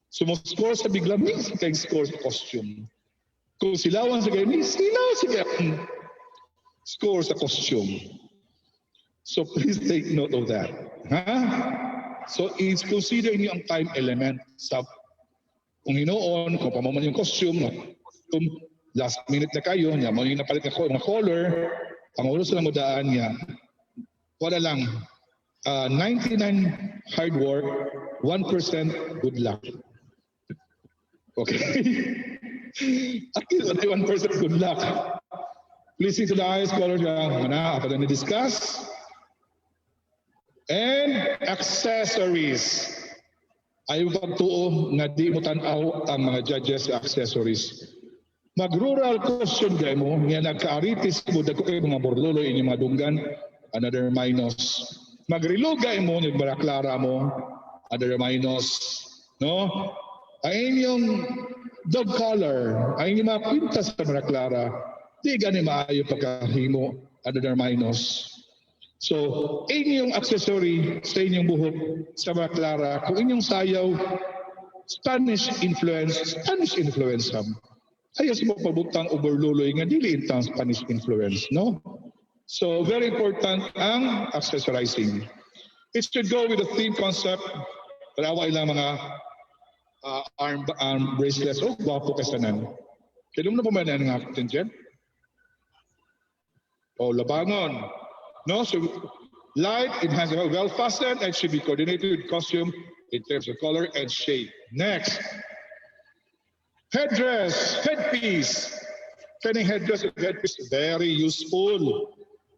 So mo-score sa biglami, sa score sa costume. Kung silawan sa ganyan, silaw sa ganyan. score sa costume. So please take note of that. So it's consider niyo ang time element sa kung hinoon, kung pamaman yung costume, last minute na kayo, niya, mo yung napalit ako, mga color, ang ulo sa daan niya, wala lang, 99 hard work, 1% good luck. Okay? At least 1% good luck. Please see to the eyes, color niya, apa na discuss. And accessories. Ayaw pagtuo nga di mo tanaw ang mga judges sa accessories. Mag-rural costume day mo, nga nagka-aritis mo, dako kayo mga borlolo, inyong mga dunggan, another minus. Mag-relugay mo, nagbaraklara mo, another minus. No? Ay inyong dog color, ay inyong mga pintas sa baraklara, di gani maayo pagkahimo, another minus. So, inyong accessory sa inyong buhok sa baraklara, kung inyong sayaw, Spanish influence ayaw sa mga pabutang overluloy nga dili intang Spanish influence, no? So, very important ang accessorizing. It should go with the theme concept. Paraway lang mga arm bracelets. Oh, guwapo ka sanan. Kailan mo na pamanan ng akin dyan? Oh, labangon. No, so light, it has a well fastened and should be coordinated with costume in terms of color and shape. Next, headdress, headpiece. Kaning headdress and headpiece, very useful.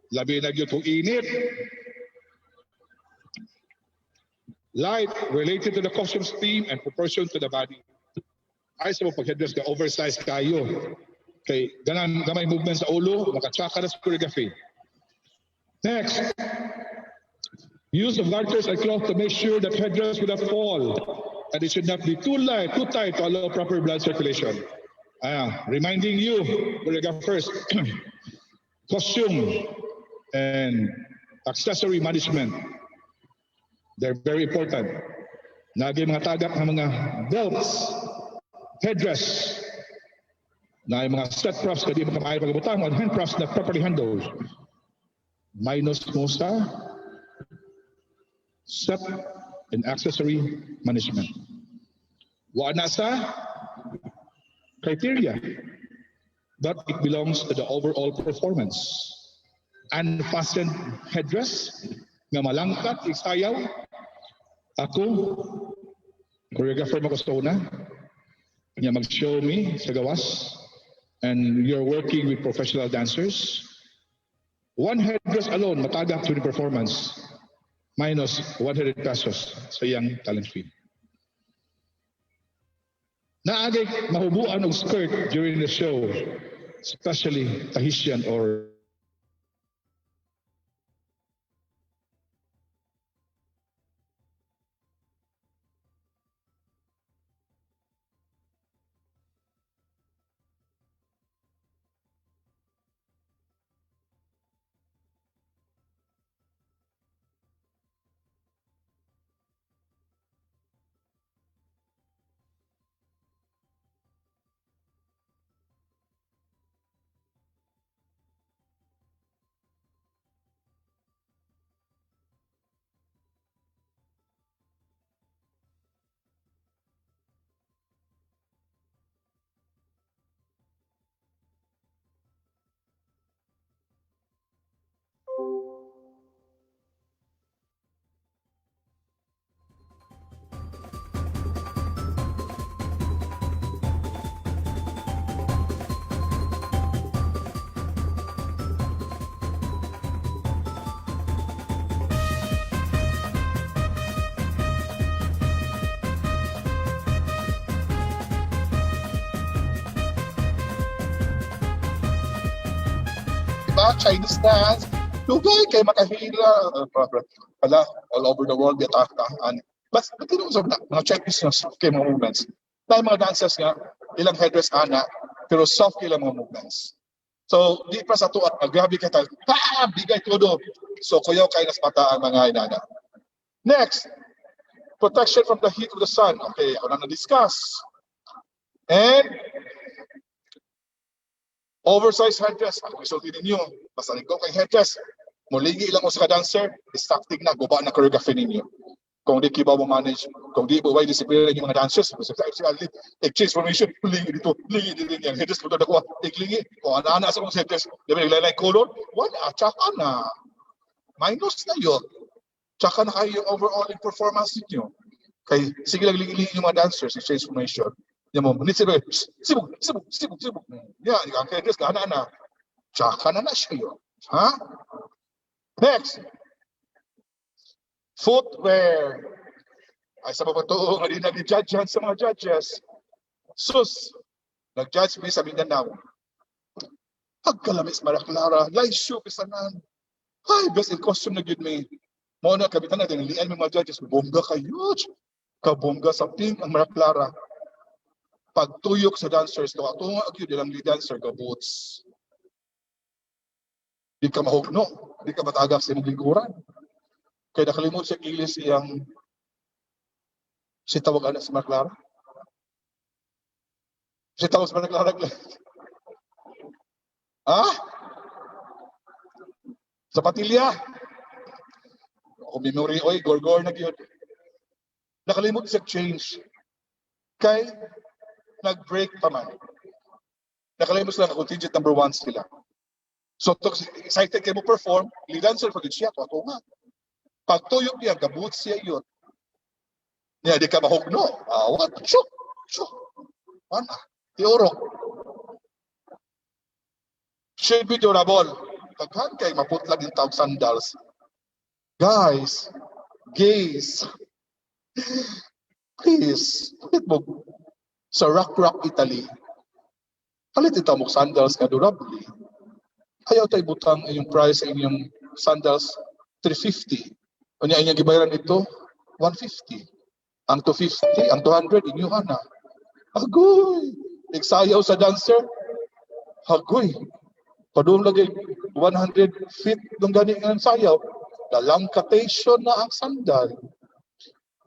Labi na yun kung init. Light, related to the costume's theme and proportion to the body. Ay sa mga pag-headdress na oversized kayo. Okay, ganang gamay movement sa ulo, makatsaka na sa choreography. Next, use of garters and cloth to make sure that headdress will not fall and it should not be too light, too tight to allow proper blood circulation. Reminding you, first, costume and accessory management. They're very important. Nagi mga tagak ng mga belts, headdress, na mga set props na di makamahay pagabutang on hand props na properly handled. Minus mo sa set and accessory management. Wala sa criteria, but it belongs to the overall performance. Unfastened headdress, nga malangkat, isayaw. Ako, choreographer mo ko sa una, nga mag-show me sa gawas, and you're working with professional dancers. One headdress alone, matagak to the performance, minus 100 pesos sa iyang talent fee. Naagay mahubuan og skirt during the show, especially Tahitian or Chinese dance, lugay kay makahila, all over the world, but you know, mga Chinese kay mga movements. Dahil mga dancers nga, ilang headdress ana, pero soft ilang mga movements. So, di pa sa tuat, grabe ka tayo, bigay todo. So, kuyaw kayo nas mata ang mga inana. Next, protection from the heat of the sun. Okay, ako na na-discuss. And Oversized headdress. Ako isulti ninyo. Basta ikaw kay headdress. Muligi lang mo sa dancer. Distracting na. Guba na choreography ninyo. Kung di kiba mo manage. Kung di mo way disiplina yung mga dancers. Exchange formation. Lingi dito. Lingi dito yan. Headdress ko na kuha. Iklingi. Kung ana-ana sa kong headdress. Di ba naglalay color? Wala. Tsaka na. Minus na yun. Tsaka na kayo yung overall in performance ninyo. Kay sige lang lingi yung mga dancers. Exchange formation. Yan mo, nit sila, sibog. Yan, ang headdress ka, ana-ana. Tsaka na siya yun. Ha? Next. Footwear. Ay, sa mga to, hindi nag-judge sa mga judges. Sus, nag-judge me sa Mindanao. Pagkalamis Maraclara, light shoe, pisanan. Ay, best in costume na yun me. Muna, kabitan natin, lian ng mga judges, bongga kayo. Kabongga sa pink ang Maraclara. Pagtuyok sa dancers, tunga agyo nilang lead dancer ka boots. Di ka mahugno, di ka matagap sa inyong lingkuran. Kaya nakalimot sa kilis iyang si tawag anak sa Maraclara. Si tawag sa Maraclara. Ha? Sa patilya. Kung memory, oy, gorgor na yun. Nakalimot sa change. Kay nag-break pa man. Nakalimot sila na contingent number 1 sila. So, excited kayo mo perform, lead dancer pag siya, ako nga. Pag tuyok niya, gabut siya yun. Niya, di ka mahugno. Awat, chuk. Mana? Tiurok. Should be durable. Pagkan kay maputlag yung tawag sandals. Guys, gays, please, bakit mo sa Rock Italy, palit ito mo sandals ka durably. Ayaw tayo butang yung price sa inyong sandals, 350. O niya inyong gibayaran ito, 150. Ang 250, ang 200, inyuhan na. Agoy! Nagsayaw sa dancer. Agoy! Padung lagi 100 feet ng gani ng sayaw. Lalangkatation na ang sandal.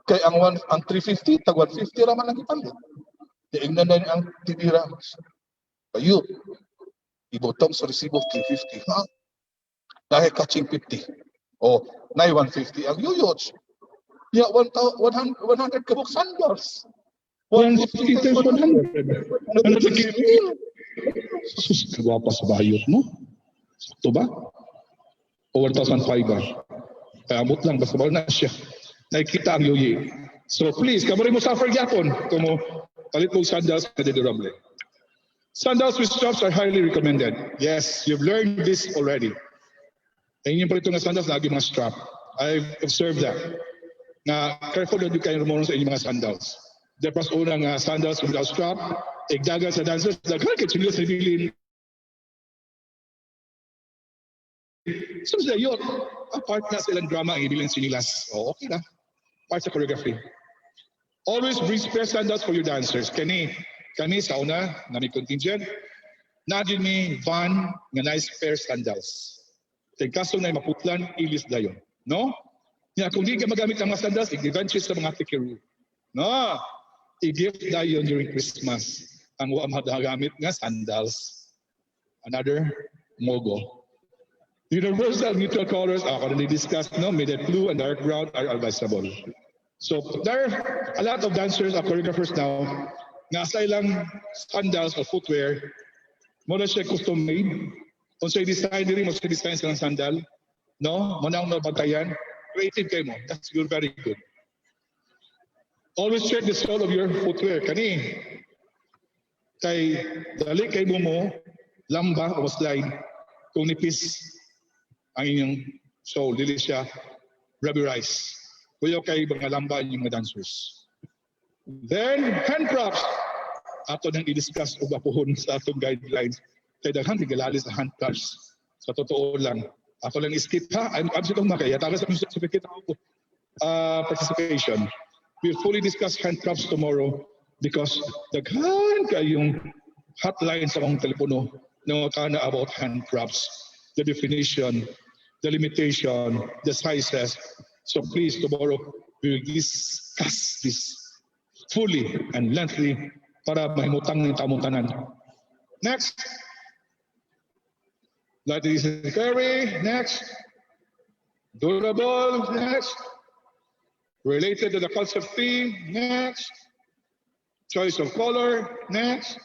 Kay ang 350, tag 150 raman ang ipalit. Tingnan na ang titira. Ayun. Ibutang sa resibo 350. Ha? Dahil catching 50. O, na 150 ang yuyos. Yeah, 100 kabuk sandals. 150 times 100. Sus, kagwapa sa bayot mo. Sakto ba? O 1,500 ba? Kaya amot lang, basta ba na siya. Nakikita ang yuyi. So please, kamari mo suffer yapon. Kung mo palit mo sandals, durable. Sandals with straps are highly recommended. Yes, you've learned this already. Ayun yung palito ng sandals, lagi mga strap. I've observed that. Na careful na di kayo rumorong sa inyong mga sandals. Dapat unang sandals without strap, igdagan sa dancers, daghan kayo sinila sa bilin. So sila yun, apart na silang drama ang ibilin sinilas. O, okay na. Part sa choreography. Always bring spare sandals for your dancers. Kani sa una, na may contingent, nadin may van nga nice pair sandals. Kaya kaso na maputlan, ilis na yun. No? Yeah, kung di ka magamit ang mga sandals, i-adventure sa mga tikiru. No? I-gift na yun during Christmas. Ang magamit nga sandals. Another mogo. Universal neutral colors are commonly discussed. No? Midnight blue and dark brown are advisable. So there are a lot of dancers or choreographers now nga sa ilang sandals or footwear, mo na siya custom made. Kung sa'yo design din, mo siya design silang sandal. No? Mo na ang nabantayan. Creative kayo mo. That's good, very good. Always check the sole of your footwear. Kani, kay dali kay mo lamba o slide kung nipis ang inyong sole. Dili siya rubberized. Kuya kay mga lamba inyong mga dancers. Then, hand props. Ato nang i-discuss o bapuhon sa atong guidelines. Kaya daghan tigalali sa hand props. Sa totoo lang. Ako lang skip ha. I'm absolutely makaya. Tapos sa certificate ako participation. We'll fully discuss hand props tomorrow because daghan kayong hotline sa akong telepono na makana about hand props. The definition, the limitation, the sizes. So please, tomorrow, we will discuss this fully and lengthily para mahimutang ng tamong tanan. Next, Light easy to carry, next. Durable, next. Related to the concept theme, next. Choice of color, next.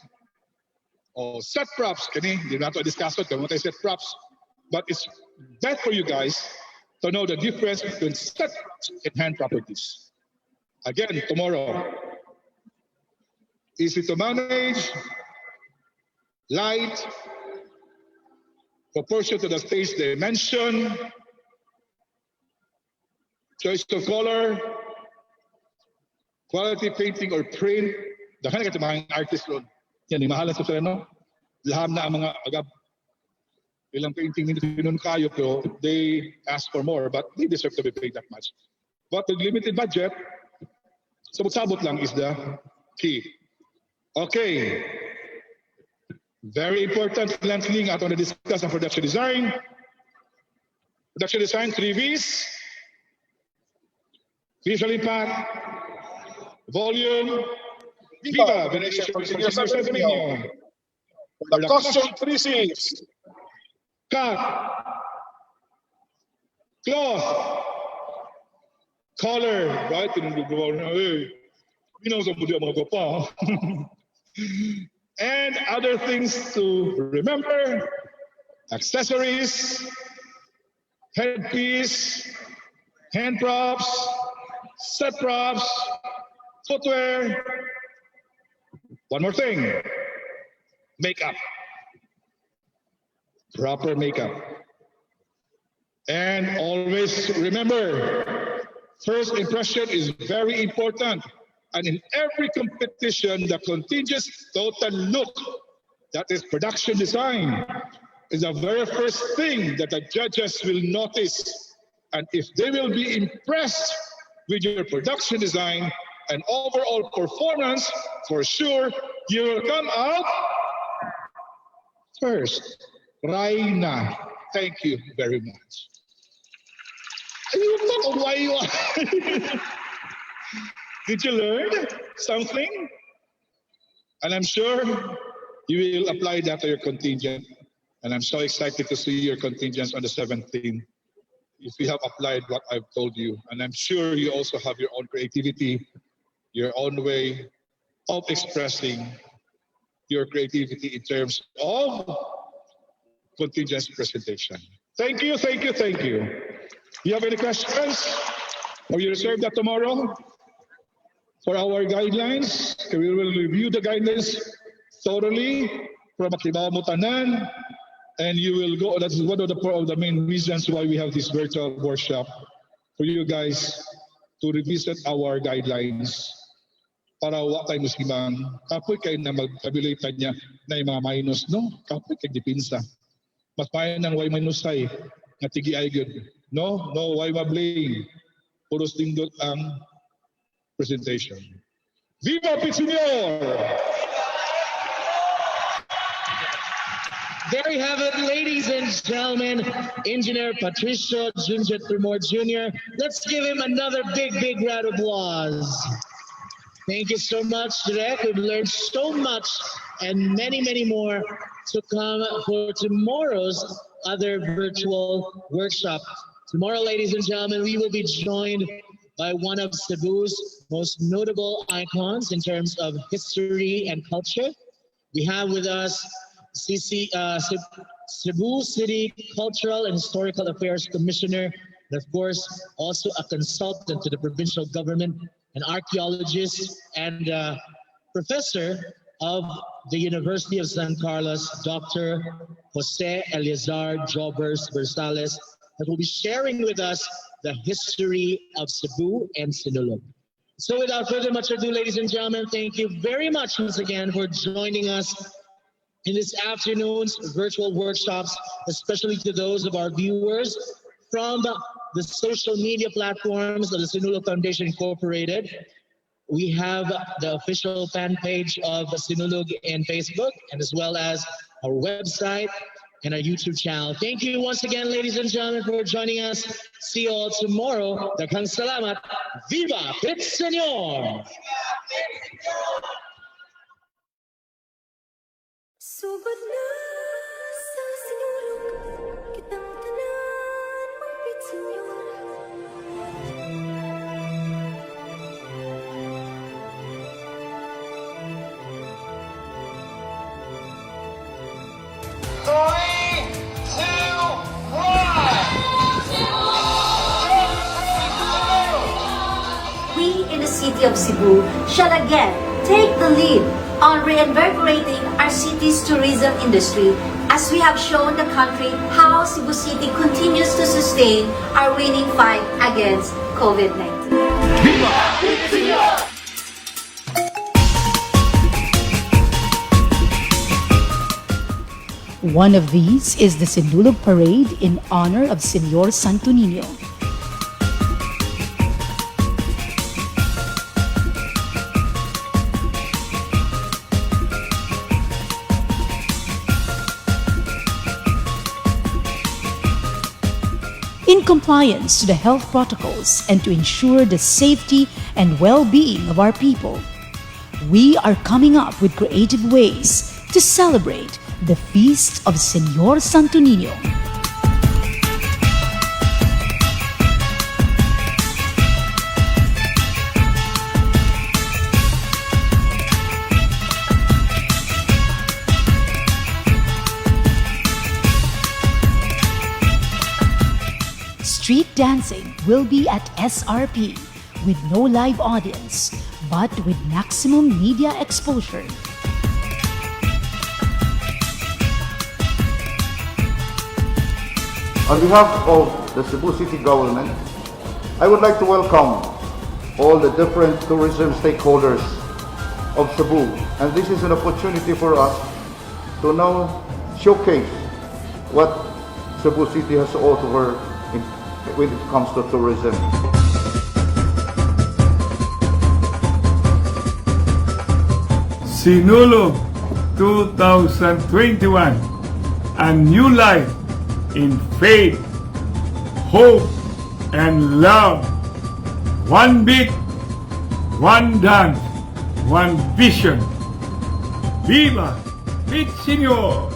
Oh, set props, kani, hindi natin discuss it, kung set props. But it's best for you guys to know the difference between set props and hand properties. Again, tomorrow. Easy to manage, light, proportion to the stage dimension, choice of color, quality painting or print. Dahil na mga artist ron. Yan, mahalan sa no? Laham na ang mga agab. Ilang painting nito pinun kayo, pero they ask for more, but they deserve to be paid that much. But with limited budget, sabot-sabot lang is the key. Okay. Very important lengthening at on the discuss on production design. Production design, 3 V's. Visual impact, volume, Viva, Venetian for Senior Osmeña. The costume 3 C's. Cut, cloth, color, right? And other things to remember, accessories, headpiece, hand props, set props, footwear. One more thing, makeup. Proper makeup. And always remember, first impression is very important. And in every competition, the contingent's total look, that is production design, is the very first thing that the judges will notice. And if they will be impressed with your production design and overall performance, for sure, you will come out first. Raina, thank you very much. You know why you are. Did you learn something? And I'm sure you will apply that to your contingent. And I'm so excited to see your contingents on the 17th. If you have applied what I've told you. And I'm sure you also have your own creativity, your own way of expressing your creativity in terms of contingent presentation. Thank you, thank you, thank you. You have any questions? Or you reserve that tomorrow for our guidelines? We will review the guidelines thoroughly from Akibaw Mutanan, and you will go. That's one of the main reasons why we have this virtual workshop for you guys to revisit our guidelines para wa tayo muslimang kapoy kayo na mag-tabulate niya na yung mga minus, no? Kapoy kayo dipinsa. Mas payan ng way minusay na tigi ay good. No, why ma-blame? Puros dindot ang presentation. Viva Pizzinyor! There you have it, ladies and gentlemen. Engineer Patricio Junjet Primor Jr. Let's give him another big round of applause. Thank you so much, Direk. We've learned so much and many more to come for tomorrow's other virtual workshop. Tomorrow, ladies and gentlemen, we will be joined by one of Cebu's most notable icons in terms of history and culture. We have with us Cebu City Cultural and Historical Affairs Commissioner, and of course, also a consultant to the provincial government, an archaeologist and professor of the University of San Carlos, Dr. Jose Eleazar Jobers Bersales, that will be sharing with us the history of Cebu and Sinulog. So without further much ado, ladies and gentlemen, thank you very much once again for joining us in this afternoon's virtual workshops, especially to those of our viewers from the social media platforms of the Sinulog Foundation Incorporated. We have the official fan page of Sinulog in Facebook, and as well as our website and our YouTube channel. Thank you once again, ladies and gentlemen, for joining us. See you all tomorrow. Daghang salamat. Viva Pizzinyor! Sugod na sa sinulog. City of Cebu shall again take the lead on reinvigorating our city's tourism industry as we have shown the country how Cebu City continues to sustain our winning fight against COVID-19. One of these is the Sinulog Parade in honor of Señor Santo Niño. In compliance to the health protocols and to ensure the safety and well-being of our people, we are coming up with creative ways to celebrate the feast of Señor Santo Niño. Street dancing will be at SRP with no live audience, but with maximum media exposure. On behalf of the Cebu City Government, I would like to welcome all the different tourism stakeholders of Cebu, and this is an opportunity for us to now showcase what Cebu City has to offer when it comes to tourism. Sinulog 2021, a new life in faith, hope, and love. One beat, one dance, one vision. Viva Beat Señor!